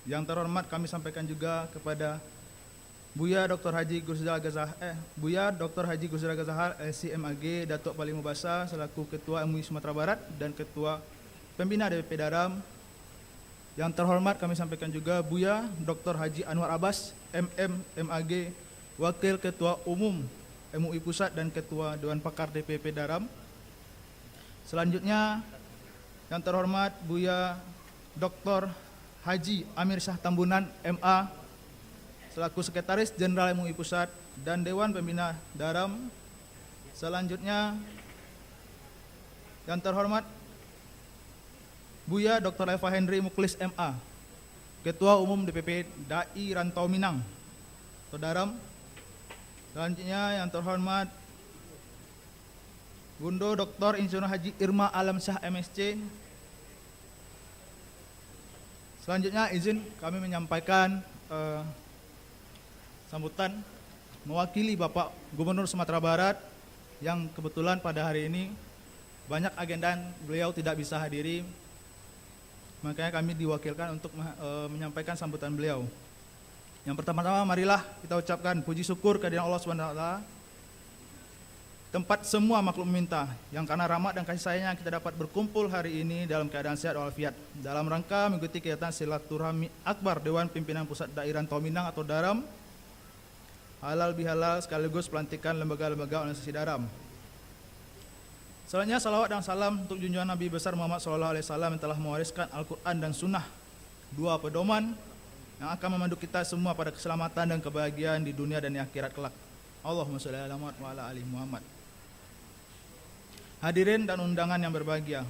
Yang terhormat kami sampaikan juga kepada Buya Dr. Haji Gusdal Gazahar, LCMAG, Datuk Paling Mubasa selaku Ketua MUI Sumatera Barat dan Ketua Pembina DPP Daram. Yang terhormat kami sampaikan juga Buya Dr. Haji Anwar Abbas, MAG, Wakil Ketua Umum MUI Pusat dan Ketua Dewan Pakar DPP Daram. Selanjutnya yang terhormat Buya Dr. Haji Amir Syah Tambunan, MA, selaku Sekretaris Jenderal MUI Pusat dan Dewan Pembina Daram. Selanjutnya yang terhormat Buya Dr. Eva Henry Muklis, MA, Ketua Umum DPP DAI Rantau Minang atau Daram. Selanjutnya yang terhormat Bundo Dr. Insinyur Haji Irma Alam Syah, MSc. Selanjutnya izin kami menyampaikan sambutan mewakili Bapak Gubernur Sumatera Barat yang kebetulan pada hari ini banyak agenda beliau tidak bisa hadiri, makanya kami diwakilkan untuk menyampaikan sambutan beliau. Yang pertama-tama marilah kita ucapkan puji syukur kehadiran Allah SWT, tempat semua makhluk meminta, yang karena rahmat dan kasih sayangnya kita dapat berkumpul hari ini dalam keadaan sehat walafiat dalam rangka mengikuti kegiatan silaturahmi akbar Dewan Pimpinan Pusat DAI Rantau Minang atau Daram, halal bihalal sekaligus pelantikan lembaga-lembaga organisasi Daram. Selanjutnya salawat dan salam untuk junjungan Nabi besar Muhammad SAW yang telah mewariskan Al-Quran dan Sunnah, dua pedoman yang akan memandu kita semua pada keselamatan dan kebahagiaan di dunia dan di akhirat kelak. Allahumma sholli ala Muhammad wa ala ali Muhammad. Hadirin dan undangan yang berbahagia,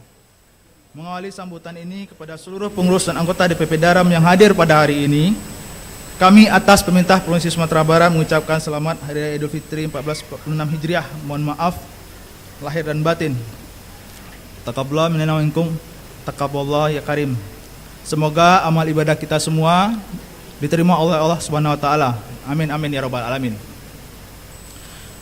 mengawali sambutan ini kepada seluruh pengurus dan anggota DPP Daram yang hadir pada hari ini, kami atas perintah Provinsi Sumatera Barat mengucapkan selamat Hari Raya Idul Fitri 1446 Hijriah. Mohon maaf lahir dan batin. Taqabbalallahu minna wa minkum, taqabbalallahu ya karim. Semoga amal ibadah kita semua diterima oleh Allah Subhanahu wa taala. Amin amin ya rabbal alamin.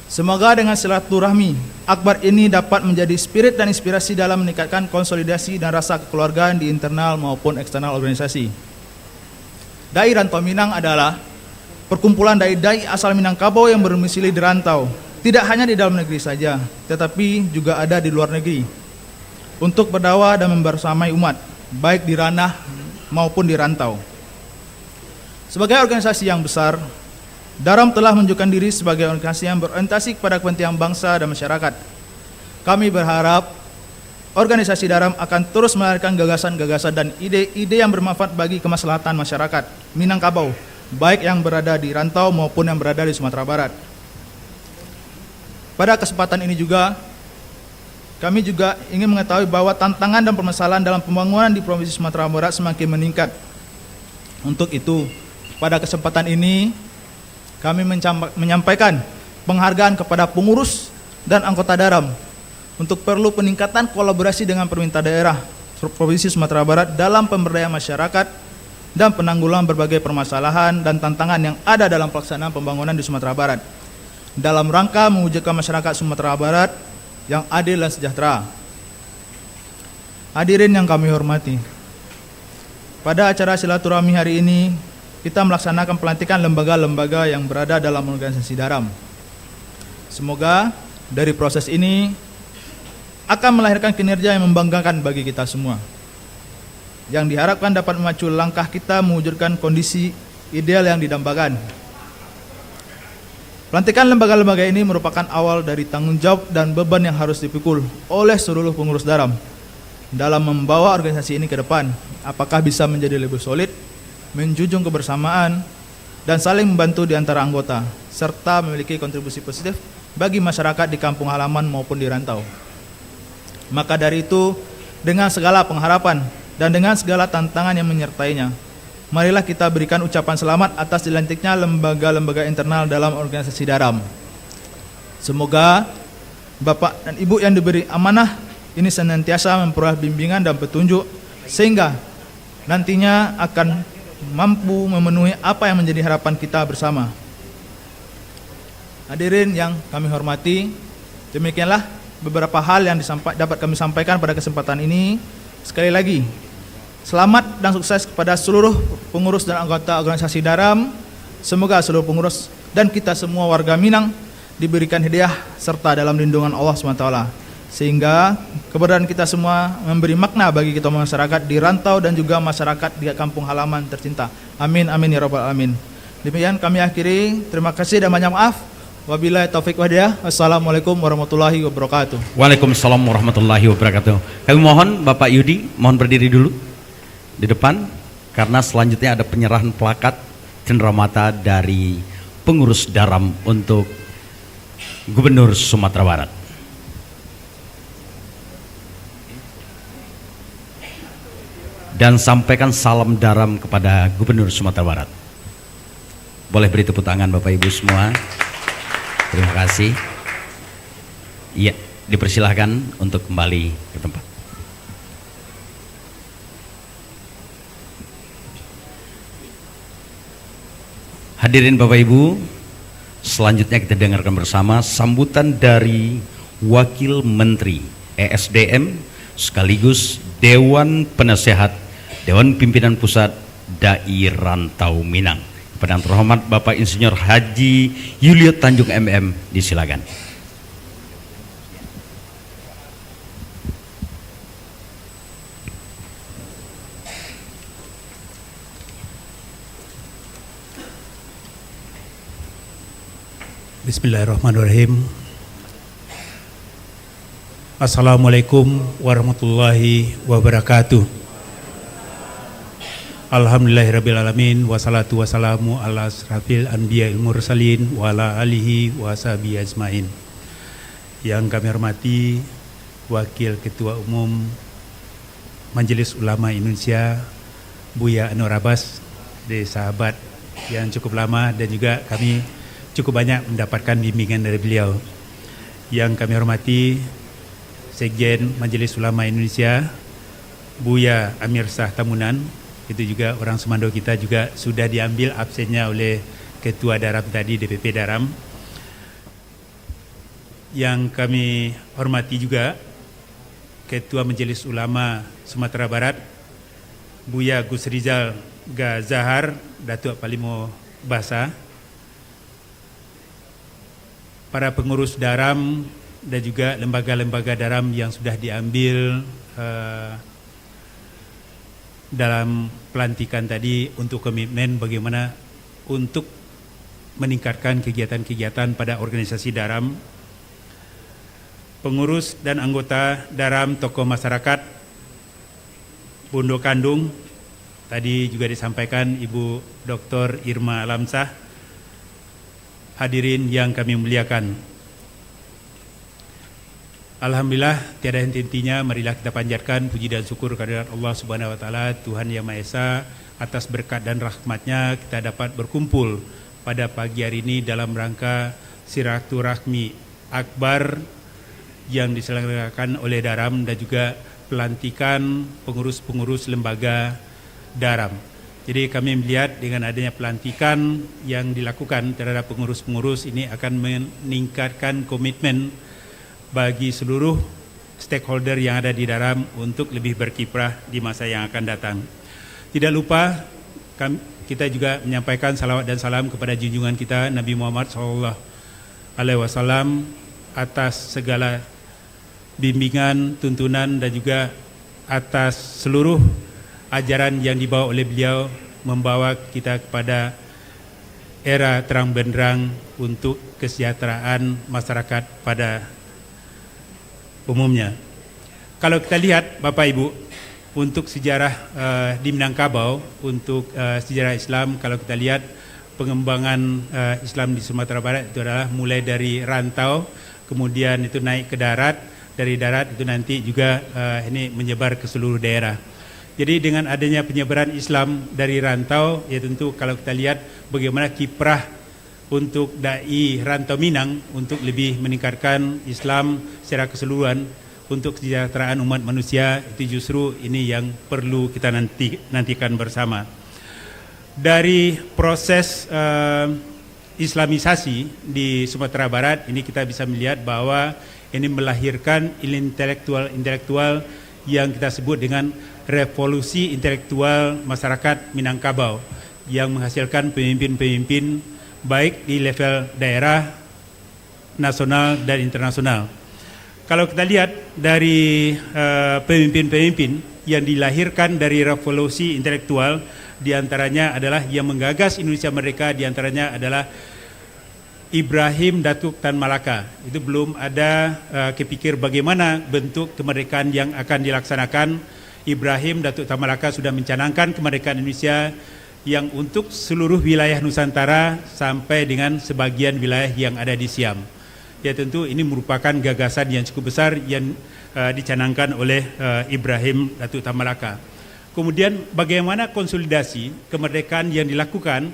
Semoga dengan silaturahmi akbar ini dapat menjadi spirit dan inspirasi dalam meningkatkan konsolidasi dan rasa kekeluargaan di internal maupun eksternal organisasi. DAI Rantau Minang adalah perkumpulan dai-dai asal Minangkabau yang berdomisili di rantau, tidak hanya di dalam negeri saja, tetapi juga ada di luar negeri, untuk berdakwah dan membersamai umat, baik di ranah maupun di rantau. Sebagai organisasi yang besar, Daram telah menunjukkan diri sebagai organisasi yang berorientasi kepada kepentingan bangsa dan masyarakat. Kami berharap organisasi Daram akan terus melahirkan gagasan-gagasan dan ide-ide yang bermanfaat bagi kemaslahatan masyarakat Minangkabau, baik yang berada di rantau maupun yang berada di Sumatera Barat. Pada kesempatan ini juga, kami juga ingin mengetahui bahwa tantangan dan permasalahan dalam pembangunan di Provinsi Sumatera Barat semakin meningkat. Untuk itu, pada kesempatan ini, kami menyampaikan penghargaan kepada pengurus dan anggota Daram untuk perlu peningkatan kolaborasi dengan pemerintah daerah Provinsi Sumatera Barat dalam pemberdayaan masyarakat dan penanggulangan berbagai permasalahan dan tantangan yang ada dalam pelaksanaan pembangunan di Sumatera Barat dalam rangka mewujudkan masyarakat Sumatera Barat yang adil dan sejahtera. Hadirin yang kami hormati, pada acara silaturahmi hari ini kita melaksanakan pelantikan lembaga-lembaga yang berada dalam organisasi Daram. Semoga dari proses ini akan melahirkan kinerja yang membanggakan bagi kita semua, yang diharapkan dapat memacu langkah kita mewujudkan kondisi ideal yang didambakan. Pelantikan lembaga-lembaga ini merupakan awal dari tanggung jawab dan beban yang harus dipikul oleh seluruh pengurus Daram dalam membawa organisasi ini ke depan, apakah bisa menjadi lebih solid, menjunjung kebersamaan, dan saling membantu di antara anggota, serta memiliki kontribusi positif bagi masyarakat di kampung halaman maupun di rantau. Maka dari itu, dengan segala pengharapan dan dengan segala tantangan yang menyertainya, marilah kita berikan ucapan selamat atas dilantiknya lembaga-lembaga internal dalam organisasi Daram. Semoga Bapak dan Ibu yang diberi amanah ini senantiasa memperoleh bimbingan dan petunjuk, sehingga nantinya akan mampu memenuhi apa yang menjadi harapan kita bersama. Hadirin yang kami hormati, demikianlah beberapa hal yang dapat kami sampaikan pada kesempatan ini. Sekali lagi, selamat dan sukses kepada seluruh pengurus dan anggota organisasi Daram. Semoga seluruh pengurus dan kita semua warga Minang diberikan hidayah serta dalam lindungan Allah SWT, sehingga keberadaan kita semua memberi makna bagi kita masyarakat di rantau dan juga masyarakat di kampung halaman tercinta. Amin amin ya rabbal alamin. Demikian kami akhiri. Terima kasih dan banyak maaf. Wabillahi taufik wal hidayah. Wassalamualaikum warahmatullahi wabarakatuh. Waalaikumsalam warahmatullahi wabarakatuh. Kami mohon Bapak Yudi, mohon berdiri dulu di depan, karena selanjutnya ada penyerahan plakat cenderamata dari pengurus Daram untuk Gubernur Sumatera Barat. Dan sampaikan salam Daram kepada Gubernur Sumatera Barat. Boleh beri tepuk tangan Bapak Ibu semua. Terima kasih. Iya, dipersilahkan untuk kembali ke tempat. Hadirin Bapak Ibu, selanjutnya kita dengarkan bersama sambutan dari Wakil Menteri ESDM sekaligus Dewan Penasehat Dewan Pimpinan Pusat Dai Rantau Minang. Kepada yang terhormat Bapak Insinyur Haji Yuliot Tanjung MM, disilakan. Bismillahirrahmanirrahim. Assalamualaikum warahmatullahi wabarakatuh. Alhamdulillahirrabbilalamin. Wassalatu wassalamu ala asrafil anbiya'il mursalin wa ala alihi wa sahbihi ajmain. Yang kami hormati Wakil Ketua Umum Majelis Ulama Indonesia Buya Anwar Abbas, dari sahabat yang cukup lama dan juga kami cukup banyak mendapatkan bimbingan dari beliau. Yang kami hormati Sekjen Majelis Ulama Indonesia Buya Amir Shah Tamunan, itu juga orang Semando kita, juga sudah diambil absennya oleh Ketua Daram tadi, DPP Daram. Yang kami hormati juga Ketua Majelis Ulama Sumatera Barat Buya Gus Rizal Gazahar, Datuk Palimo Basa, para pengurus Daram dan juga lembaga-lembaga Daram yang sudah diambil dalam pelantikan tadi untuk komitmen bagaimana untuk meningkatkan kegiatan-kegiatan pada organisasi Daram, pengurus dan anggota Daram, tokoh masyarakat, Bondo Kandung, tadi juga disampaikan Ibu Dr. Irma Lamsah, hadirin yang kami muliakan. Alhamdulillah, tiada henti-hentinya, marilah kita panjatkan puji dan syukur kehadirat Allah Subhanahu wa taala, Tuhan Yang Maha Esa, atas berkat dan rahmat-Nya kita dapat berkumpul pada pagi hari ini dalam rangka silaturahmi akbar yang diselenggarakan oleh Daram dan juga pelantikan pengurus-pengurus lembaga Daram. Jadi kami melihat dengan adanya pelantikan yang dilakukan terhadap pengurus-pengurus ini akan meningkatkan komitmen bagi seluruh stakeholder yang ada di Daram untuk lebih berkiprah di masa yang akan datang. Tidak lupa kita juga menyampaikan salawat dan salam kepada junjungan kita Nabi Muhammad SAW atas segala bimbingan, tuntunan dan juga atas seluruh ajaran yang dibawa oleh beliau, membawa kita kepada era terang benderang untuk kesejahteraan masyarakat pada umumnya. Kalau kita lihat Bapak Ibu, untuk sejarah di Minangkabau, untuk sejarah Islam, kalau kita lihat pengembangan Islam di Sumatera Barat itu adalah mulai dari rantau, kemudian itu naik ke darat, dari darat itu nanti juga ini menyebar ke seluruh daerah. Jadi dengan adanya penyebaran Islam dari rantau, ya tentu kalau kita lihat bagaimana kiprah untuk dai Rantau Minang untuk lebih meningkatkan Islam secara keseluruhan untuk kesejahteraan umat manusia, itu justru ini yang perlu kita nantikan bersama. Dari proses Islamisasi di Sumatera Barat ini kita bisa melihat bahwa ini melahirkan intelektual yang kita sebut dengan revolusi intelektual masyarakat Minangkabau yang menghasilkan pemimpin-pemimpin baik di level daerah, nasional dan internasional. Kalau kita lihat dari pemimpin-pemimpin yang dilahirkan dari revolusi intelektual, diantaranya adalah yang menggagas Indonesia Merdeka, diantaranya adalah Ibrahim Datuk Tan Malaka. Itu belum ada kepikir bagaimana bentuk kemerdekaan yang akan dilaksanakan. Ibrahim Datuk Tan Malaka sudah mencanangkan kemerdekaan Indonesia yang untuk seluruh wilayah Nusantara sampai dengan sebagian wilayah yang ada di Siam. Ya tentu ini merupakan gagasan yang cukup besar yang dicanangkan oleh Ibrahim Datuk Tan Malaka. Kemudian bagaimana konsolidasi kemerdekaan yang dilakukan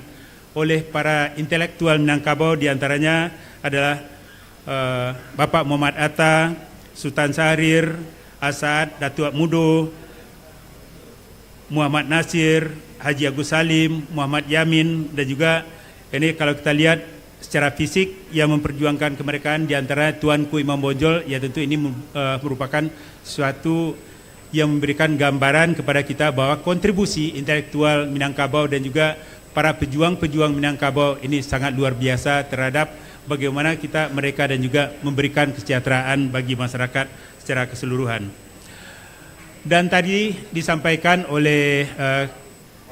oleh para intelektual Minangkabau, diantaranya adalah Bapak Muhammad Atta, Sultan Syahrir, Asad, Datuk Mudo, Muhammad Nasir, Haji Agus Salim, Muhammad Yamin, dan juga ini kalau kita lihat secara fisik yang memperjuangkan kemerdekaan diantara Tuanku Imam Bonjol, ya tentu ini merupakan suatu yang memberikan gambaran kepada kita bahwa kontribusi intelektual Minangkabau dan juga para pejuang-pejuang Minangkabau ini sangat luar biasa terhadap bagaimana mereka dan juga memberikan kesejahteraan bagi masyarakat secara keseluruhan. Dan tadi disampaikan oleh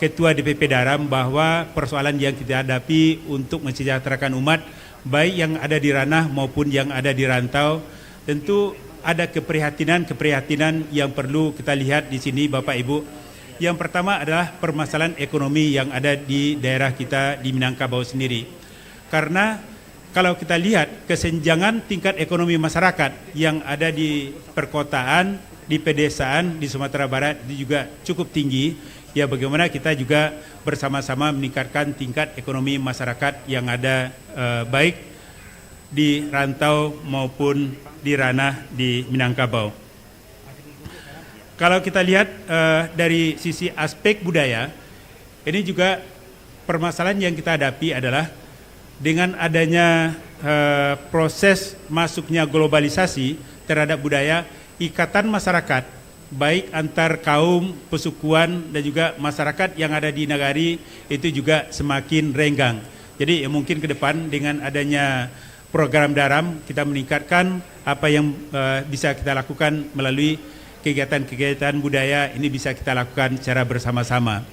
Ketua DPP Daram bahwa persoalan yang kita hadapi untuk mensejahterakan umat, baik yang ada di ranah maupun yang ada di rantau, tentu ada keprihatinan yang perlu kita lihat di sini Bapak Ibu. Yang pertama adalah permasalahan ekonomi yang ada di daerah kita di Minangkabau sendiri. Karena kalau kita lihat kesenjangan tingkat ekonomi masyarakat yang ada di perkotaan, di pedesaan, di Sumatera Barat itu juga cukup tinggi. Ya bagaimana kita juga bersama-sama meningkatkan tingkat ekonomi masyarakat yang ada baik di rantau maupun di ranah di Minangkabau. Kalau kita lihat dari sisi aspek budaya, ini juga permasalahan yang kita hadapi adalah dengan adanya proses masuknya globalisasi terhadap budaya, ikatan masyarakat baik antar kaum, pesukuan dan juga masyarakat yang ada di nagari itu juga semakin renggang. Jadi mungkin ke depan dengan adanya program Daram kita meningkatkan apa yang bisa kita lakukan melalui kegiatan-kegiatan budaya ini bisa kita lakukan secara bersama-sama.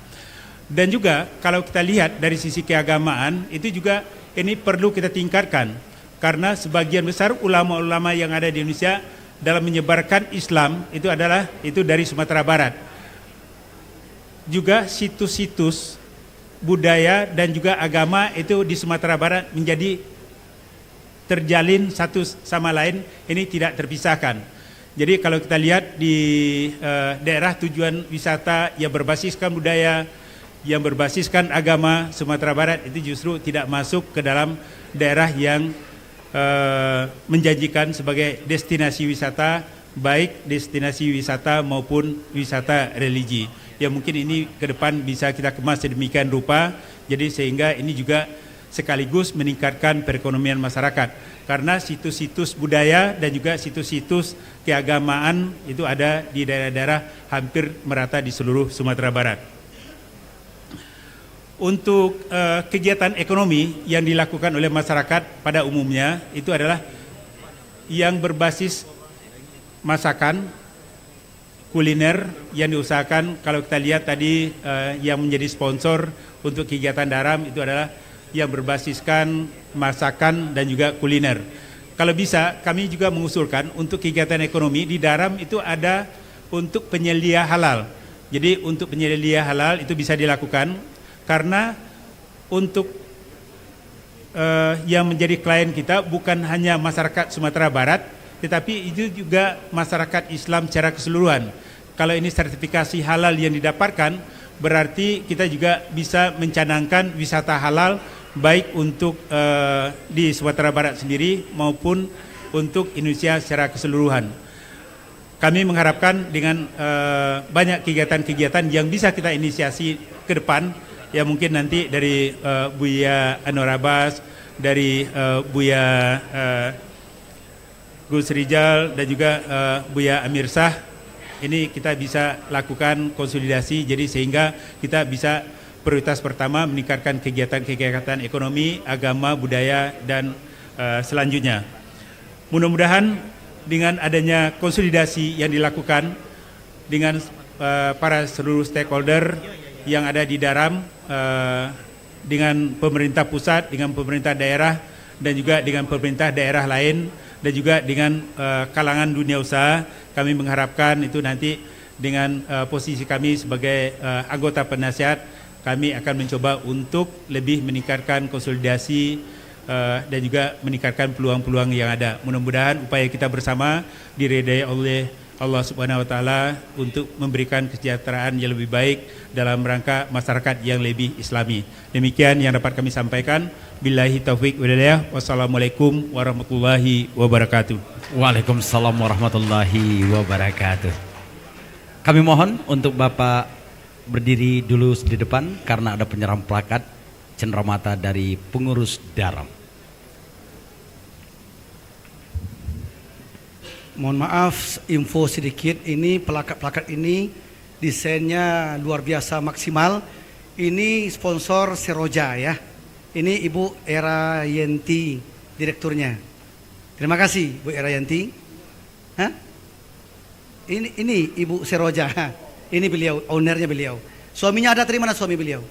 Dan juga kalau kita lihat dari sisi keagamaan itu juga ini perlu kita tingkatkan karena sebagian besar ulama-ulama yang ada di Indonesia dalam menyebarkan Islam itu dari Sumatera Barat. Juga situs-situs budaya dan juga agama itu di Sumatera Barat menjadi terjalin satu sama lain, ini tidak terpisahkan. Jadi kalau kita lihat di daerah tujuan wisata yang berbasiskan budaya, yang berbasiskan agama, Sumatera Barat itu justru tidak masuk ke dalam daerah yang menjanjikan sebagai destinasi wisata, baik destinasi wisata maupun wisata religi. Ya mungkin ini ke depan bisa kita kemas sedemikian rupa, jadi sehingga ini juga sekaligus meningkatkan perekonomian masyarakat. Karena situs-situs budaya dan juga situs-situs keagamaan itu ada di daerah-daerah hampir merata di seluruh Sumatera Barat. Untuk kegiatan ekonomi yang dilakukan oleh masyarakat pada umumnya itu adalah yang berbasis masakan, kuliner yang diusahakan. Kalau kita lihat tadi yang menjadi sponsor untuk kegiatan Daram itu adalah yang berbasiskan masakan dan juga kuliner. Kalau bisa kami juga mengusulkan untuk kegiatan ekonomi di Daram itu ada untuk penyelia halal. Jadi untuk penyelia halal itu bisa dilakukan karena untuk yang menjadi klien kita bukan hanya masyarakat Sumatera Barat, tetapi itu juga masyarakat Islam secara keseluruhan. Kalau ini sertifikasi halal yang didapatkan, berarti kita juga bisa mencanangkan wisata halal baik untuk di Sumatera Barat sendiri maupun untuk Indonesia secara keseluruhan. Kami mengharapkan dengan banyak kegiatan-kegiatan yang bisa kita inisiasi ke depan, ya mungkin nanti dari Buya Anwar Abbas, dari Buya Gus Rijal dan juga Buya Amir Shah, ini kita bisa lakukan konsolidasi, jadi sehingga kita bisa prioritas pertama meningkatkan kegiatan-kegiatan ekonomi, agama, budaya, dan selanjutnya. Mudah-mudahan dengan adanya konsolidasi yang dilakukan dengan para seluruh stakeholder yang ada di Daram, dengan pemerintah pusat, dengan pemerintah daerah, dan juga dengan pemerintah daerah lain, dan juga dengan kalangan dunia usaha, kami mengharapkan itu nanti dengan posisi kami sebagai anggota penasihat, kami akan mencoba untuk lebih meningkatkan konsolidasi dan juga meningkatkan peluang-peluang yang ada. Mudah-mudahan upaya kita bersama diridai oleh Allah Subhanahu wa taala untuk memberikan kesejahteraan yang lebih baik dalam rangka masyarakat yang lebih islami. Demikian yang dapat kami sampaikan. Billahi taufik wal hidayah. Wassalamualaikum warahmatullahi wabarakatuh. Waalaikumsalam warahmatullahi wabarakatuh. Kami mohon untuk Bapak berdiri dulu di depan karena ada penyerahan plakat cenderamata dari pengurus Daram. Mohon maaf, info sedikit, ini plakat-plakat ini desainnya luar biasa maksimal. Ini sponsor Seroja ya. Ini Ibu Era Yenti, direkturnya. Terima kasih Bu Era Yenti. Hah? Ini Ibu Seroja. Ini beliau, ownernya beliau. Suaminya ada, terima mana suami beliau?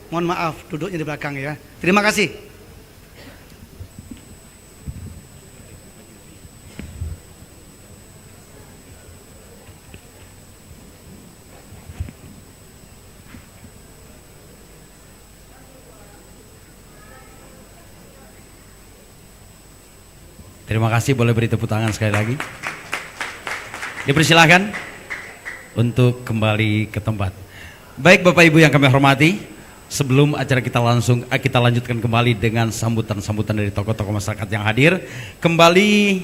Mohon maaf, duduknya di belakang ya. Terima kasih. Terima kasih, boleh beri tepuk tangan sekali lagi. Dipersilahkan untuk kembali ke tempat. Baik Bapak Ibu yang kami hormati, sebelum acara kita lanjutkan kembali dengan sambutan-sambutan dari tokoh-tokoh masyarakat yang hadir. Kembali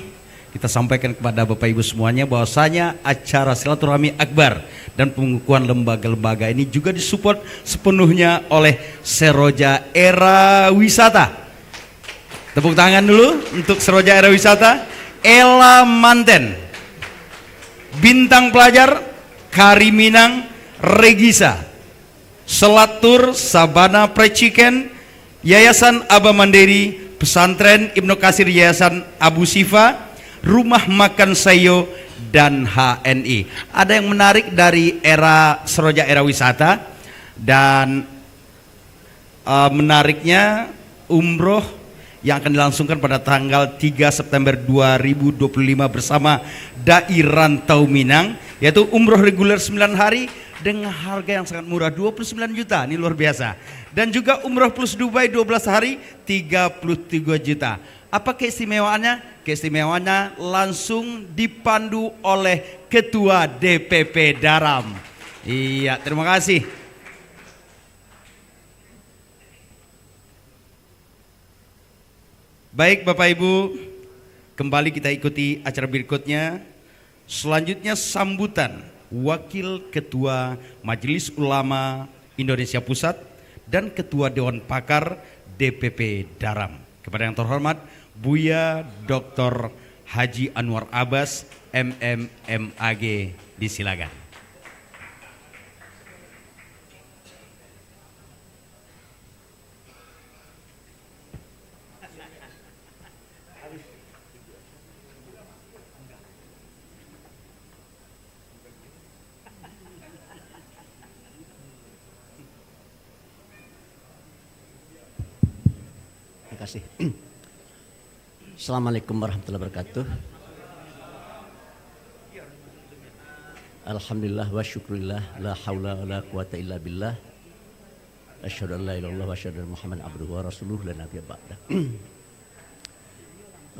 kita sampaikan kepada Bapak Ibu semuanya bahwasanya acara silaturahmi akbar dan pengukuhan lembaga-lembaga ini juga disupport sepenuhnya oleh Seroja Era Wisata. Tepuk tangan dulu untuk Seroja Era Wisata. Ela Manten, Bintang Pelajar, Kariminang, Regisa, Selatur, Sabana Preciken, Yayasan Aba Mandiri, Pesantren Ibnu Katsir, Yayasan Abu Sifa, Rumah Makan Sayo, dan HNI. Ada yang menarik dari era Seroja Era Wisata, dan menariknya umroh yang akan dilangsungkan pada tanggal 3 September 2025 bersama Dai Rantau Minang, yaitu umroh reguler 9 hari dengan harga yang sangat murah, 29 juta, ini luar biasa. Dan juga umroh plus Dubai 12 hari 33 juta. Apa keistimewaannya? Keistimewaannya langsung dipandu oleh Ketua DPP Daram. Iya, terima kasih. Baik Bapak Ibu, kembali kita ikuti acara berikutnya. Selanjutnya sambutan Wakil Ketua Majelis Ulama Indonesia Pusat dan Ketua Dewan Pakar DPP Daram. Kepada yang terhormat Buya Dr. Haji Anwar Abbas, MMMAG, disilakan. Terima kasih. Assalamualaikum warahmatullahi wabarakatuh. Alhamdulillah wa syukurillah, la haula wa la quwata illa billah. Asyhadu an la ilaha illallah wa asyhadu anna Muhammadan abduhu wa rasuluh la nabiyya ba'da.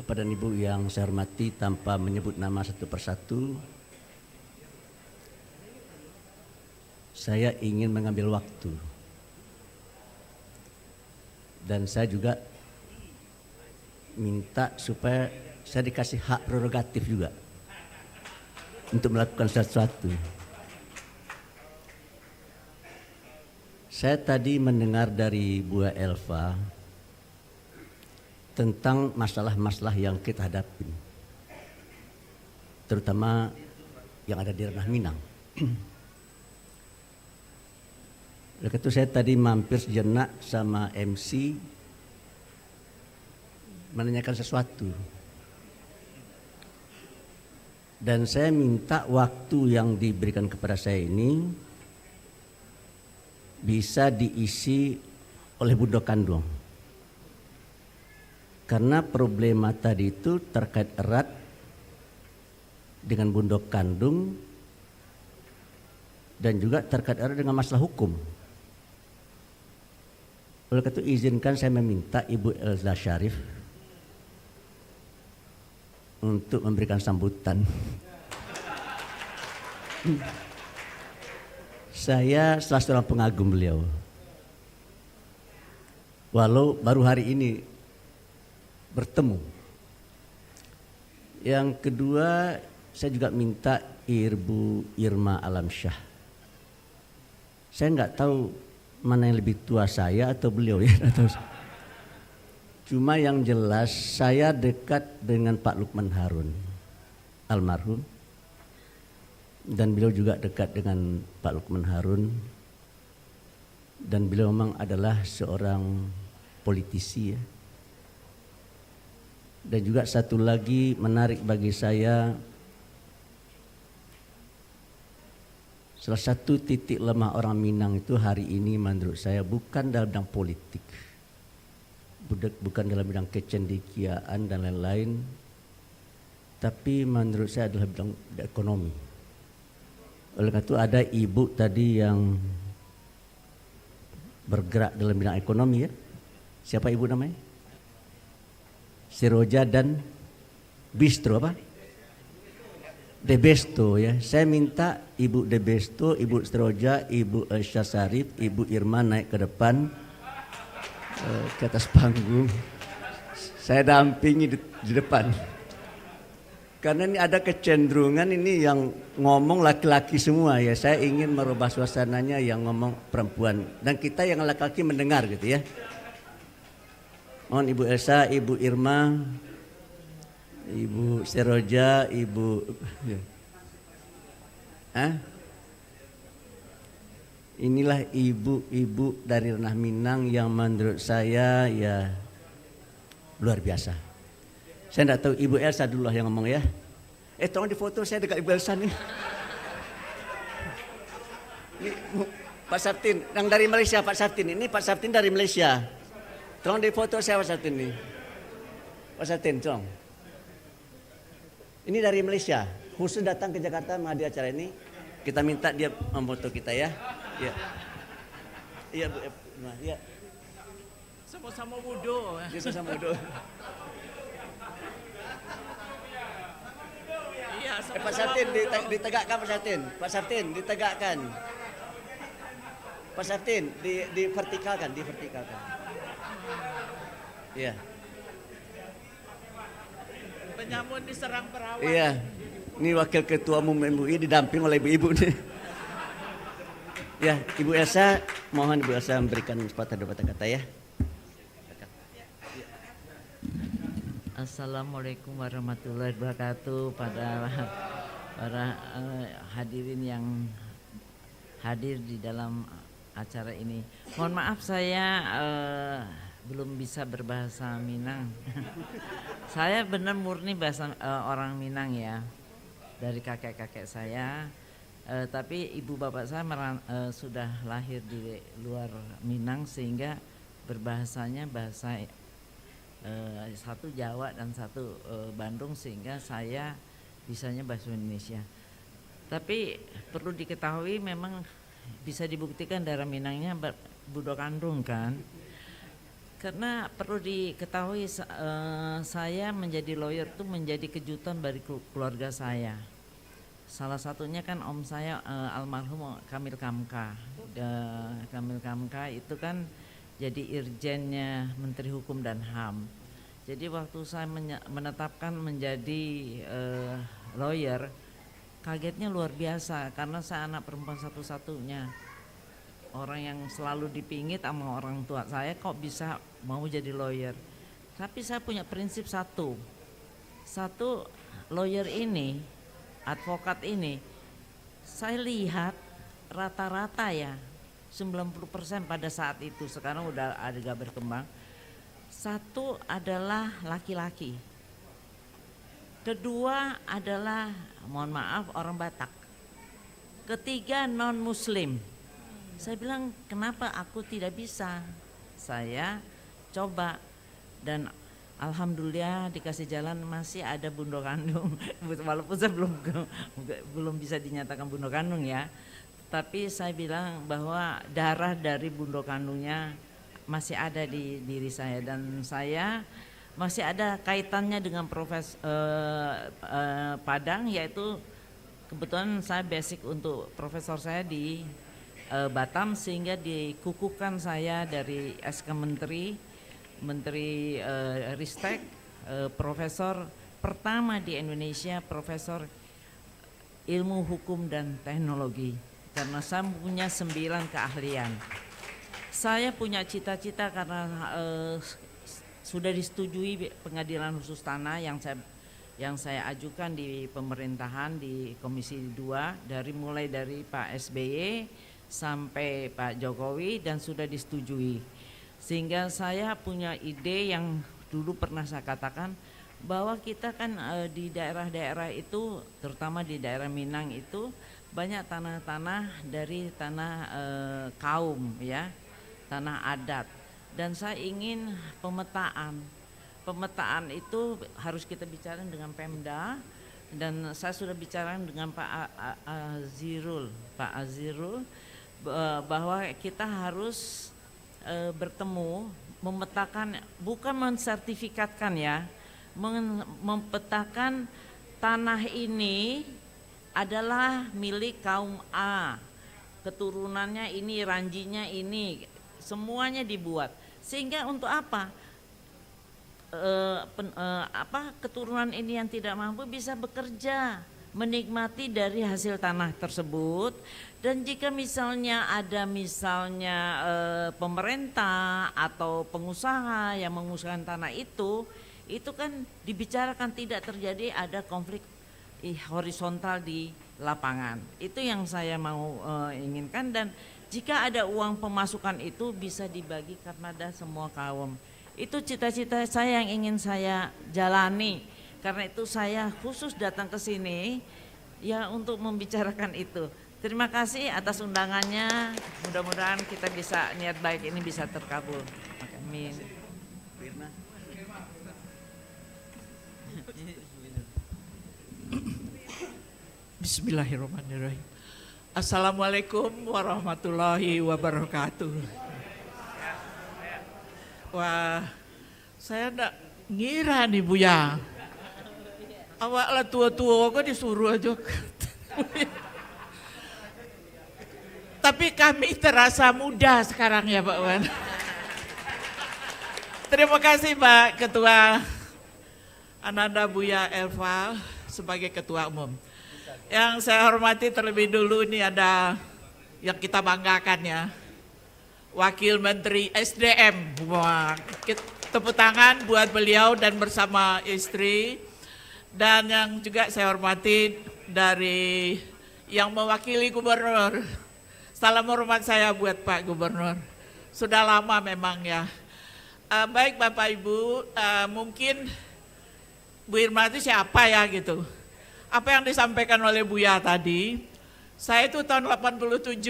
Bapak dan Ibu yang saya hormati, tanpa menyebut nama satu persatu, saya ingin mengambil waktu, dan saya juga minta supaya saya dikasih hak prerogatif juga untuk melakukan sesuatu. Saya tadi mendengar dari Bu Elva tentang masalah-masalah yang kita hadapi. terutama yang ada di ranah Minang. Oleh itu saya tadi mampir sejenak sama MC menanyakan sesuatu. Dan saya minta waktu yang diberikan kepada saya ini bisa diisi oleh Bundo Kandung. Karena problema tadi itu terkait erat dengan Bundo Kandung dan juga terkait erat dengan masalah hukum. Oleh itu izinkan saya meminta Ibu Elza Syarif untuk memberikan sambutan. Saya salah seorang pengagum beliau. Walau baru hari ini bertemu. Yang kedua, saya juga minta Ibu Irma Alamsyah. Saya nggak tahu mana yang lebih tua, saya atau beliau ya. Cuma yang jelas saya dekat dengan Pak Lukman Harun almarhum, dan beliau juga dekat dengan Pak Lukman Harun, dan beliau memang adalah seorang politisi ya. Dan juga satu lagi menarik bagi saya, salah satu titik lemah orang Minang itu hari ini menurut saya bukan dalam bidang politik, bukan dalam bidang kecendekiaan dan lain-lain, tapi menurut saya adalah bidang ekonomi. Oleh karena itu ada ibu tadi yang bergerak dalam bidang ekonomi ya. Siapa ibu namanya? Seroja dan Bistro apa? Debesto ya. Saya minta Ibu Debesto, Ibu Seroja, Ibu Syasarif, Ibu Irma naik ke depan ke atas panggung. Saya dampingi di depan. Karena ini ada kecenderungan ini yang ngomong laki-laki semua ya. Saya ingin merubah suasananya yang ngomong perempuan dan kita yang laki-laki mendengar gitu ya. Mohon Ibu Elsa, Ibu Irma, Ibu Seroja, Ibu inilah ibu-ibu dari ranah Minang yang menurut saya ya luar biasa. Saya tidak tahu, Ibu Elsa dulu yang ngomong ya. Tolong difoto saya dekat Ibu Elsa nih. Ini Pak Sabtin, yang dari Malaysia Pak Sabtin. Ini Pak Sabtin dari Malaysia. Tolong difoto saya Pak Sabtin nih. Pak Sabtin, tolong. Ini dari Malaysia, khusus datang ke Jakarta menghadiri acara ini. Kita minta dia memfoto kita ya. Iya. Iya Bu. Iya. Sama-sama wudu. Dia sama wudu. Iya, Pak Sabtin ditegakkan Pak Sabtin. Pak Sabtin ditegakkan. Pak Sabtin divertikalkan. Iya. Penyamun diserang perawat. Iya. Ini Wakil Ketua Umum MUI didamping oleh ibu-ibu nih. Ya, Ibu Elsa, mohon Ibu Elsa memberikan sepatah dua patah kata ya. Assalamualaikum warahmatullahi wabarakatuh pada para hadirin yang hadir di dalam acara ini. Mohon maaf saya belum bisa berbahasa Minang. Saya benar murni bahasa orang Minang ya, dari kakek-kakek saya. Tapi ibu bapak saya sudah lahir di luar Minang sehingga berbahasanya bahasa satu Jawa dan satu Bandung, sehingga saya bisanya bahasa Indonesia. Tapi perlu diketahui memang bisa dibuktikan darah Minangnya Bundo Kandung kan. Karena perlu diketahui saya menjadi lawyer itu menjadi kejutan bagi keluarga saya. Salah satunya kan om saya almarhum Kamil Kamka. Kamil Kamka itu kan jadi irjennya Menteri Hukum dan HAM. Jadi waktu saya menetapkan menjadi lawyer, kagetnya luar biasa karena saya anak perempuan satu-satunya. Orang yang selalu dipingit sama orang tua saya, kok bisa mau jadi lawyer. Tapi saya punya prinsip satu, lawyer ini advokat ini, saya lihat rata-rata ya 90% pada saat itu, sekarang udah agak berkembang. Satu adalah laki-laki, kedua adalah mohon maaf orang Batak, ketiga non muslim. Saya bilang kenapa aku tidak bisa? Saya coba dan alhamdulillah dikasih jalan, masih ada bundo kandung walaupun saya belum bisa dinyatakan bundo kandung ya. Tapi saya bilang bahwa darah dari bundo kandungnya masih ada di diri saya, dan saya masih ada kaitannya dengan Padang, yaitu kebetulan saya basic untuk profesor saya di Batam, sehingga dikukuhkan saya dari SK Menteri Ristek, profesor pertama di Indonesia, profesor ilmu hukum dan teknologi, karena saya punya 9 keahlian. Saya punya cita-cita karena sudah disetujui Pengadilan Khusus Tanah yang saya ajukan di pemerintahan di Komisi 2 mulai dari Pak SBY sampai Pak Jokowi, dan sudah disetujui. Sehingga saya punya ide yang dulu pernah saya katakan bahwa kita kan di daerah-daerah itu, terutama di daerah Minang itu banyak tanah-tanah dari tanah kaum ya, tanah adat, dan saya ingin pemetaan itu harus kita bicara dengan Pemda, dan saya sudah bicara dengan Pak Azirul bahwa kita harus bertemu, memetakan, bukan mensertifikatkan ya, memetakan tanah ini adalah milik kaum A, keturunannya ini, ranjinya ini, semuanya dibuat. Sehingga untuk apa? Keturunan ini yang tidak mampu bisa bekerja, menikmati dari hasil tanah tersebut. Dan jika misalnya ada pemerintah atau pengusaha yang mengusahakan tanah itu kan dibicarakan, tidak terjadi ada konflik horizontal di lapangan. Itu yang saya mau inginkan, dan jika ada uang pemasukan itu bisa dibagi karena ada semua kaum. Itu cita-cita saya yang ingin saya jalani. Karena itu saya khusus datang ke sini ya untuk membicarakan itu. Terima kasih atas undangannya. Mudah-mudahan kita bisa, niat baik ini bisa terkabul. Amin. Bismillahirrahmanirrahim. Assalamualaikum warahmatullahi wabarakatuh. Wah, saya enggak ngira nih Buya. Awak lah tua-tua kok disuruh aja. Tapi kami terasa muda sekarang ya Pak Wan. Terima kasih Pak Ketua Ananda Buya Elva sebagai Ketua Umum. Yang saya hormati terlebih dulu, ini ada yang kita banggakan ya, Wakil Menteri SDM. Wah, tepuk tangan buat beliau dan bersama istri. Dan yang juga saya hormati dari yang mewakili Gubernur. Salam hormat saya buat Pak Gubernur. Sudah lama memang ya. Baik Bapak Ibu, mungkin Bu Irma itu siapa ya gitu. Apa yang disampaikan oleh Buya tadi, saya itu tahun 87,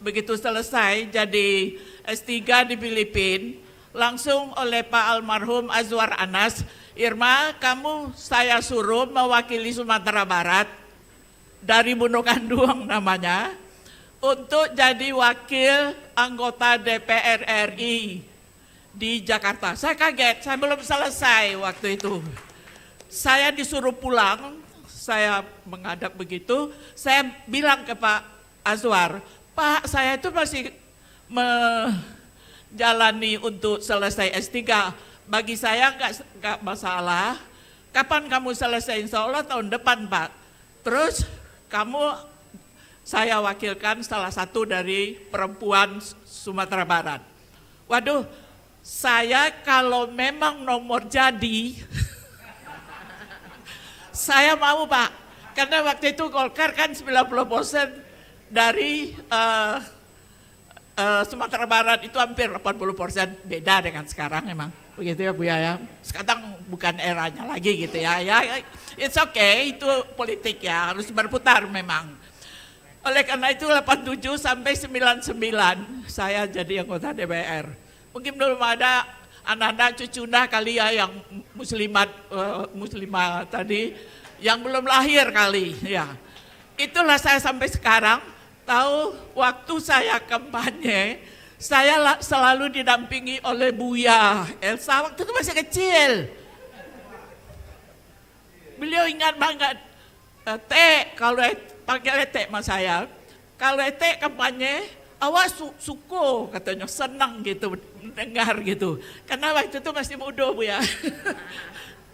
begitu selesai jadi S3 di Filipina, langsung oleh Pak almarhum Azwar Anas, Irma kamu saya suruh mewakili Sumatera Barat, dari Bunukanduang namanya, untuk jadi wakil anggota DPR RI di Jakarta. Saya kaget, saya belum selesai waktu itu. Saya disuruh pulang, saya menghadap begitu, saya bilang ke Pak Azwar, Pak saya itu masih menjalani untuk selesai S3, bagi saya enggak masalah, kapan kamu selesai? Insya Allah tahun depan Pak. Terus saya wakilkan salah satu dari perempuan Sumatera Barat. Waduh, saya kalau memang nomor jadi, saya mau Pak, Karena waktu itu Golkar kan 90% dari Sumatera Barat itu hampir 80%, beda dengan sekarang memang. Begitu ya Bu ya. Sekarang bukan eranya lagi gitu ya. Ya, it's okay, itu politik ya, harus berputar memang. Oleh karena itu 87 sampai 99 saya jadi anggota DPR. Mungkin belum ada anak-anak cucuna kali ya yang muslimah tadi yang belum lahir kali ya. Itulah saya sampai sekarang tahu waktu saya kampanye saya selalu didampingi oleh Buya Elsa, waktu itu masih kecil. Beliau ingat banget, Teh, kalau panggil Teh sama saya, kalau Teh kampanye, awas suko katanya, senang gitu, mendengar gitu. Karena waktu itu masih muda Bu ya.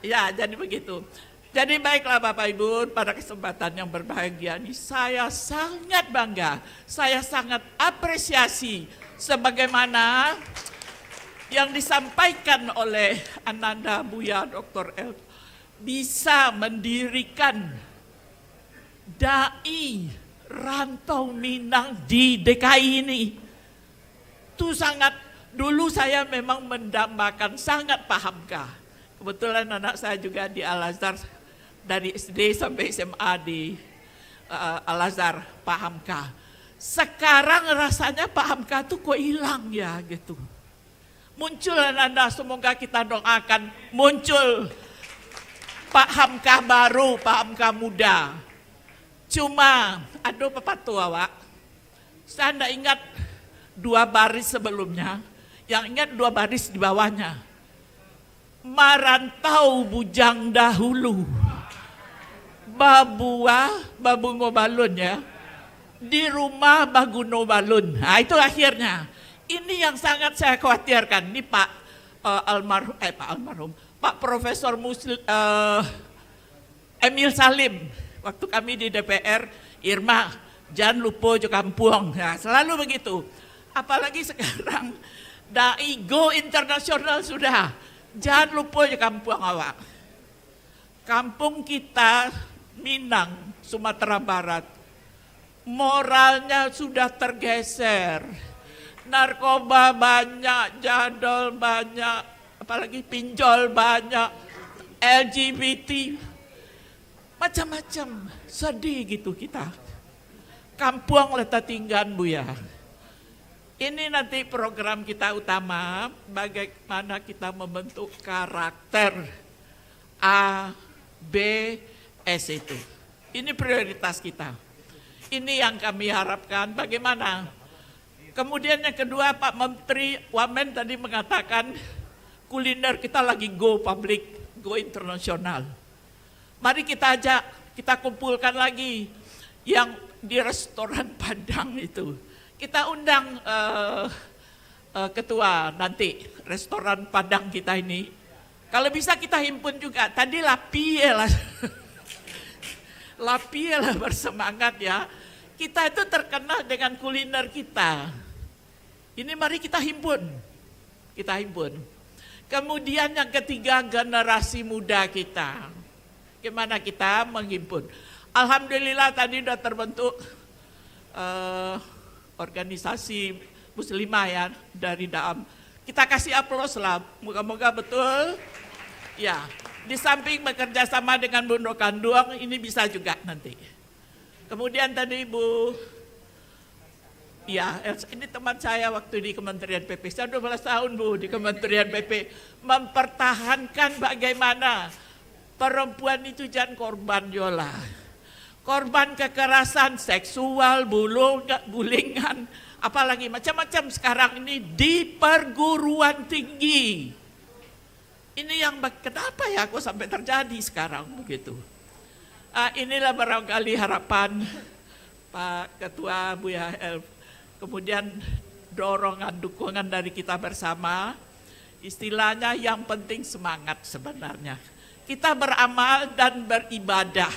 Ya, jadi begitu. Jadi baiklah Bapak Ibu, pada kesempatan yang berbahagia ini saya sangat bangga, saya sangat apresiasi sebagaimana yang disampaikan oleh Ananda Buya Dr. El bisa mendirikan dai rantau Minang di DKI ini. Itu sangat, dulu saya memang mendambakan, sangat pahamkah. Kebetulan anak saya juga di Al-Azhar, dari SD sampai SMA di Al-Azhar, pahamkah. Sekarang rasanya Pak Hamka tuh kok hilang ya gitu. Muncul Anda, semoga kita doakan muncul Pak Hamka baru, Pak Hamka muda. Cuma, aduh Bapak tua Wak, saya tidak ingat 2 baris sebelumnya, yang ingat 2 baris di bawahnya. Marantau bujang dahulu, babu ngobalun ya. Di rumah Baguno Balun. Nah itu akhirnya. Ini yang sangat saya khawatirkan. Ini Pak Pak Profesor Emil Salim. Waktu kami di DPR, Irma, jangan lupa jo kampung. Nah, selalu begitu. Apalagi sekarang, dai go internasional sudah. Jangan lupa jo kampung awak. Kampung kita, Minang, Sumatera Barat, moralnya sudah tergeser, narkoba banyak, jadol banyak, apalagi pinjol banyak, LGBT, macam-macam, sedih gitu kita. Kampung letak tinggal Bu ya. Ini nanti program kita utama, bagaimana kita membentuk karakter A, B, S itu. Ini prioritas kita. Ini yang kami harapkan, bagaimana. Kemudian yang kedua, Pak Menteri Wamen tadi mengatakan kuliner kita lagi go public, go internasional. Mari kita ajak, kita kumpulkan lagi yang di restoran Padang itu. Kita undang ketua nanti restoran Padang kita ini. Kalau bisa kita himpun juga, tadi Lapie lah bersemangat ya. Kita itu terkenal dengan kuliner kita. Ini mari kita himpun. Kita himpun. Kemudian yang ketiga, generasi muda kita. Gimana kita menghimpun. Alhamdulillah tadi sudah terbentuk organisasi muslimah ya dari Daam. Kita kasih aplaus lah. Moga-moga betul. Ya, di samping bekerja sama dengan Bundo Kanduang, ini bisa juga nanti. Kemudian tadi Bu, ya ini teman saya waktu di Kementerian PP, saya 12 tahun Bu di Kementerian PP, mempertahankan bagaimana perempuan itu jangan korban yola. Korban kekerasan seksual, bulingan, apalagi macam-macam sekarang ini di perguruan tinggi. Ini yang kenapa ya kok sampai terjadi sekarang begitu. Inilah barangkali harapan Pak Ketua Buya Elf. Kemudian dorongan, dukungan dari kita bersama. Istilahnya yang penting semangat sebenarnya. Kita beramal dan beribadah.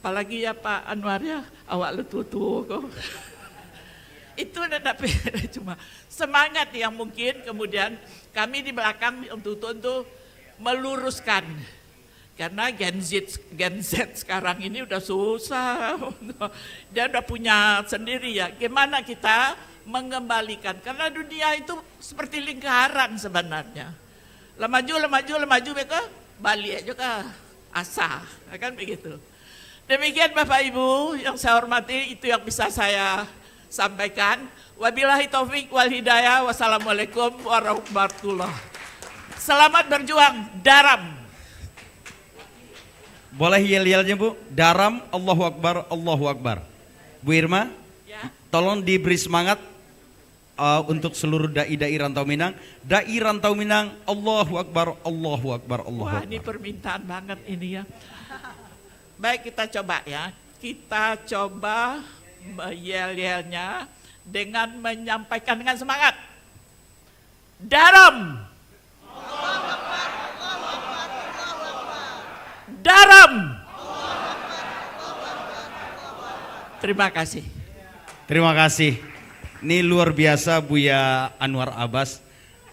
Apalagi ya Pak Anwar ya, awak lu tua kok. Itu tapi cuma semangat yang mungkin kemudian kami di belakang untuk meluruskan. Karena Gen Z sekarang ini udah susah. Dia udah punya sendiri ya. Gimana kita mengembalikan? Karena dunia itu seperti lingkaran sebenarnya. Lemaju, mereka balik aja ke asa. Kan begitu. Demikian Bapak Ibu yang saya hormati, itu yang bisa saya sampaikan. Wabillahi taufik wal hidayah. Wassalamualaikum warahmatullahi wabarakatuh. Selamat berjuang, Daram. Boleh yel-yelnya Bu? Daram, Allahu Akbar, Allahu Akbar. Bu Irma, tolong diberi semangat untuk seluruh dai-dai Rantau Minang. Dai Rantau Minang, Allahu Akbar, Allahu Akbar, Allahu Wah, Akbar. ini permintaan banget ini ya. Baik, kita coba ya. Kita coba yel-yelnya dengan menyampaikan dengan semangat. Daram. Daram. Terima kasih. Terima kasih. Ini luar biasa Buya Anwar Abbas.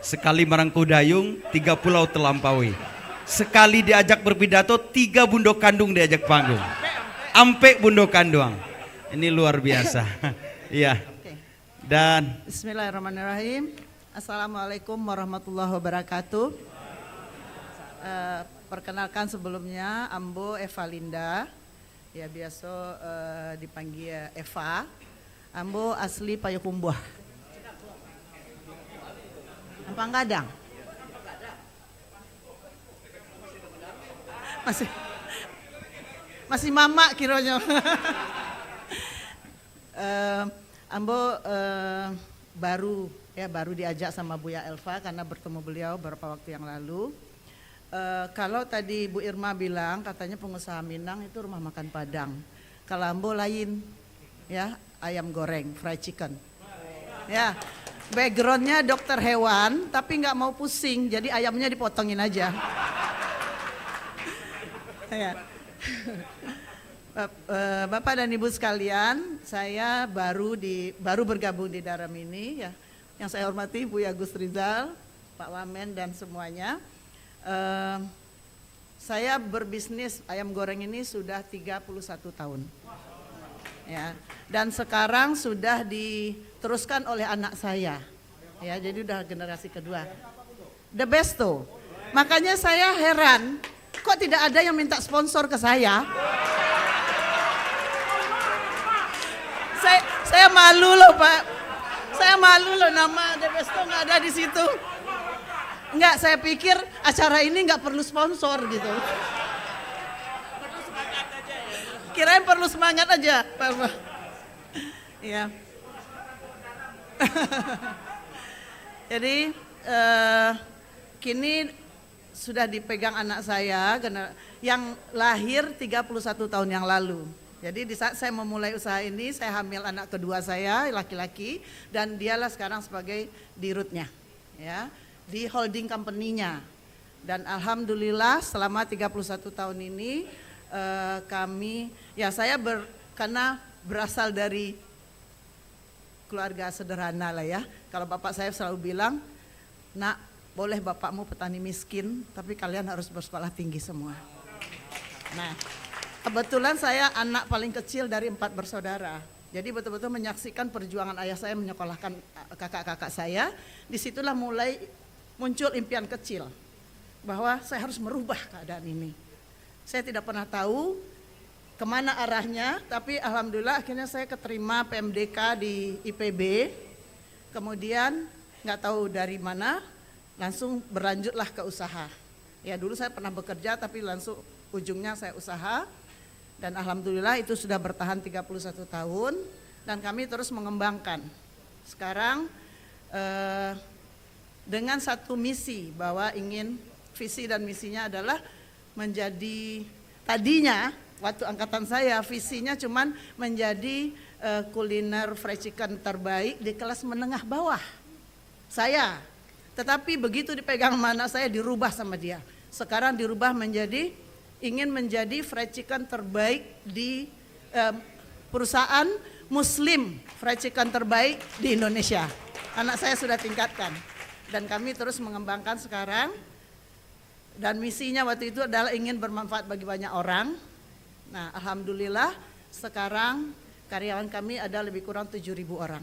Sekali merangkul dayung, 3 pulau terlampaui. Sekali diajak berpidato, 3 bundo kandung diajak panggung. Ampe bundo kandung. Ini luar biasa. Iya. Dan Bismillahirrahmanirrahim. Assalamualaikum warahmatullahi wabarakatuh. Perkenalkan sebelumnya Ambo Eva Linda, ya biasa dipanggil Eva. Ambo asli Payakumbuh. Ampang Gadang. Masih mama kiranya. Ambo baru diajak sama Buya Elva karena bertemu beliau beberapa waktu yang lalu. Kalau tadi Bu Irma bilang katanya pengusaha Minang itu rumah makan Padang. Kalau Ambo lain, ya ayam goreng, fried chicken. Ya, backgroundnya dokter hewan, tapi nggak mau pusing, jadi ayamnya dipotongin aja. Ya. Bapak dan Ibu sekalian, saya baru bergabung di Daram ini, ya. Yang saya hormati Bu Agus Rizal, Pak Wamen dan semuanya. Saya berbisnis ayam goreng ini sudah 31 tahun. Ya, dan sekarang sudah diteruskan oleh anak saya. Ya, jadi udah generasi kedua. The Besto. Makanya saya heran, kok tidak ada yang minta sponsor ke saya? Saya malu loh, Pak. Saya malu loh, nama The Besto nggak ada di situ. Enggak, saya pikir acara ini enggak perlu sponsor gitu. Kirain perlu semangat aja, Pak. Iya. Jadi kini sudah dipegang anak saya yang lahir 31 tahun yang lalu. Jadi di saat saya memulai usaha ini, saya hamil anak kedua saya, laki-laki, dan dialah sekarang sebagai dirutnya. Ya. Di holding company-nya. Dan alhamdulillah selama 31 tahun ini karena berasal dari keluarga sederhana lah ya. Kalau bapak saya selalu bilang, nak boleh bapakmu petani miskin, tapi kalian harus bersekolah tinggi semua. Nah, kebetulan saya anak paling kecil dari 4 bersaudara. Jadi betul-betul menyaksikan perjuangan ayah saya menyekolahkan kakak-kakak saya. Disitulah mulai muncul impian kecil bahwa saya harus merubah keadaan ini. Saya tidak pernah tahu kemana arahnya, tapi alhamdulillah akhirnya saya keterima PMDK di IPB. Kemudian nggak tahu dari mana, langsung berlanjutlah ke usaha. Ya dulu saya pernah bekerja, tapi langsung ujungnya saya usaha. Dan alhamdulillah itu sudah bertahan 31 tahun dan kami terus mengembangkan. Sekarang dengan satu misi bahwa ingin visi dan misinya adalah menjadi, tadinya waktu angkatan saya visinya cuman menjadi kuliner fried chicken terbaik di kelas menengah bawah saya, tetapi begitu dipegang mana saya dirubah sama dia. Sekarang dirubah menjadi ingin menjadi fried chicken terbaik di perusahaan muslim fried chicken terbaik di Indonesia. Anak saya sudah tingkatkan. Dan kami terus mengembangkan sekarang Dan misinya waktu itu adalah ingin bermanfaat bagi banyak orang. Nah, alhamdulillah sekarang karyawan kami ada lebih kurang 7.000 orang.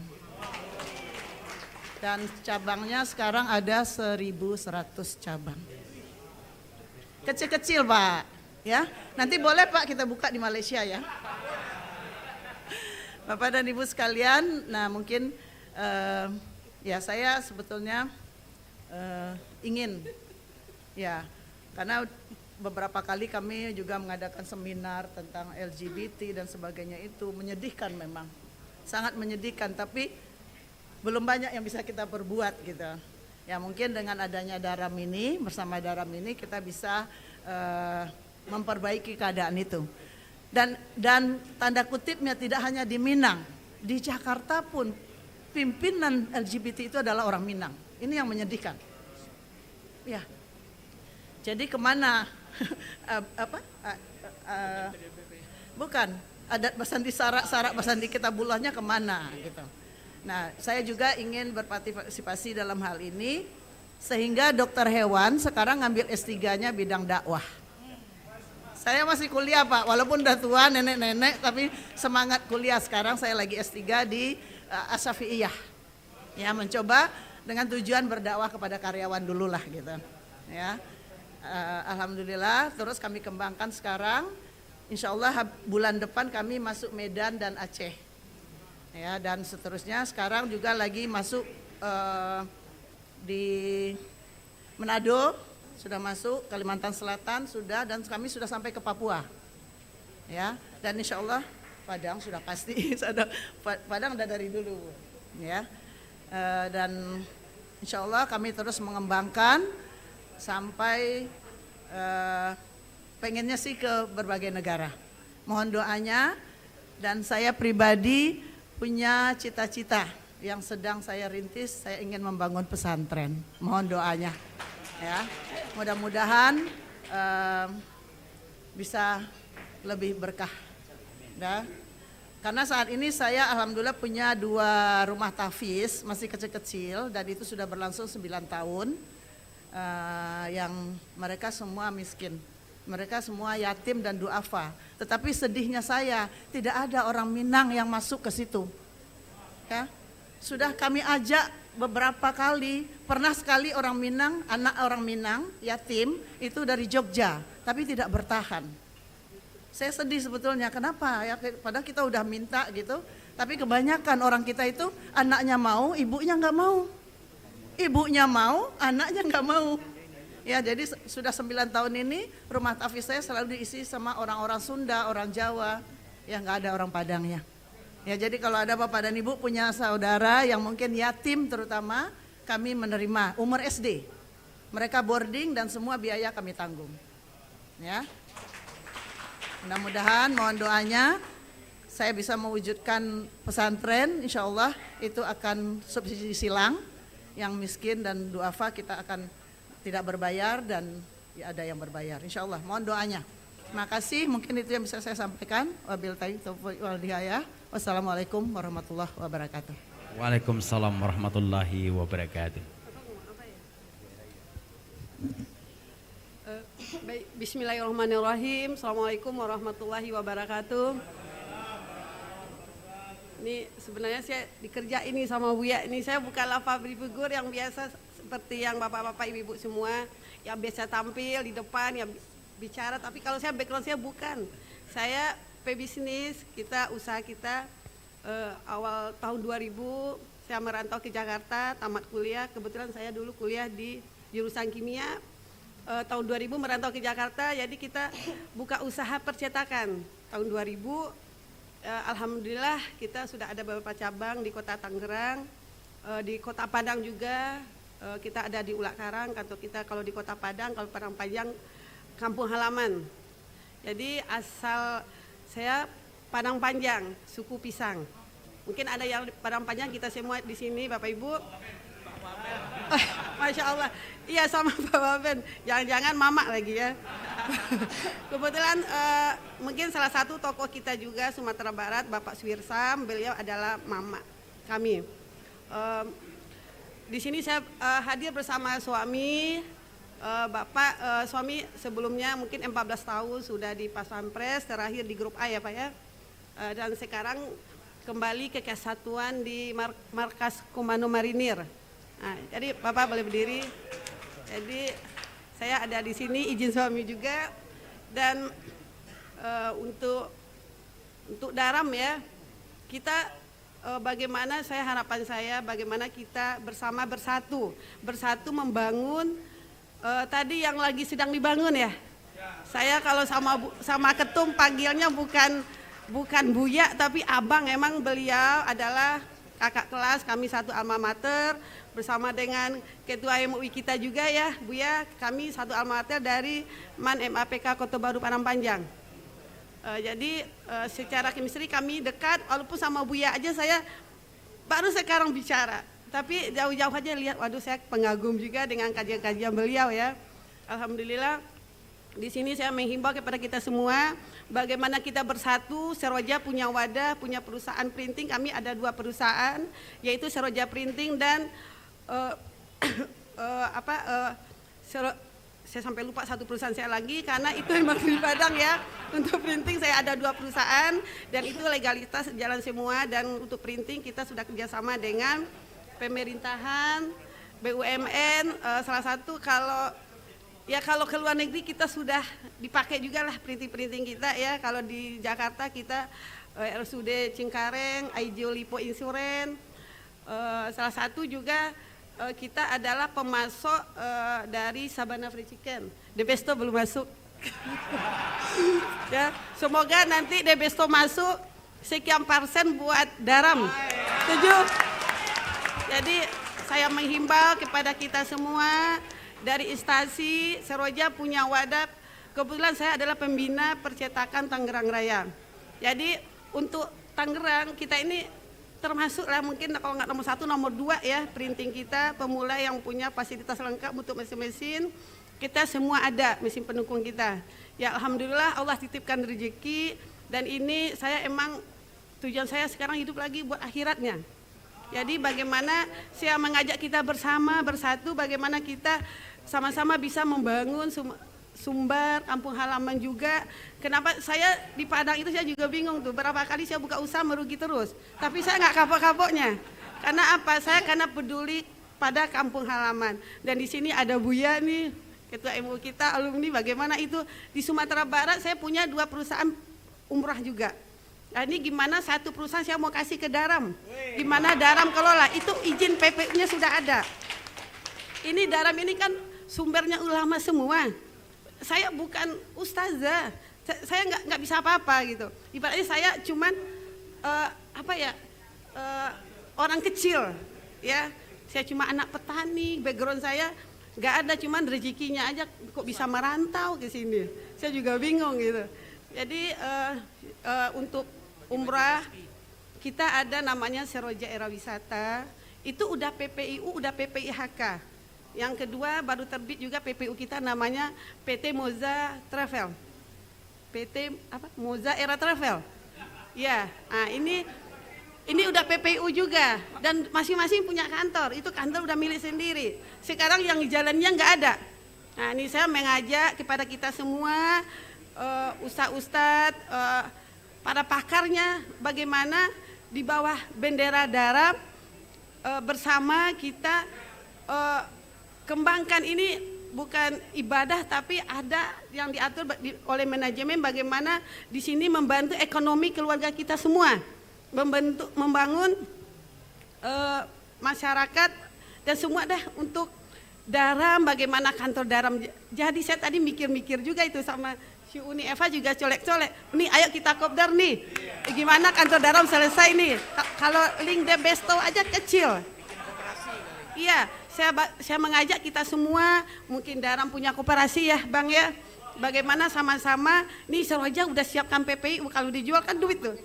Dan cabangnya sekarang ada 1.100 cabang. Kecil-kecil Pak, ya. Nanti boleh Pak kita buka di Malaysia ya. Bapak dan Ibu sekalian, nah mungkin ya saya sebetulnya ingin ya, karena beberapa kali kami juga mengadakan seminar tentang LGBT dan sebagainya, itu menyedihkan memang, sangat menyedihkan, tapi belum banyak yang bisa kita perbuat gitu. Ya mungkin dengan adanya Daram ini, bersama Daram ini kita bisa memperbaiki keadaan itu. Dan tanda kutipnya tidak hanya di Minang, di Jakarta pun pimpinan LGBT itu adalah orang Minang. Ini yang menyedihkan. Ya. Jadi kemana bukan adat Basandi Sarak Basandi kita bulahnya kemana gitu. Nah, saya juga ingin berpartisipasi dalam hal ini sehingga dokter hewan sekarang ngambil S3-nya bidang dakwah. Saya masih kuliah Pak, walaupun udah tua nenek-nenek, tapi semangat kuliah sekarang. Saya lagi S3 di Asyafi'iyah. Ya, mencoba dengan tujuan berdakwah kepada karyawan dulu lah gitu. Ya, alhamdulillah. Terus kami kembangkan sekarang. Insya Allah bulan depan kami masuk Medan dan Aceh. Ya, dan seterusnya sekarang juga lagi masuk di Manado, sudah masuk Kalimantan Selatan sudah, dan kami sudah sampai ke Papua. Ya, dan insya Allah Padang sudah pasti, Padang udah dari dulu. Ya, dan insya Allah kami terus mengembangkan sampai pengennya sih ke berbagai negara. Mohon doanya, dan saya pribadi punya cita-cita yang sedang saya rintis, saya ingin membangun pesantren. Mohon doanya, ya. Mudah-mudahan bisa lebih berkah. Ya. Karena saat ini saya alhamdulillah punya 2 rumah tahfiz, masih kecil-kecil, dan itu sudah berlangsung 9 tahun, yang mereka semua miskin. Mereka semua yatim dan duafa. Tetapi sedihnya saya, tidak ada orang Minang yang masuk ke situ. Ya, sudah kami ajak beberapa kali, pernah sekali orang Minang, anak orang Minang, yatim, itu dari Jogja, tapi tidak bertahan. Saya sedih sebetulnya, kenapa? Ya, padahal kita udah minta gitu, tapi kebanyakan orang kita itu anaknya mau, ibunya nggak mau. Ibunya mau, anaknya nggak mau. Ya, jadi sudah 9 tahun ini rumah tahfiz saya selalu diisi sama orang-orang Sunda, orang Jawa, ya nggak ada orang Padangnya. Ya, jadi kalau ada Bapak dan Ibu punya saudara yang mungkin yatim terutama, kami menerima umur SD. Mereka boarding dan semua biaya kami tanggung. Ya. Mudah-mudahan mohon doanya saya bisa mewujudkan pesantren, insya Allah itu akan subsidi silang, yang miskin dan duafa kita akan tidak berbayar dan ya ada yang berbayar, insya Allah. Mohon doanya. Terima kasih, mungkin itu yang bisa saya sampaikan. Wabillahi taufiq wal hidayah. Wassalamualaikum warahmatullahi wabarakatuh. Waalaikumsalam warahmatullahi wabarakatuh. Baik, bismillahirrahmanirrahim. Assalamualaikum warahmatullahi wabarakatuh. Ini sebenarnya saya dikerja ini sama Buya ini, saya bukanlah public figure yang biasa seperti yang bapak-bapak ibu-ibu semua yang biasa tampil di depan yang bicara, tapi kalau saya background saya bukan. Saya pebisnis, kita usaha kita awal tahun 2000 saya merantau ke Jakarta, tamat kuliah. Kebetulan saya dulu kuliah di jurusan kimia. Tahun 2000 merantau ke Jakarta, jadi kita buka usaha percetakan. Tahun 2000 alhamdulillah kita sudah ada beberapa cabang di Kota Tangerang, di Kota Padang juga. Kita ada di Ulak Karang, kantor kita kalau di Kota Padang, kalau Padang Panjang kampung halaman. Jadi asal saya Padang Panjang, suku Pisang. Mungkin ada yang Padang Panjang, kita semua di sini Bapak Ibu. Masya Allah, iya sama Pak Waben, jangan-jangan mama lagi ya. Kebetulan mungkin salah satu tokoh kita juga Sumatera Barat, Bapak Suwirsam, beliau adalah mama kami. Di sini saya hadir bersama suami, Bapak suami sebelumnya mungkin 14 tahun sudah di Pas Pampres, terakhir di grup A ya Pak ya. Dan sekarang kembali ke kesatuan di Markas Komando Marinir. Nah, jadi Bapak boleh berdiri. Jadi saya ada di sini izin suami juga, dan untuk Daram ya, kita bagaimana harapan saya bagaimana kita bersatu membangun tadi yang lagi sedang dibangun ya. Saya kalau sama ketum panggilnya bukan Buya tapi Abang, emang beliau adalah kakak kelas kami satu alma mater, bersama dengan ketua MUI kita juga ya Buya, kami satu alma mater dari MAN MAPK Kota Baru Padang Panjang. Jadi secara chemistry kami dekat, walaupun sama Buya aja saya baru sekarang bicara, tapi jauh-jauh aja lihat, waduh saya pengagum juga dengan kajian-kajian beliau ya. Alhamdulillah di sini saya menghimbau kepada kita semua bagaimana kita bersatu. Seroja punya wadah, punya perusahaan printing, kami ada 2 perusahaan yaitu Seroja Printing dan saya sampai lupa satu perusahaan saya lagi karena itu memang di Padang ya. Untuk printing saya ada 2 perusahaan dan itu legalitas jalan semua, dan untuk printing kita sudah kerjasama dengan pemerintahan, BUMN, salah satu kalau ke luar negeri kita sudah dipakai juga lah printing kita ya. Kalau di Jakarta kita RSUD Cengkareng, IJO Lipo Insurance, salah satu juga kita adalah pemasok dari Sabana Fried Chicken. Debesto belum masuk. Ya, semoga nanti Debesto masuk, sekian % buat Daram. Setuju? Jadi saya menghimbau kepada kita semua dari instansi Seroja punya wadah. Kebetulan saya adalah pembina percetakan Tangerang Raya. Jadi untuk Tangerang kita ini termasuk lah mungkin kalau nggak nomor 1 nomor 2 ya printing kita, pemula yang punya fasilitas lengkap untuk mesin-mesin. Kita semua ada mesin pendukung kita. Ya alhamdulillah Allah titipkan rezeki, dan ini saya emang tujuan saya sekarang hidup lagi buat akhiratnya. Jadi bagaimana saya mengajak kita bersatu, bagaimana kita sama-sama bisa membangun Sumbar, kampung halaman juga. Kenapa saya di Padang itu saya juga bingung tuh, berapa kali saya buka usaha merugi terus. Tapi saya nggak kapok-kapoknya. Karena apa? Saya karena peduli pada kampung halaman. Dan di sini ada Buya nih, ketua MUI kita, alumni. Bagaimana itu di Sumatera Barat saya punya 2 perusahaan umrah juga. Nah, ini gimana satu perusahaan saya mau kasih ke Daram, gimana Daram kelola, itu izin PPU-nya sudah ada. Ini Daram ini kan sumbernya ulama semua. Saya bukan ustazah, saya nggak bisa apa-apa gitu. Ibaratnya saya cuman orang kecil, ya. Saya cuma anak petani, background saya nggak ada, cuman rezekinya aja kok bisa merantau ke sini. Saya juga bingung gitu. Jadi untuk umrah kita ada namanya Seroja Era Wisata, itu udah PPIU, udah PPIHK. Yang kedua baru terbit juga PPU kita namanya PT Moza Travel. PT Moza Era Travel. Ya, nah ini udah PPU juga, dan masing-masing punya kantor. Itu kantor udah milik sendiri. Sekarang yang jalannya nggak ada. Nah ini saya mengajak kepada kita semua, ustadz-ustadz, para pakarnya, bagaimana di bawah bendera Daram bersama kita kembangkan ini bukan ibadah, tapi ada yang diatur oleh manajemen bagaimana di sini membantu ekonomi keluarga kita semua, membangun masyarakat dan semua dah untuk Daram, bagaimana kantor Daram. Jadi saya tadi mikir-mikir juga itu sama si Uni Eva juga colek-colek. Nih ayo kita kopdar nih. Gimana kantor Daram selesai nih. Kalau link Debesto aja kecil. Iya, saya mengajak kita semua, mungkin Daram punya koperasi ya Bang ya. Bagaimana sama-sama, nih Seroja udah siapkan PPI, kalau dijual kan duit tuh.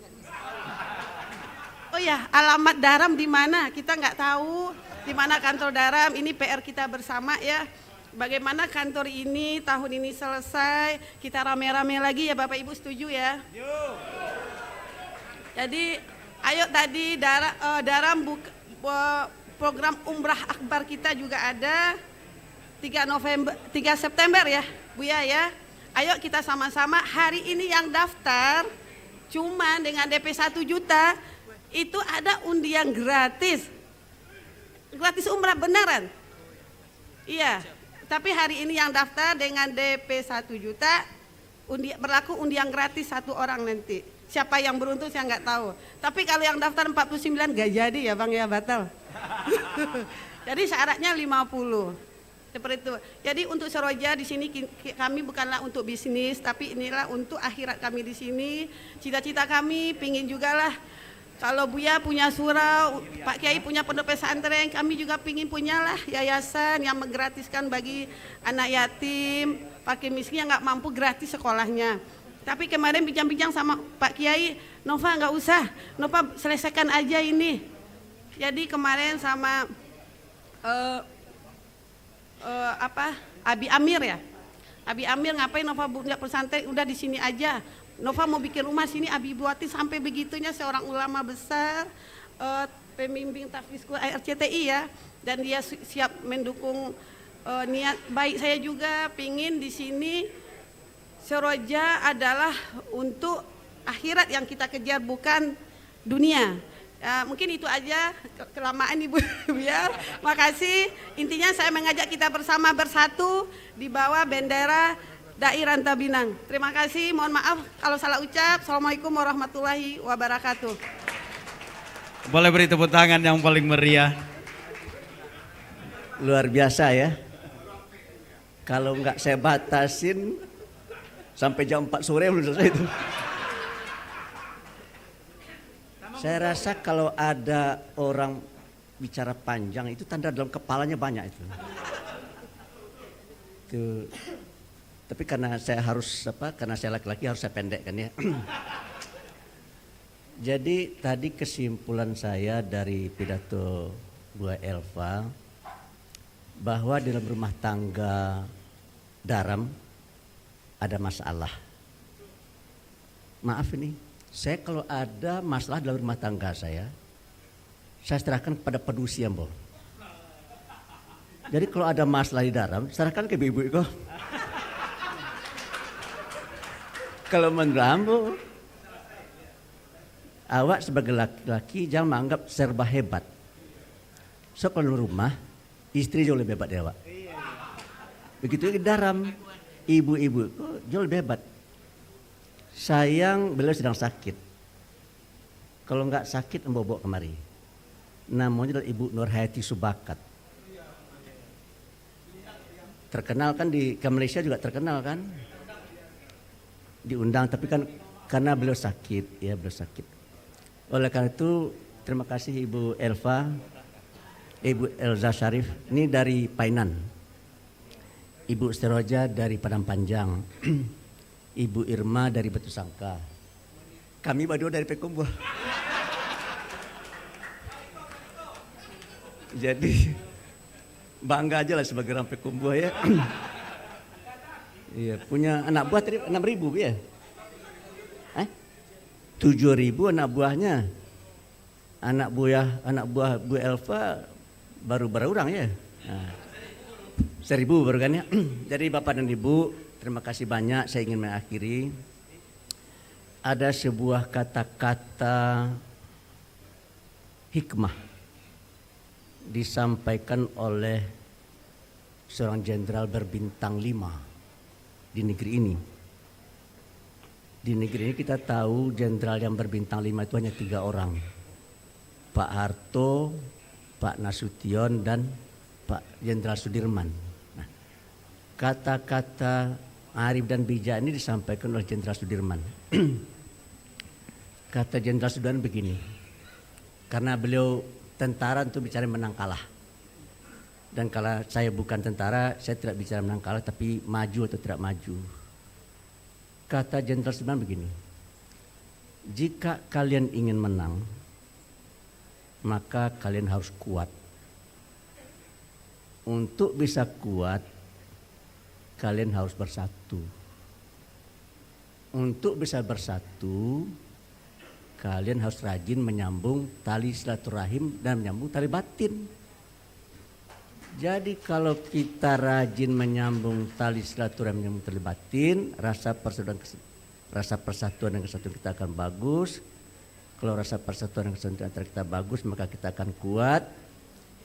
Oh ya, alamat Daram di mana? Kita nggak tahu di mana kantor Daram. Ini PR kita bersama ya. Bagaimana kantor ini tahun ini selesai, kita rame-rame lagi ya Bapak Ibu, setuju ya? Jadi ayo tadi Daram program Umrah Akbar kita juga ada. 3 September ya, Buya ya. Ayo kita sama-sama hari ini yang daftar cuman dengan DP 1 juta itu ada undian gratis. Gratis umrah beneran. Iya. Tapi hari ini yang daftar dengan DP 1 juta berlaku undian gratis 1 orang nanti. Siapa yang beruntung saya nggak tahu. Tapi kalau yang daftar 49 nggak jadi ya Bang ya, batal. Jadi syaratnya 50. Seperti itu. Jadi untuk Seroja di sini kami bukanlah untuk bisnis, tapi inilah untuk akhirat kami di sini. Cita-cita kami pingin juga lah. Kalau Buya punya surau, Pak Kiai punya pondok pesantren, kami juga pingin punyalah yayasan yang menggratiskan bagi anak yatim, fakir miskin yang nggak mampu gratis sekolahnya. Tapi kemarin bincang-bincang sama Pak Kiai, Nova nggak usah, Nova selesaikan aja ini. Jadi kemarin sama Abi Amir ya. Abi Amir ngapain Nova punya pesantren, udah di sini aja. Nova mau bikin rumah sini, Abi buatin sampai begitunya seorang ulama besar, pembimbing tahfiz RCTI ya, dan dia siap mendukung niat baik saya juga. Pingin di sini Seroja adalah untuk akhirat yang kita kejar, bukan dunia. Mungkin itu aja, kelamaan Ibu biar. Makasih. Intinya saya mengajak kita bersama bersatu di bawah bendera Dai Rantau Minang. Terima kasih, mohon maaf kalau salah ucap. Assalamualaikum warahmatullahi wabarakatuh. Boleh beri tepuk tangan yang paling meriah. Luar biasa ya. Kalau nggak saya batasin sampai jam 4 sore belum selesai itu. Saya rasa kalau ada orang bicara panjang itu tanda dalam kepalanya banyak itu. Tapi karena saya harus karena saya laki-laki harus saya pendekkan ya. Jadi tadi kesimpulan saya dari pidato Bu Elva bahwa dalam rumah tangga Daram ada masalah. Maaf ini, saya kalau ada masalah dalam rumah tangga saya serahkan kepada pedusi Ambo. Jadi kalau ada masalah di Daram, serahkan ke ibu-ibu kok. Kalau menurut Ambo, awak sebagai laki-laki jangan menganggap serba hebat. So kalau rumah, istri jauh lebih hebat dari awak. Begitu di Daram, ibu-ibu kok jauh lebih hebat. Sayang beliau sedang sakit. Kalau nggak sakit bawa kemari. Namanya adalah Ibu Nurhayati Subakat. Terkenal kan di Malaysia juga terkenal kan. Diundang tapi kan karena beliau sakit ya, beliau sakit. Oleh karena itu terima kasih Ibu Elva, Ibu Elza Syarif ini dari Painan, Ibu Seroja dari Padang Panjang, Ibu Irma dari Batu Sangka, kami berdua dari Pekumbul. Jadi bangga aja lah sebagai orang Pekumbul ya. Iya, punya anak buah tadi 6.000 ya? 7.000 anak buahnya. Anak buah Bu Elva baru orang ya. Nah, 1.000 baru kan ya. Jadi Bapak dan Ibu, terima kasih banyak. Saya ingin mengakhiri. Ada sebuah kata-kata hikmah disampaikan oleh seorang jenderal berbintang 5 di negeri ini. Di negeri ini kita tahu jenderal yang berbintang 5 itu hanya 3 orang. Pak Harto, Pak Nasution, dan Pak Jenderal Sudirman. Nah, kata-kata arif dan bijak ini disampaikan oleh Jenderal Sudirman. Kata Jenderal Sudirman begini, karena beliau tentara untuk bicara menang kalah. Dan kalau saya bukan tentara, saya tidak bicara menang kalah, tapi maju atau tidak maju. Kata Jenderal Sudirman begini, jika kalian ingin menang, maka kalian harus kuat. Untuk bisa kuat, kalian harus bersatu. Untuk bisa bersatu, kalian harus rajin menyambung tali silaturahim dan menyambung tali batin. Jadi kalau kita rajin menyambung tali silaturahmi yang terlibatin, rasa persatuan dan kesatuan kita akan bagus. Kalau rasa persatuan dan kesatuan antara kita bagus, maka kita akan kuat.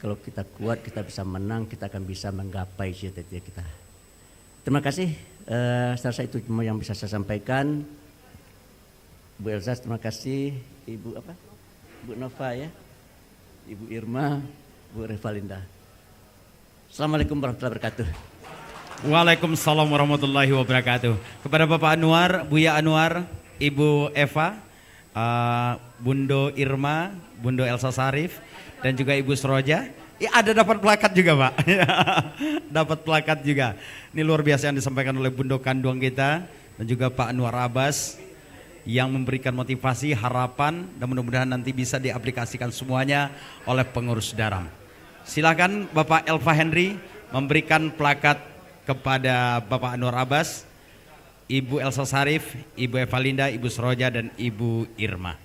Kalau kita kuat, kita bisa menang, kita akan bisa menggapai cita-cita kita. Terima kasih. Saya rasa itu cuma yang bisa saya sampaikan. Bu Elsa, terima kasih. Ibu apa? Bu Nova ya, Ibu Irma, Bu Revalinda. Assalamualaikum warahmatullahi wabarakatuh. Waalaikumsalam warahmatullahi wabarakatuh. Kepada Bapak Anwar, Buya Anwar, Ibu Eva, Bundo Irma, Bundo Elsa Sarif, dan juga Ibu Sroja. Ya, ada dapat plakat juga Pak. Dapat plakat juga. Ini luar biasa yang disampaikan oleh Bundo Kandung kita dan juga Pak Anwar Abbas yang memberikan motivasi, harapan, dan mudah-mudahan nanti bisa diaplikasikan semuanya oleh pengurus Daram. Silakan Bapak Elva Henry memberikan plakat kepada Bapak Anwar Abbas, Ibu Elsa Sarif, Ibu Evalinda, Ibu Sroja, dan Ibu Irma.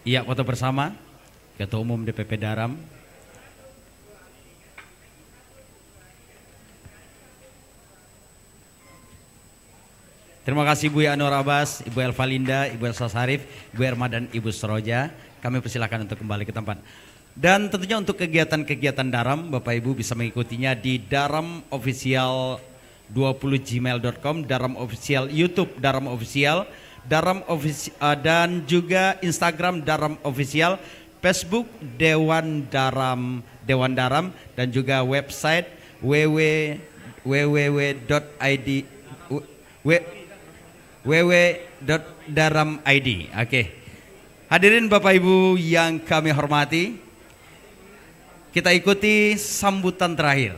Iya, foto bersama Ketua Umum DPP Daram. Terima kasih Bu Anwar Abbas, Ibu Elvalinda, Ibu Elsa Sarif, Ibu Irma, dan Ibu Sroja. Kami persilakan untuk kembali ke tempat. Dan tentunya untuk kegiatan-kegiatan Daram, Bapak Ibu bisa mengikutinya di Daram Official 20gmail.com, Daram Official YouTube, Daram Official, Daram Official, dan juga Instagram Daram Official, Facebook Dewan Daram, dan juga website www.daram.id. Oke. Hadirin Bapak Ibu yang kami hormati, kita ikuti sambutan terakhir.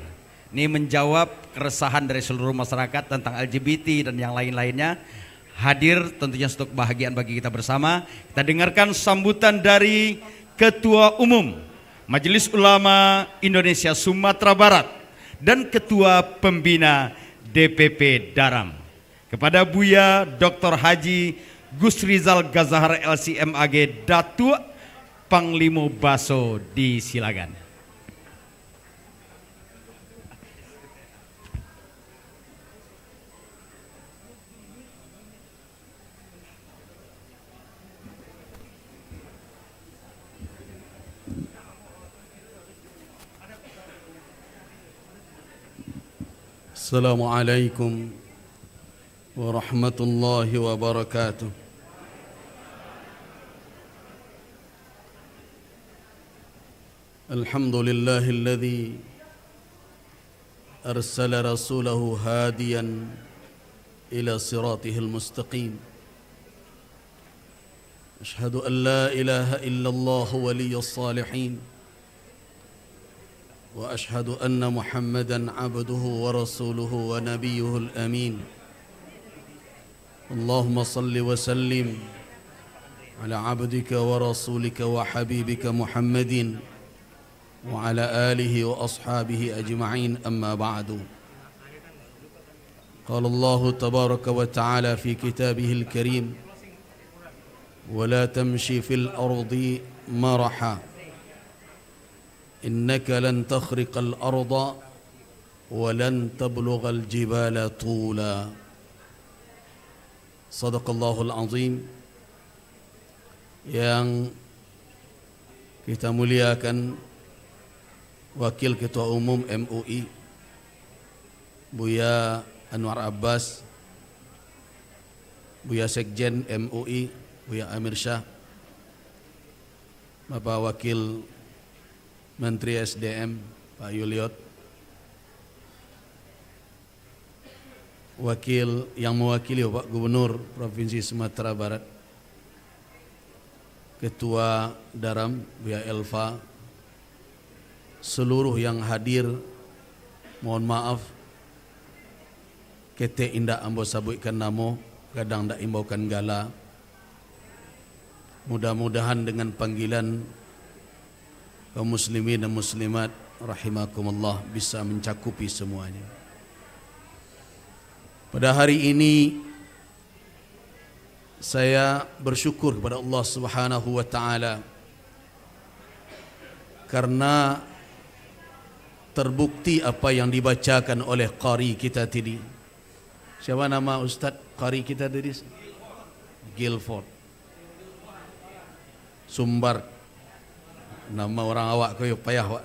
Ini menjawab keresahan dari seluruh masyarakat tentang LGBT dan yang lain-lainnya. Hadir tentunya untuk kebahagiaan bagi kita bersama. Kita dengarkan sambutan dari Ketua Umum Majelis Ulama Indonesia Sumatera Barat dan Ketua Pembina DPP Daram. Kepada Buya Dr. Haji Gus Rizal Gazahar LCMAG Datuk Panglima Baso, disilakan. Assalamualaikum warahmatullahi wabarakatuh. Alhamdulillahilladzi arsala rasulahu hadiyan ila siratihil mustaqim. Ashhadu an la ilaha illallah waliyyus salihin. وأشهد أن محمدًا عبده ورسوله ونبيه الأمين. اللهم صل وسلم على عبدك ورسولك وحبيبك محمد وعلى آله وأصحابه أجمعين، أما بعد. قال الله تبارك وتعالى في كتابه الكريم: ولا تمشي في الأرض مرحا إنك لن تخرق الأرض ولن تبلغ الجبال طولا صدق الله العظيم. Yang kita muliakan Wakil Ketua Umum MUI Buya Anwar Abbas, Buya Sekjen MUI Buya Amir Syah, Bapak Wakil Menteri SDM Pak Yuliot, Wakil yang mewakili Bapak Gubernur Provinsi Sumatera Barat, Ketua Daram Buya Elva, seluruh yang hadir, mohon maaf kete indak ambo sabuikan namo, kadang ndak imbaukan gala. Mudah-mudahan dengan panggilan kaum muslimin dan muslimat rahimakumullah bisa mencakupi semuanya. Pada hari ini saya bersyukur kepada Allah Subhanahu wa taala karena terbukti apa yang dibacakan oleh qari kita tadi. Siapa nama Ustaz qari kita tadi? Guilford Sumbar. Nama orang awak kau payah wak.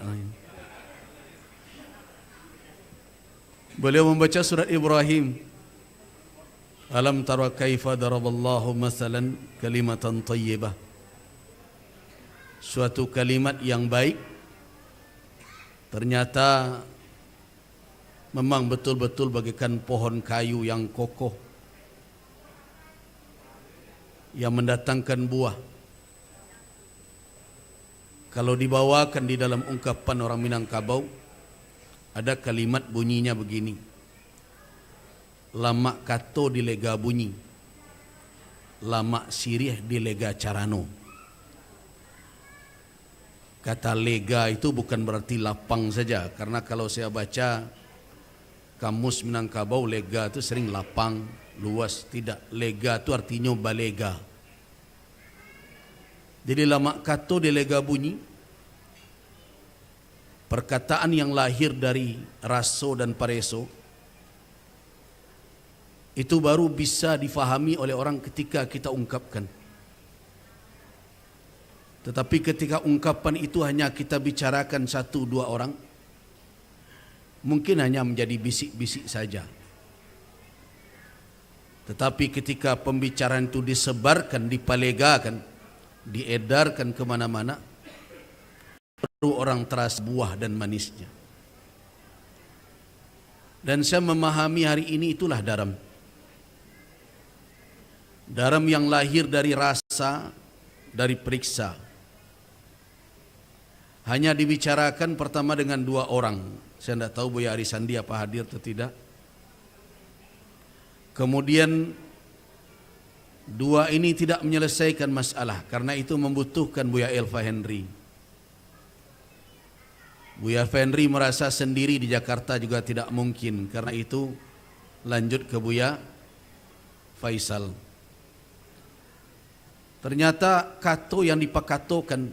Beliau membaca surat Ibrahim. Alam tara kaifa daraballahu masalan kalimatan tayyibah. Suatu kalimat yang baik ternyata memang betul-betul bagaikan pohon kayu yang kokoh yang mendatangkan buah. Kalau dibawakan di dalam ungkapan orang Minangkabau, ada kalimat bunyinya begini: lama kato di lega bunyi, lama sirih di lega carano. Kata lega itu bukan berarti lapang saja, karena kalau saya baca kamus Minangkabau, lega itu sering lapang, luas. Tidak, lega itu artinya balega. Jadi lama kato di lega bunyi, perkataan yang lahir dari raso dan pareso, itu baru bisa difahami oleh orang ketika kita ungkapkan. Tetapi ketika ungkapan itu hanya kita bicarakan satu dua orang, mungkin hanya menjadi bisik-bisik saja. Tetapi ketika pembicaraan itu disebarkan, dipalegakan, diedarkan kemana-mana, baru orang terasa buah dan manisnya. Dan saya memahami hari ini itulah daram. Daram yang lahir dari rasa, dari periksa. Hanya dibicarakan pertama dengan dua orang. Saya tidak tahu Buya Arisandi apa hadir atau tidak. Kemudian dua ini tidak menyelesaikan masalah, karena itu membutuhkan Buya Elva Henry. Buya Henry merasa sendiri di Jakarta juga tidak mungkin, karena itu lanjut ke Buya Faisal. Ternyata kato yang dipakatokan,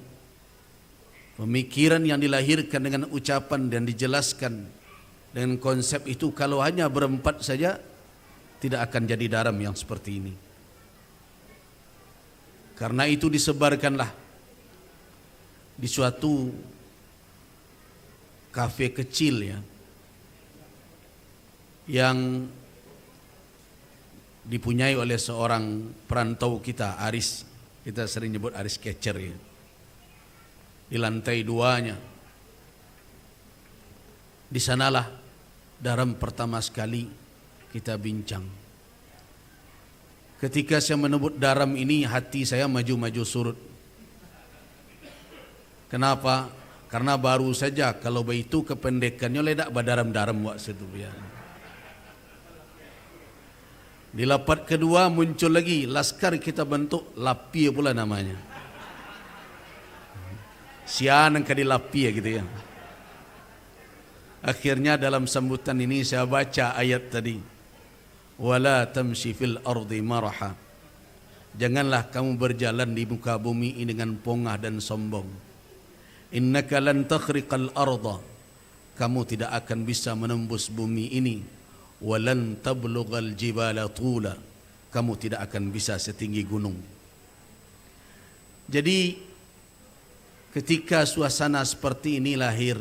pemikiran yang dilahirkan dengan ucapan dan dijelaskan dengan konsep itu, kalau hanya berempat saja tidak akan jadi daram yang seperti ini. Karena itu disebarkanlah di suatu kafe kecil ya, yang dipunyai oleh seorang perantau kita, Aris. Kita sering nyebut Aris Catcher ya. Di lantai 2-nya. Di sanalah daram pertama sekali kita bincang. Ketika saya menyebut daram ini, hati saya maju-maju surut. Kenapa? Karena baru saja kalau begitu kependekannya ledak badaram-daram waktu itu ya. Di lapat kedua muncul lagi, laskar kita bentuk, lapi pula namanya. Sianang kadi lapi ya gitu ya. Akhirnya dalam sambutan ini saya baca ayat tadi. Wala tamshi fil ardi maraha. Janganlah kamu berjalan di muka bumi ini dengan pongah dan sombong. Innaka lan takhriqal arda. kamu tidak akan bisa menembus bumi ini. Walan tablughal jibala tula, kamu tidak akan bisa setinggi gunung. Jadi ketika suasana seperti ini lahir,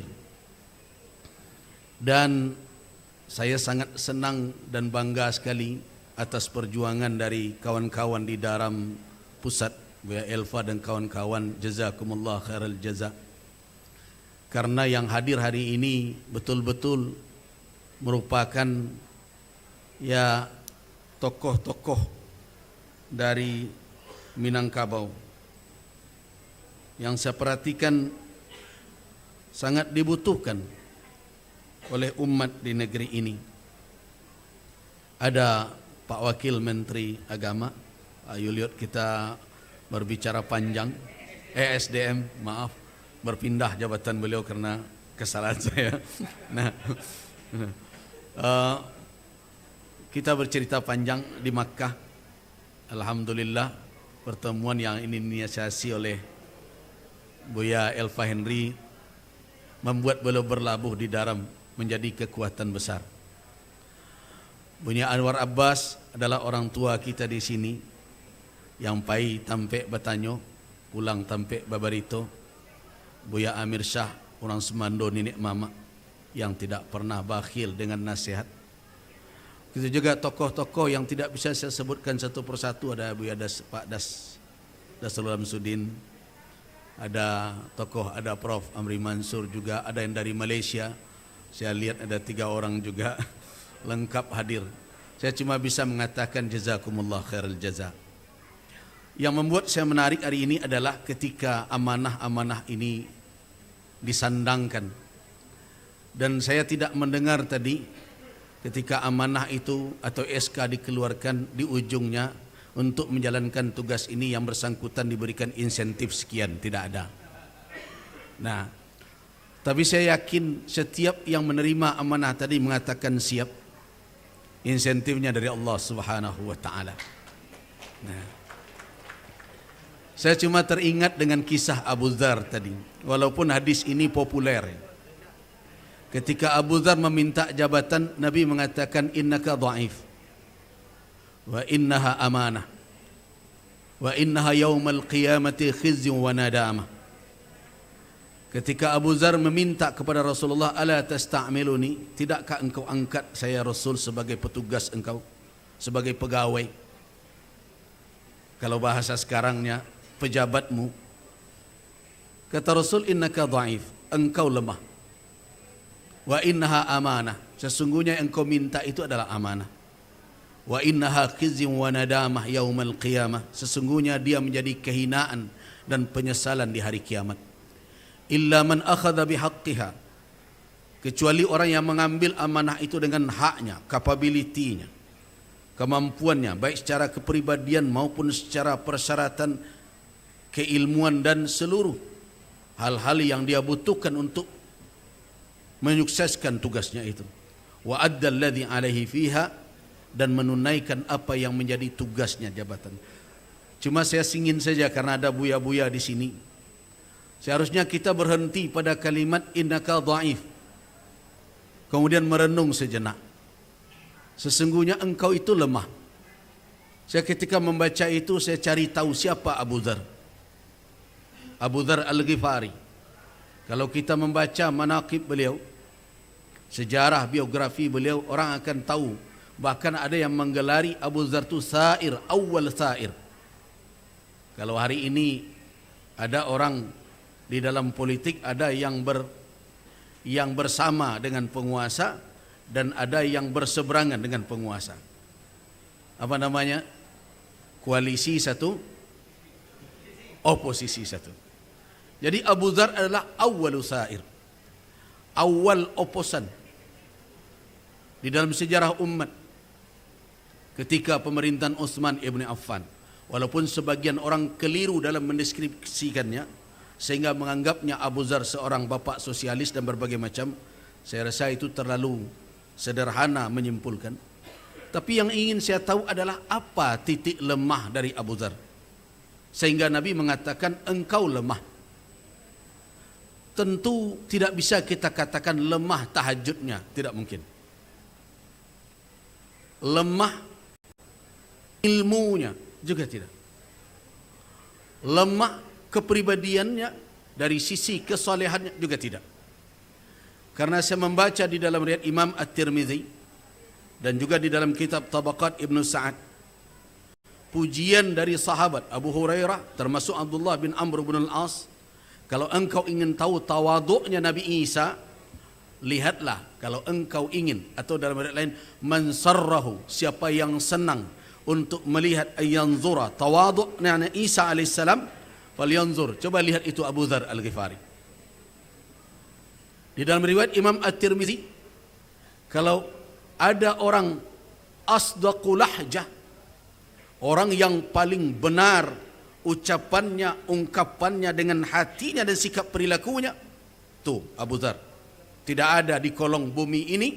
dan saya sangat senang dan bangga sekali atas perjuangan dari kawan-kawan di Daram Pusat, Buya Elva dan kawan-kawan, jazakumullah khairal jaza. Karena yang hadir hari ini betul-betul merupakan ya tokoh-tokoh dari Minangkabau yang saya perhatikan sangat dibutuhkan oleh umat di negeri ini. Ada Pak Wakil Menteri Agama, ayo lihat kita berbicara panjang. SDM, maaf, berpindah jabatan beliau karena kesalahan saya. Nah, kita bercerita panjang di Makkah. Alhamdulillah, pertemuan yang ini diinisiasi oleh Buya Elva Henry membuat beliau berlabuh di Daram menjadi kekuatan besar. Buya Anwar Abbas adalah orang tua kita di sini yang pai tampek Batanyo, pulang tampek Babarito. Buya Amir Shah, orang Semando nenek mama yang tidak pernah bakhil dengan nasihat. Itu juga tokoh-tokoh yang tidak bisa saya sebutkan satu persatu. Ada Buya Pak Dasrul Amsudin, ada tokoh, ada Prof. Amri Mansur juga, ada yang dari Malaysia. Saya lihat ada 3 orang juga lengkap hadir. Saya cuma bisa mengatakan jazakumullah khairal jaza. Yang membuat saya menarik hari ini adalah ketika amanah-amanah ini disandangkan. Dan saya tidak mendengar tadi ketika amanah itu atau SK dikeluarkan di ujungnya untuk menjalankan tugas ini yang bersangkutan diberikan insentif sekian, tidak ada. Nah, tapi saya yakin setiap yang menerima amanah tadi mengatakan siap. Insentifnya dari Allah Subhanahu wa taala. Nah, saya cuma teringat dengan kisah Abu Dzar tadi. Walaupun hadis ini populer. Ketika Abu Dzar meminta jabatan, Nabi mengatakan innaka dhaif. Wa innaha amanah. Wa innaha yaumal qiyamati khizyun wa nadamah. Ketika Abu Dzar meminta kepada Rasulullah, ala tasta'miluni, tidakkah engkau angkat saya Rasul sebagai petugas engkau, sebagai pegawai? Kalau bahasa sekarangnya, pejabatmu. Kata Rasul, innaka dhaif, engkau lemah. Wa innaha amanah, sesungguhnya yang engkau minta itu adalah amanah. Wa innaha khizyun wa nadamah yaumal qiyamah, sesungguhnya dia menjadi kehinaan dan penyesalan di hari kiamat. Illa man akhadha bihaqqiha, kecuali orang yang mengambil amanah itu dengan haknya, capability-nya, kemampuannya, baik secara kepribadian maupun secara persyaratan keilmuan dan seluruh hal-hal yang dia butuhkan untuk menyukseskan tugasnya itu. Wa adda alladhi alaihi fiha, dan menunaikan apa yang menjadi tugasnya jabatan. Cuma saya singin saja karena ada buya-buya di sini. Seharusnya kita berhenti pada kalimat innaka dhaif. Kemudian merenung sejenak. Sesungguhnya engkau itu lemah. Saya ketika membaca itu saya cari tahu siapa Abu Dzar. Abu Dzar Al-Ghifari. Kalau kita membaca manaqib beliau, sejarah biografi beliau, orang akan tahu. Bahkan ada yang menggelari Abu Dzar itu sair, awal sair. Kalau hari ini ada orang di dalam politik, ada yang bersama dengan penguasa dan ada yang berseberangan dengan penguasa. Apa namanya? Koalisi satu, oposisi satu. Jadi Abu Dzar adalah awwalu sair, awal oposan di dalam sejarah umat ketika pemerintahan Utsman ibn Affan. Walaupun sebagian orang keliru dalam mendeskripsikannya sehingga menganggapnya Abu Dzar seorang bapak sosialis dan berbagai macam, saya rasa itu terlalu sederhana menyimpulkan. Tapi yang ingin saya tahu adalah apa titik lemah dari Abu Dzar sehingga Nabi mengatakan engkau lemah. tentu tidak bisa kita katakan lemah tahajudnya, tidak mungkin. Lemah ilmunya juga tidak. Lemah kepribadiannya dari sisi kesalehannya juga tidak. Karena saya membaca di dalam riwayat Imam At-Tirmidzi dan juga di dalam kitab Tabaqat Ibnu Sa'ad, pujian dari sahabat Abu Hurairah termasuk Abdullah bin Amr bin Al-As, kalau engkau ingin tahu tawaduknya Nabi Isa, lihatlah kalau engkau ingin, atau dalam riwayat lain, man sarrahu, siapa yang senang untuk melihat ayanzura tawaduknya Isa alaihissalam, falyanzur, coba lihat itu Abu Dzar Al-Ghifari. Di dalam riwayat Imam At-Tirmidzi, kalau ada orang asdaqul lahjah, orang yang paling benar ucapannya, ungkapannya dengan hatinya dan sikap perilakunya, tuh Abu Dzar. Tidak ada di kolong bumi ini,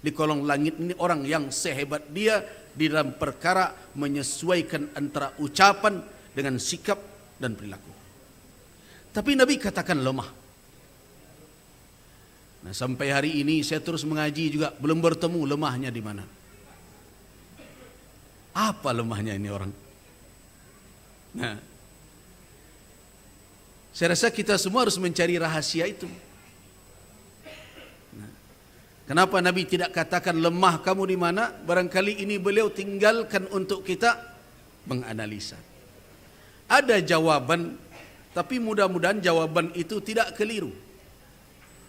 di kolong langit ini orang yang sehebat dia di dalam perkara menyesuaikan antara ucapan dengan sikap dan perilaku. Tapi Nabi katakan lemah. Nah, sampai hari ini saya terus mengaji juga belum bertemu lemahnya di mana. Apa lemahnya ini orang? Nah, saya rasa kita semua harus mencari rahasia itu. Nah, kenapa Nabi tidak katakan lemah kamu di mana? Barangkali ini beliau tinggalkan untuk kita menganalisa. Ada jawaban, tapi mudah-mudahan jawaban itu tidak keliru.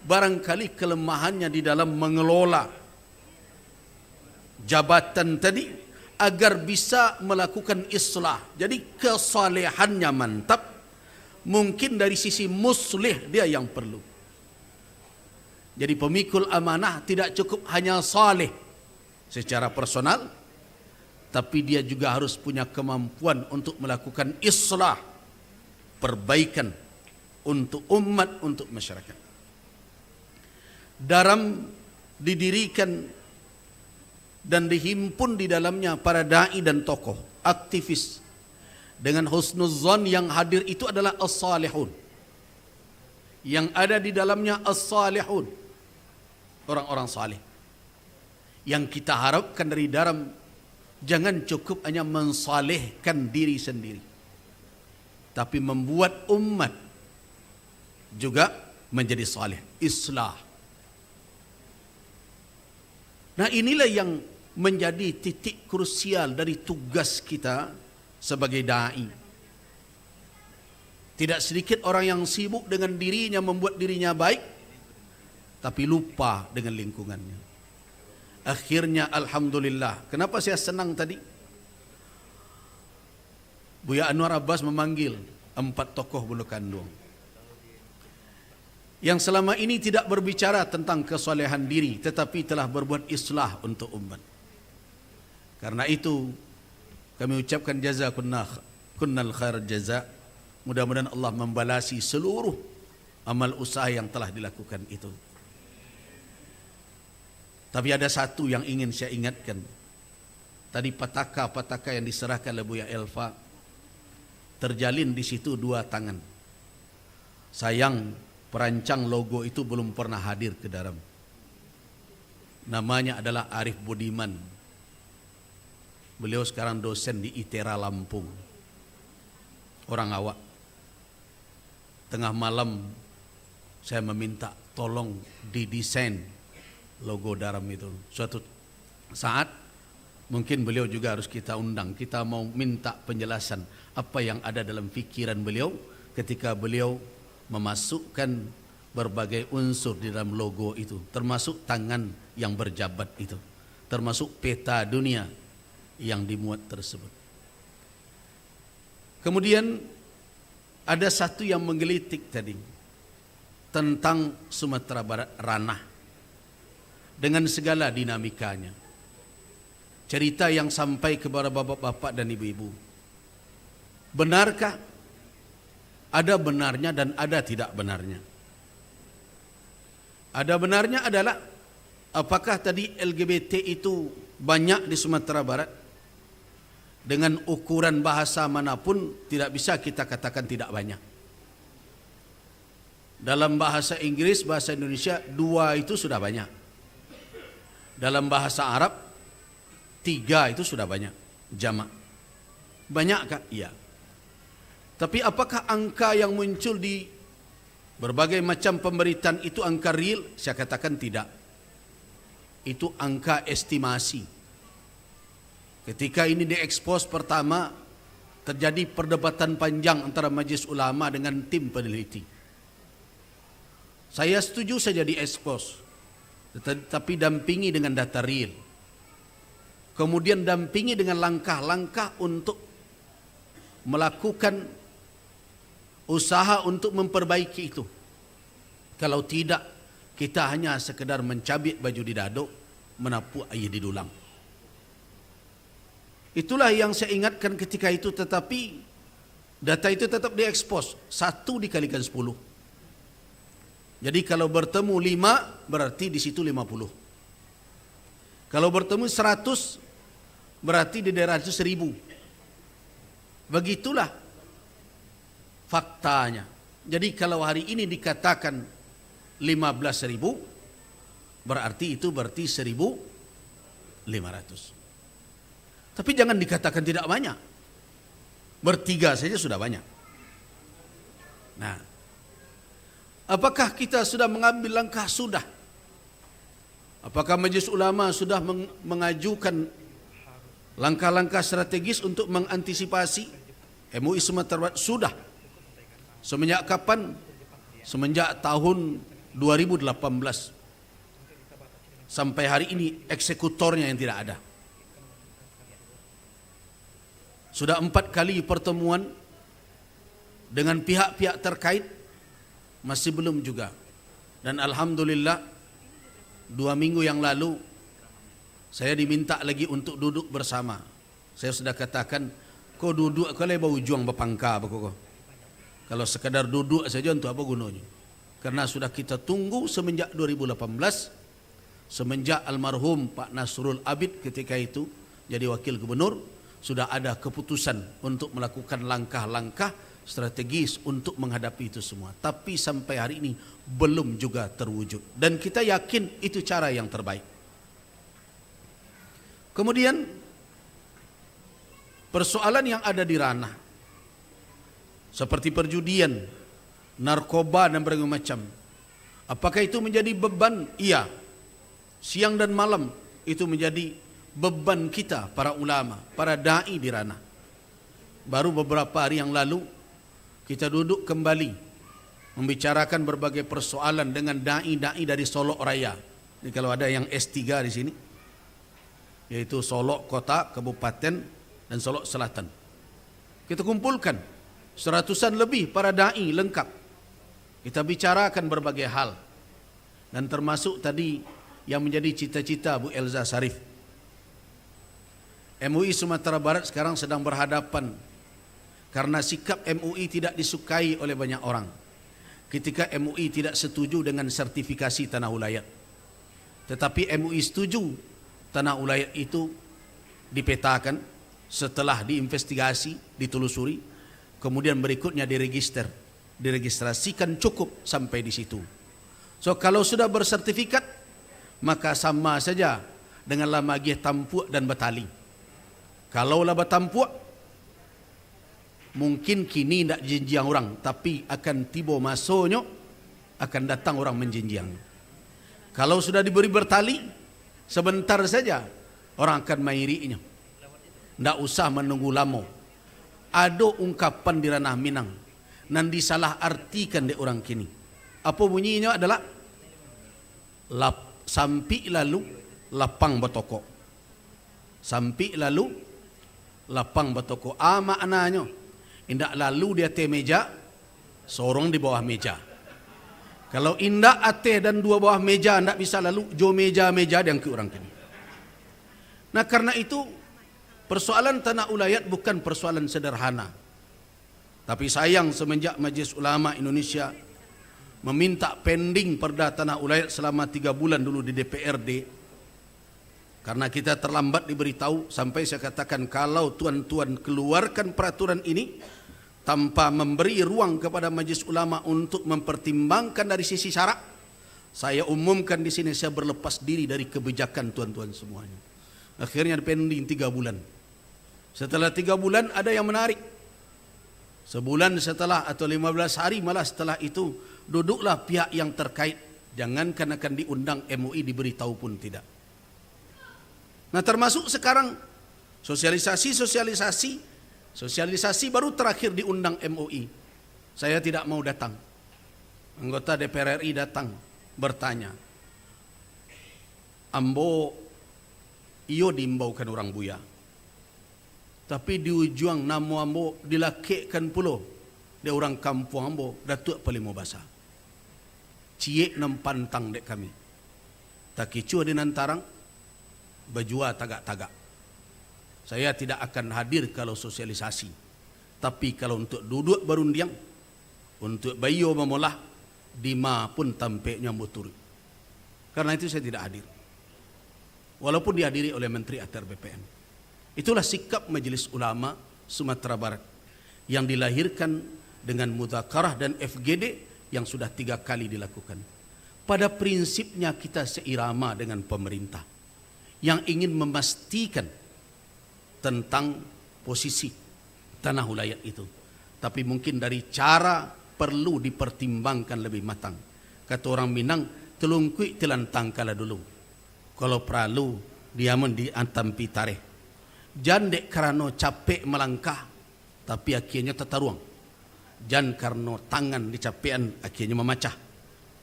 Barangkali kelemahannya di dalam mengelola jabatan tadi agar bisa melakukan islah. Jadi kesalehannya mantap, mungkin dari sisi muslih dia yang perlu. Jadi pemikul amanah tidak cukup hanya saleh secara personal, tapi dia juga harus punya kemampuan untuk melakukan islah, perbaikan untuk umat, untuk masyarakat. Daram didirikan dan dihimpun di dalamnya para dai dan tokoh, aktivis. Dengan husnuzan yang hadir itu adalah as-salihun. Yang ada di dalamnya as-salihun, orang-orang saleh. Yang kita harapkan dari Daram, jangan cukup hanya mensalehkan diri sendiri, tapi membuat umat juga menjadi saleh, islah. Nah, inilah yang menjadi titik krusial dari tugas kita sebagai dai. Tidak sedikit orang yang sibuk dengan dirinya, membuat dirinya baik, tapi lupa dengan lingkungannya. Akhirnya alhamdulillah. Kenapa saya senang tadi? Buya Anwar Abbas memanggil 4 tokoh bulu kandung yang selama ini tidak berbicara tentang kesolehan diri, tetapi telah berbuat islah untuk umat. Karena itu kami ucapkan jazakunnal khair jaza. Mudah-mudahan Allah membalasi seluruh amal usaha yang telah dilakukan itu. Tapi ada satu yang ingin saya ingatkan. Tadi pataka yang diserahkan oleh Buya Elva, terjalin di situ 2 tangan. Sayang perancang logo itu belum pernah hadir ke Daram. Namanya adalah Arif Budiman. Beliau sekarang dosen di ITERA Lampung. Orang awak. Tengah malam saya meminta tolong didesain logo Daram itu. Suatu saat mungkin beliau juga harus kita undang. Kita mau minta penjelasan apa yang ada dalam pikiran beliau ketika beliau memasukkan berbagai unsur di dalam logo itu, termasuk tangan yang berjabat itu, termasuk peta dunia yang dimuat tersebut. Kemudian ada satu yang menggelitik tadi tentang Sumatera Barat ranah dengan segala dinamikanya. Cerita yang sampai kepada bapak-bapak dan ibu-ibu. Benarkah? Ada benarnya dan ada tidak benarnya. Ada benarnya adalah apakah tadi LGBT itu banyak di Sumatera Barat? Dengan ukuran bahasa manapun tidak bisa kita katakan tidak banyak. Dalam bahasa Inggris, bahasa Indonesia 2 itu sudah banyak. Dalam bahasa Arab 3 itu sudah banyak jamak. Banyakkah? Iya. Tapi apakah angka yang muncul di berbagai macam pemberitaan itu angka real? Saya katakan tidak. Itu angka estimasi. Ketika ini diekspos pertama, terjadi perdebatan panjang antara Majelis Ulama dengan tim peneliti. Saya setuju saja diekspos, tetapi dampingi dengan data real. Kemudian dampingi dengan langkah-langkah untuk melakukan usaha untuk memperbaiki itu. Kalau tidak, kita hanya sekedar mencabik baju di dado, menapu air di dulang. Itulah yang saya ingatkan ketika itu, tetapi data itu tetap diekspos. 1 dikalikan 10. Jadi kalau bertemu 5, berarti di situ 50. Kalau bertemu 100, berarti di daerah itu 1000. Begitulah faktanya. Jadi kalau hari ini dikatakan 15.000, berarti itu berarti 1.500. Tapi jangan dikatakan tidak banyak. Bertiga saja sudah banyak. Nah, apakah kita sudah mengambil langkah? Sudah. Apakah Majelis Ulama sudah mengajukan langkah-langkah strategis untuk mengantisipasi? MUI Sumatera Barat sudah. Semenjak kapan? Semenjak tahun 2018 sampai hari ini eksekutornya yang tidak ada. Sudah 4 kali pertemuan dengan pihak-pihak terkait, masih belum juga. Dan alhamdulillah 2 minggu yang lalu saya diminta lagi untuk duduk bersama. Saya sudah katakan, kau duduk kalau bau juang bapangka kok. Kalau sekadar duduk saja untuk apa gunanya? Karena sudah kita tunggu semenjak 2018, semenjak almarhum Pak Nasrul Abid ketika itu jadi wakil gubernur, sudah ada keputusan untuk melakukan langkah-langkah strategis untuk menghadapi itu semua. Tapi sampai hari ini belum juga terwujud. Dan kita yakin itu cara yang terbaik. Kemudian persoalan yang ada di ranah seperti perjudian, narkoba dan berbagai macam. Apakah itu menjadi beban? Iya. Siang dan malam itu menjadi beban kita para ulama, para dai di ranah. Baru beberapa hari yang lalu kita duduk kembali membicarakan berbagai persoalan dengan dai-dai dari Solok Raya. Jadi kalau ada yang S3 di sini, yaitu Solok Kota, Kabupaten, dan Solok Selatan. Kita kumpulkan 100-an lebih para dai lengkap. Kita bicarakan berbagai hal. Dan termasuk tadi yang menjadi cita-cita Bu Elza Sarif. MUI Sumatera Barat sekarang sedang berhadapan karena sikap MUI tidak disukai oleh banyak orang. Ketika MUI tidak setuju dengan sertifikasi tanah ulayat. Tetapi MUI setuju tanah ulayat itu dipetakan setelah diinvestigasi, ditelusuri, kemudian berikutnya diregistrasikan cukup sampai di situ. So kalau sudah bersertifikat, maka sama saja dengan lamagih Tampuak dan Batali. Kalau lah Batampuak, mungkin kini tidak jenjiang orang, tapi akan tiba masanya akan datang orang menjenjiang. Kalau sudah diberi bertali, sebentar saja orang akan mairinya. Tidak usah menunggu lama. Ada ungkapan di ranah Minang nan disalah artikan di orang kini. Apa bunyinya adalah sampi lalu lapang batoko. Sampi lalu lapang batoko. Maknanya indak lalu di atas meja, seorang di bawah meja. Kalau indak atas dan 2 bawah meja indak bisa lalu, jo meja-meja yang ke orang kini. Nah karena itu persoalan tanah ulayat bukan persoalan sederhana. Tapi sayang semenjak Majelis Ulama Indonesia meminta pending perda tanah ulayat selama 3 bulan dulu di DPRD, karena kita terlambat diberitahu, sampai saya katakan kalau tuan-tuan keluarkan peraturan ini, tanpa memberi ruang kepada majelis ulama untuk mempertimbangkan dari sisi syarak, saya umumkan di sini saya berlepas diri dari kebijakan tuan-tuan semuanya. Akhirnya pending 3 bulan. Setelah 3 bulan ada yang menarik. Sebulan setelah atau 15 hari malah setelah itu duduklah pihak yang terkait. Jangankan akan diundang MUI diberitahu pun tidak. Nah termasuk sekarang sosialisasi baru terakhir diundang MUI. Saya tidak mau datang. Anggota DPR RI datang bertanya, ambo iyo diimbaukan orang Buya, tapi di ujung namo ambo dilakekkan pulo de orang kampung ambo datuk pelimo basa cie nempantang dek kami takicu di nantarang bajua tagak-tagak. Saya tidak akan hadir kalau sosialisasi, tapi kalau untuk duduk berundiang, untuk bayo memolah dima pun tampe nyambut turut. Karena itu saya tidak hadir, walaupun dihadiri oleh Menteri ATR BPN. Itulah sikap Majelis Ulama Sumatera Barat yang dilahirkan dengan mudzakarah dan FGD yang sudah 3 kali dilakukan. Pada prinsipnya kita seirama dengan pemerintah yang ingin memastikan tentang posisi tanah wilayah itu. Tapi mungkin dari cara perlu dipertimbangkan lebih matang. Kata orang Minang, telungkui telantang kala dulu. Kalau perlu dia diantampi tareh. Jan dek karena capek melangkah, tapi akhirnya tataruang. Jan karena tangan dicapean, akhirnya memacah.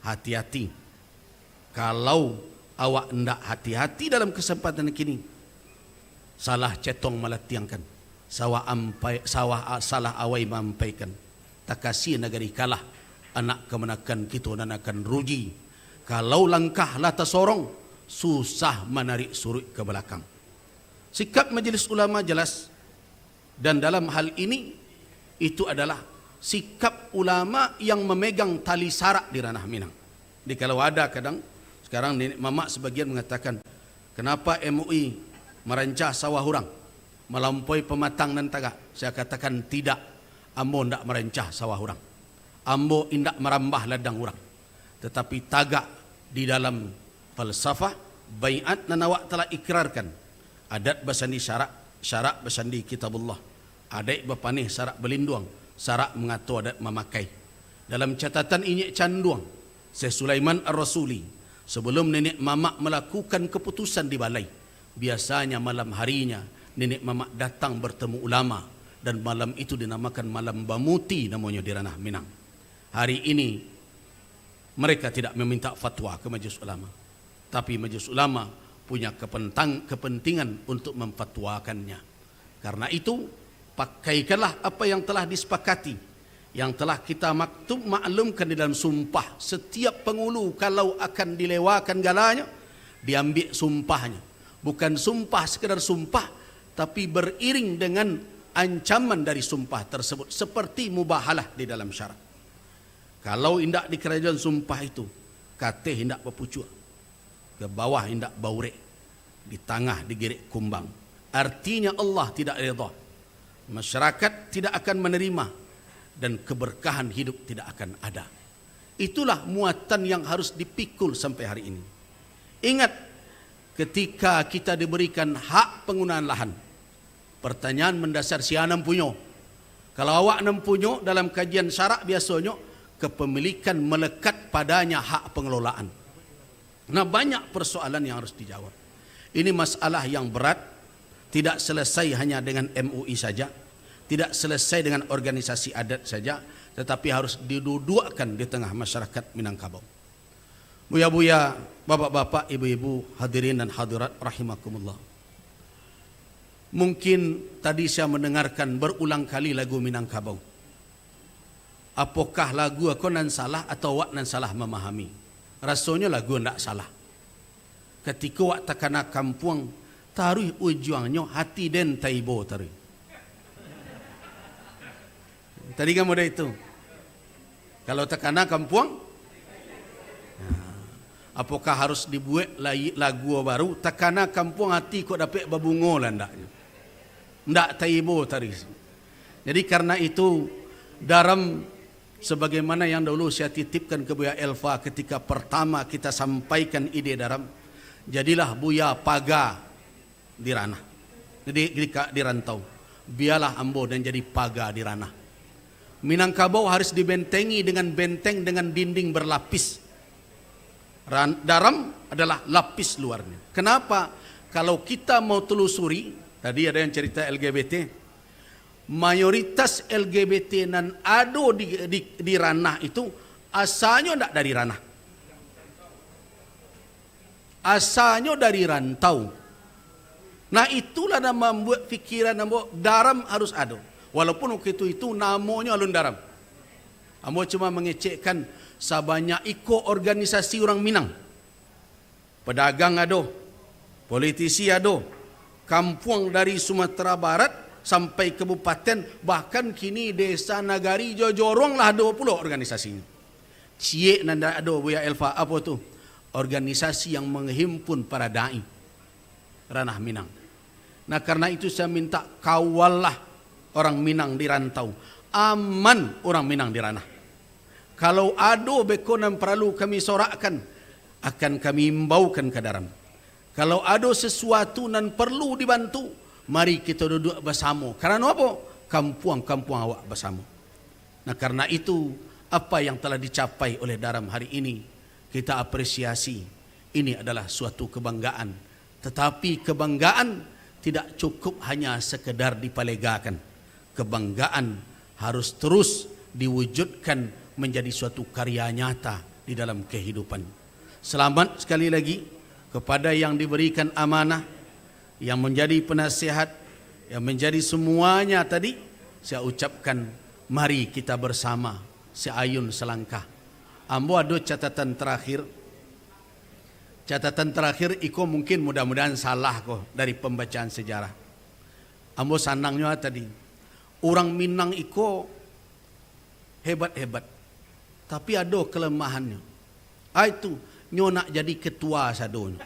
Hati-hati. Kalau awak hendak hati-hati dalam kesempatan kini, salah cetong malatiangkan, salah awai mampaikan. Tak kasih negeri kalah, anak kemenakan kita dan akan rugi. Kalau langkah lata sorong, susah menarik surut ke belakang. Sikap Majelis Ulama jelas, dan dalam hal ini itu adalah sikap ulama yang memegang tali sarak di ranah Minang. Jadi kalau ada kadang sekarang nenek mamak sebagian mengatakan, kenapa MUI merancah sawah hurang melampaui pematang dan tagak? Saya katakan tidak, ambo tidak merancah sawah hurang, ambo tidak merambah ladang hurang, tetapi tagak di dalam falsafah baiat dan awak telah ikrarkan adat basandi syarak basandi kitabullah, adat bapani syarak belinduang, syarak mengatur adat memakai. Dalam catatan Inyek Canduang Syekh Sulaiman Ar-Rasuli, sebelum nenek mamak melakukan keputusan di balai, biasanya malam harinya nenek mamak datang bertemu ulama, dan malam itu dinamakan malam bamuti namanya di ranah Minang. Hari ini mereka tidak meminta fatwa ke Majelis Ulama, tapi Majelis Ulama punya kepentingan untuk memfatwakannya. Karena itu pakaikanlah apa yang telah disepakati, yang telah kita maklumkan di dalam sumpah. Setiap penghulu kalau akan dilewakan galanya, diambil sumpahnya. Bukan sumpah sekedar sumpah, tapi beriring dengan ancaman dari sumpah tersebut, seperti mubahalah di dalam syarak. Kalau indak di kerajaan sumpah itu, kate indak berpucuk, ke bawah indak baurek, di tengah digirik kumbang. Artinya Allah tidak redha, masyarakat tidak akan menerima, dan keberkahan hidup tidak akan ada. Itulah muatan yang harus dipikul sampai hari ini. Ingat, ketika kita diberikan hak penggunaan lahan, pertanyaan mendasar si anam punyo. Kalau awak nam punyo, dalam kajian syarak biasanya kepemilikan melekat padanya hak pengelolaan. Nah, banyak persoalan yang harus dijawab. Ini masalah yang berat, tidak selesai hanya dengan MUI saja, tidak selesai dengan organisasi adat saja, tetapi harus didudukkan di tengah masyarakat Minangkabau. Buya-buya, bapak-bapak, ibu-ibu, hadirin dan hadirat rahimakumullah. Mungkin tadi saya mendengarkan berulang kali lagu Minangkabau. Apakah lagu aku nan salah atau wak nan salah memahami? Rasanya lagu tidak salah. Ketika wak takana kampung, taruh ujungnya hati den taibo taruh. Tadi kamu ada itu. Kalau takana kampung, apakah harus dibuat lagu baru? Takana kampung hati kok dapat babungo lah ndaknya. Ndak taibo taruh. Jadi karena itu Daram sebagaimana yang dahulu saya titipkan ke Buya Elva ketika pertama kita sampaikan ide Daram, jadilah Buya paga di ranah, di rantau. Biarlah ambo dan jadi paga di ranah. Minangkabau harus dibentengi dengan benteng dengan dinding berlapis. Daram adalah lapis luarnya. Kenapa? Kalau kita mau telusuri, tadi ada yang cerita LGBT, mayoritas LGBT nan ado di ranah itu asalnya tidak dari ranah, asalnya dari rantau. Nah itulah yang membuat fikiran Daram harus ada. Walaupun waktu itu namanya alun Daram. Ambo cuma mengecekkan sebanyak iko organisasi orang Minang. Pedagang ada, politisi ada, kampung dari Sumatera Barat sampai kabupaten, bahkan kini desa nagari Jojorong lah ada pula organisasinya. Cie nanda ada Buya Elva apa tu? Organisasi yang menghimpun para dai ranah Minang. Nah karena itu saya minta kawallah orang Minang di rantau, aman orang Minang di ranah. Kalau ada bekonan perlu kami sorakkan, akan kami imbaukan ke Daram. Kalau ada sesuatu nan perlu dibantu, mari kita duduk bersama. Karena apa? Kampung-kampung awak bersama. Nah karena itu apa yang telah dicapai oleh Daram hari ini kita apresiasi. Ini adalah suatu kebanggaan. Tetapi kebanggaan tidak cukup hanya sekedar dipalegakan. Kebanggaan harus terus diwujudkan menjadi suatu karya nyata di dalam kehidupan. Selamat sekali lagi kepada yang diberikan amanah, yang menjadi penasihat, yang menjadi semuanya tadi. Saya ucapkan mari kita bersama seayun selangkah. Ambo ada catatan terakhir. Catatan terakhir iko mungkin mudah-mudahan salah kok dari pembacaan sejarah. Ambo sandangnya tadi. Orang Minang iko hebat-hebat. Tapi ada kelemahannya. Itu nyonak jadi ketua sadonya.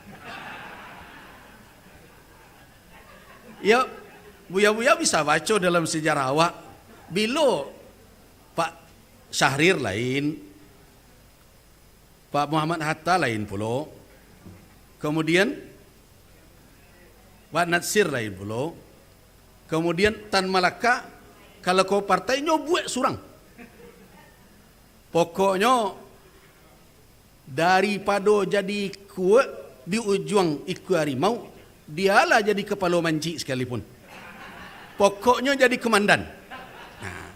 Ya, Buya-buya bisa baca dalam sejarah awak. Bila Pak Syahrir lain, Pak Muhammad Hatta lain pula. Kemudian Pak Natsir lain pula. Kemudian Tan Malaka, kalau kau partainya buat surang. Pokoknya daripada jadi kuat di ujung iku harimau, dialah jadi kepala manci sekalipun. Pokoknya jadi komandan. Nah,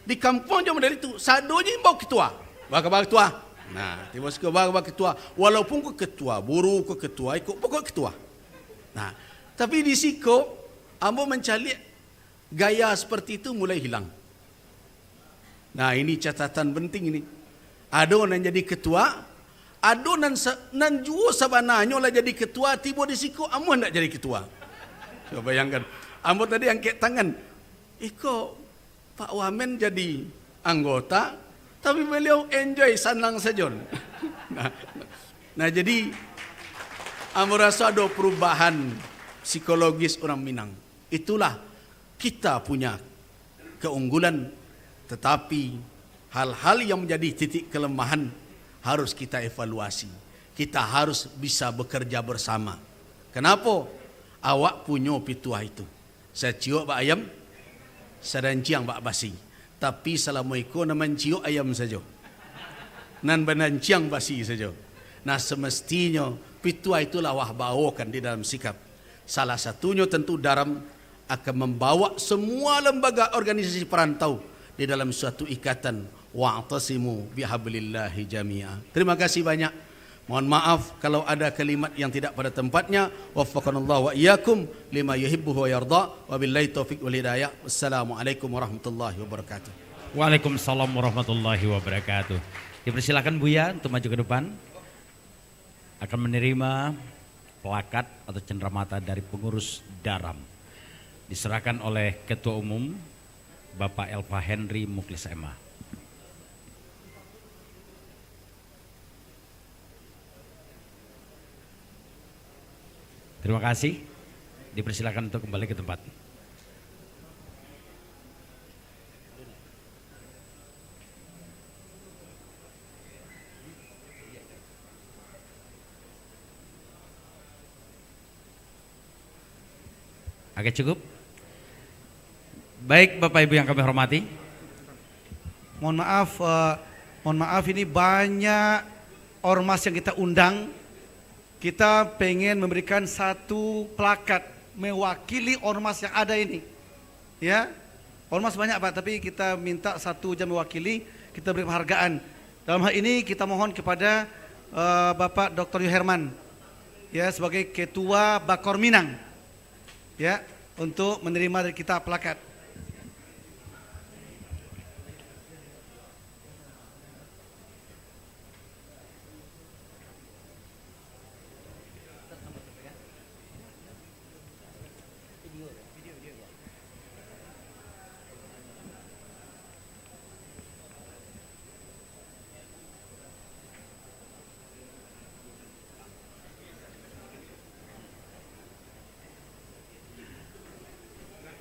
di kampung cuma dari itu, sadonya bawa ketua. Bawa ketua. Nah, tiba-tiba bawa ketua. Walaupun ke ketua, buru ke ketua, ikut pokok ketua. Nah, tapi di siko, ambo mencari gaya seperti itu mulai hilang. Nah, ini catatan penting ini. Ada yang jadi ketua, ada nan juo sabananya lah jadi ketua, tiba di siko, ambo hendak jadi ketua. Coba bayangkan, ambo tadi angkat tangan. Iko Pak Wamen jadi anggota, tapi beliau enjoy senang saja. Nah jadi ambo rasa ada perubahan psikologis orang Minang. Itulah kita punya keunggulan, tetapi hal-hal yang menjadi titik kelemahan harus kita evaluasi. Kita harus bisa bekerja bersama. Kenapa? Awak punya pituah itu. Saya cium bak ayam, saya ciang bak basi. Tapi Assalamualaikum naman cium ayam saja. Nan benanciang basi saja. Nah semestinya pituah itulah wah bawakan di dalam sikap. Salah satunya tentu Daram akan membawa semua lembaga organisasi perantau di dalam suatu ikatan. Wa'tasimu bihablillahi jami'a. Terima kasih banyak. Mohon maaf kalau ada kalimat yang tidak pada tempatnya. Waffaqanallahu wa iyyakum lima yuhibbuhu wa yarda. Wabillahi taufiq wal hidayah. Wassalamualaikum warahmatullahi wabarakatuh. Waalaikumsalam warahmatullahi wabarakatuh. Dipersilakan Buya untuk maju ke depan. Akan menerima plakat atau cenderamata dari pengurus Daram. Diserahkan oleh Ketua Umum Bapak Elva Henry Muklis MA. Terima kasih. Dipersilakan untuk kembali ke tempat. Oke, cukup. Baik Bapak Ibu yang kami hormati. Mohon maaf ini banyak ormas yang kita undang. Kita pengen memberikan satu plakat mewakili ormas yang ada ini. Ya, ormas banyak Pak, tapi kita minta satu jam mewakili, kita beri penghargaan. Dalam hal ini kita mohon kepada Bapak Dr. Yuherman, ya, sebagai Ketua Bakor Minang, ya, untuk menerima dari kita plakat.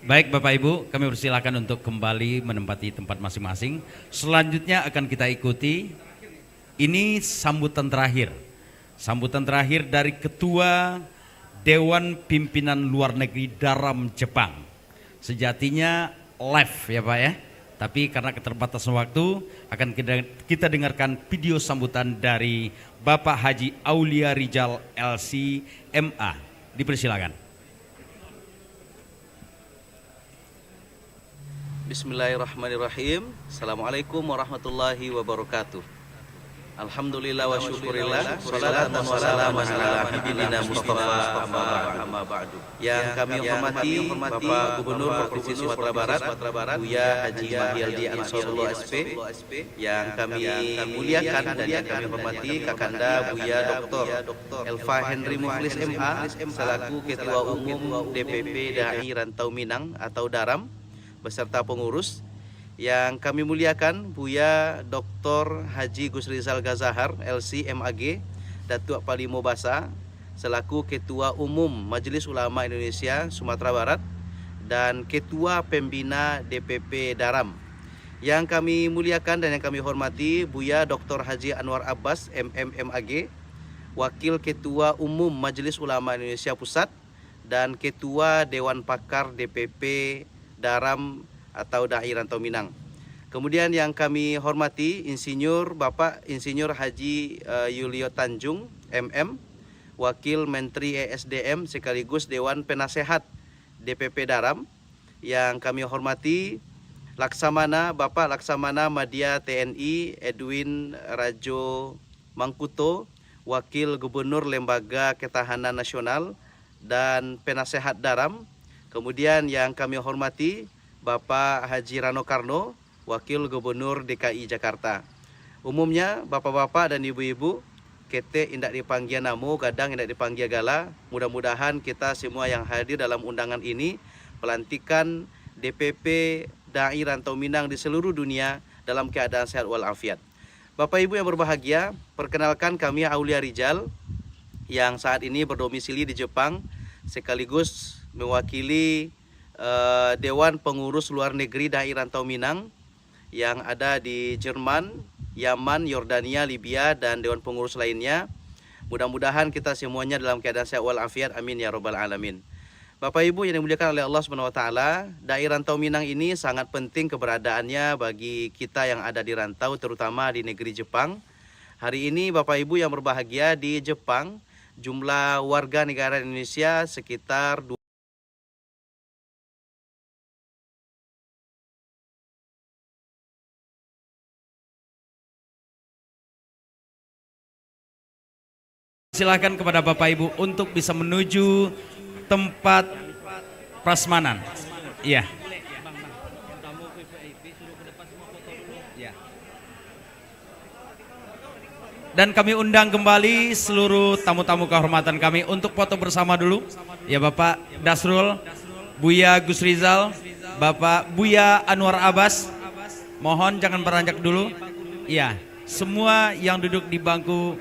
Baik Bapak Ibu, kami persilakan untuk kembali menempati tempat masing-masing. Selanjutnya akan kita ikuti, ini sambutan terakhir. Sambutan terakhir dari Ketua Dewan Pimpinan Luar Negeri Daram Jepang. Sejatinya live ya Pak ya, tapi karena keterbatasan waktu akan kita dengarkan video sambutan dari Bapak Haji Aulia Rizal LC MA. Dipersilakan. Bismillahirrahmanirrahim. Assalamualaikum warahmatullahi wabarakatuh. Alhamdulillah wa syukurillah. Salatan wa salaman ala habibina Mustafa amma ba'du. Yang kami hormati Bapak Gubernur Provinsi Sumatera Barat, Buya Haji Mahyaldi Ansarullah SP. Yang kami muliakan dan yang kami hormati Kakanda Buya Dr. Elva Henry Muflis MA selaku Ketua Umum DPP Dai Rantau Minang atau Daram beserta pengurus. Yang kami muliakan Buya Dr. Haji Gusrizal Gazahar LC MAG Datuk Palimo Basa selaku Ketua Umum Majelis Ulama Indonesia Sumatera Barat dan Ketua Pembina DPP Daram. Yang kami muliakan dan yang kami hormati Buya Dr. Haji Anwar Abbas MMMAG Wakil Ketua Umum Majelis Ulama Indonesia Pusat dan Ketua Dewan Pakar DPP Daram atau Dai Rantau Minang. Kemudian yang kami hormati Bapak Insinyur Haji Yulio Tanjung MM, Wakil Menteri ESDM sekaligus Dewan Penasehat DPP Daram. Yang kami hormati Bapak Laksamana Madya TNI Edwin Rajo Mangkuto, Wakil Gubernur Lembaga Ketahanan Nasional dan Penasehat Daram. Kemudian yang kami hormati Bapak Haji Rano Karno, Wakil Gubernur DKI Jakarta. Umumnya bapak-bapak dan ibu-ibu, kete indak dipanggil namo, gadang indak dipanggil gala. Mudah-mudahan kita semua yang hadir dalam undangan ini pelantikan DPP Dai Rantau Minang di seluruh dunia dalam keadaan sehat walafiat. Bapak Ibu yang berbahagia, perkenalkan kami Aulia Rizal yang saat ini berdomisili di Jepang sekaligus mewakili Dewan Pengurus Luar Negeri Dai Rantau Minang yang ada di Jerman, Yaman, Yordania, Libya dan Dewan Pengurus lainnya. Mudah-mudahan kita semuanya dalam keadaan sehat walafiat. Amin ya rabbal alamin. Bapak Ibu yang dimuliakan oleh Allah Subhanahu wa taala, Dai Rantau Minang ini sangat penting keberadaannya bagi kita yang ada di rantau terutama di negeri Jepang. Hari ini Bapak Ibu yang berbahagia di Jepang, jumlah warga negara Indonesia sekitar Silakan kepada Bapak Ibu untuk bisa menuju tempat prasmanan. Iya. Dan kami undang kembali seluruh tamu-tamu kehormatan kami untuk foto bersama dulu. Ya Bapak Dasrul, Buya Gusrizal, Bapak Buya Anwar Abbas. Mohon jangan beranjak dulu. Iya, semua yang duduk di bangku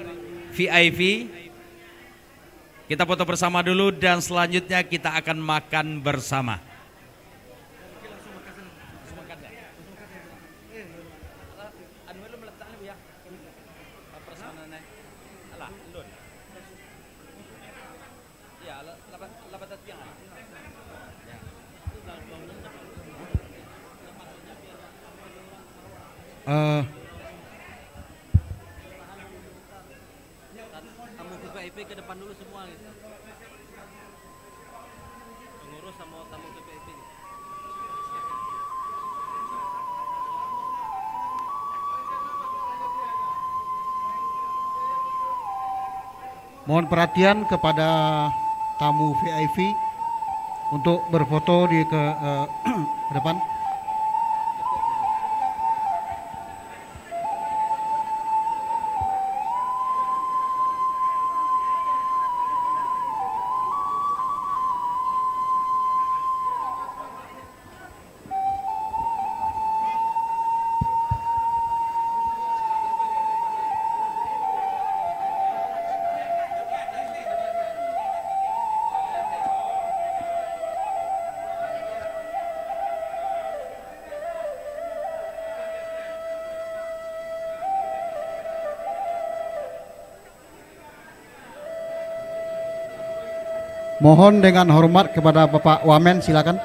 VIP kita foto bersama dulu dan selanjutnya kita akan makan bersama. Tamu VVIP ke depan dulu semua gitu. Pengurus sama tamu VVIP. Mohon perhatian kepada tamu VIP untuk berfoto ke depan. Mohon dengan hormat kepada Bapak Wamen, silakan.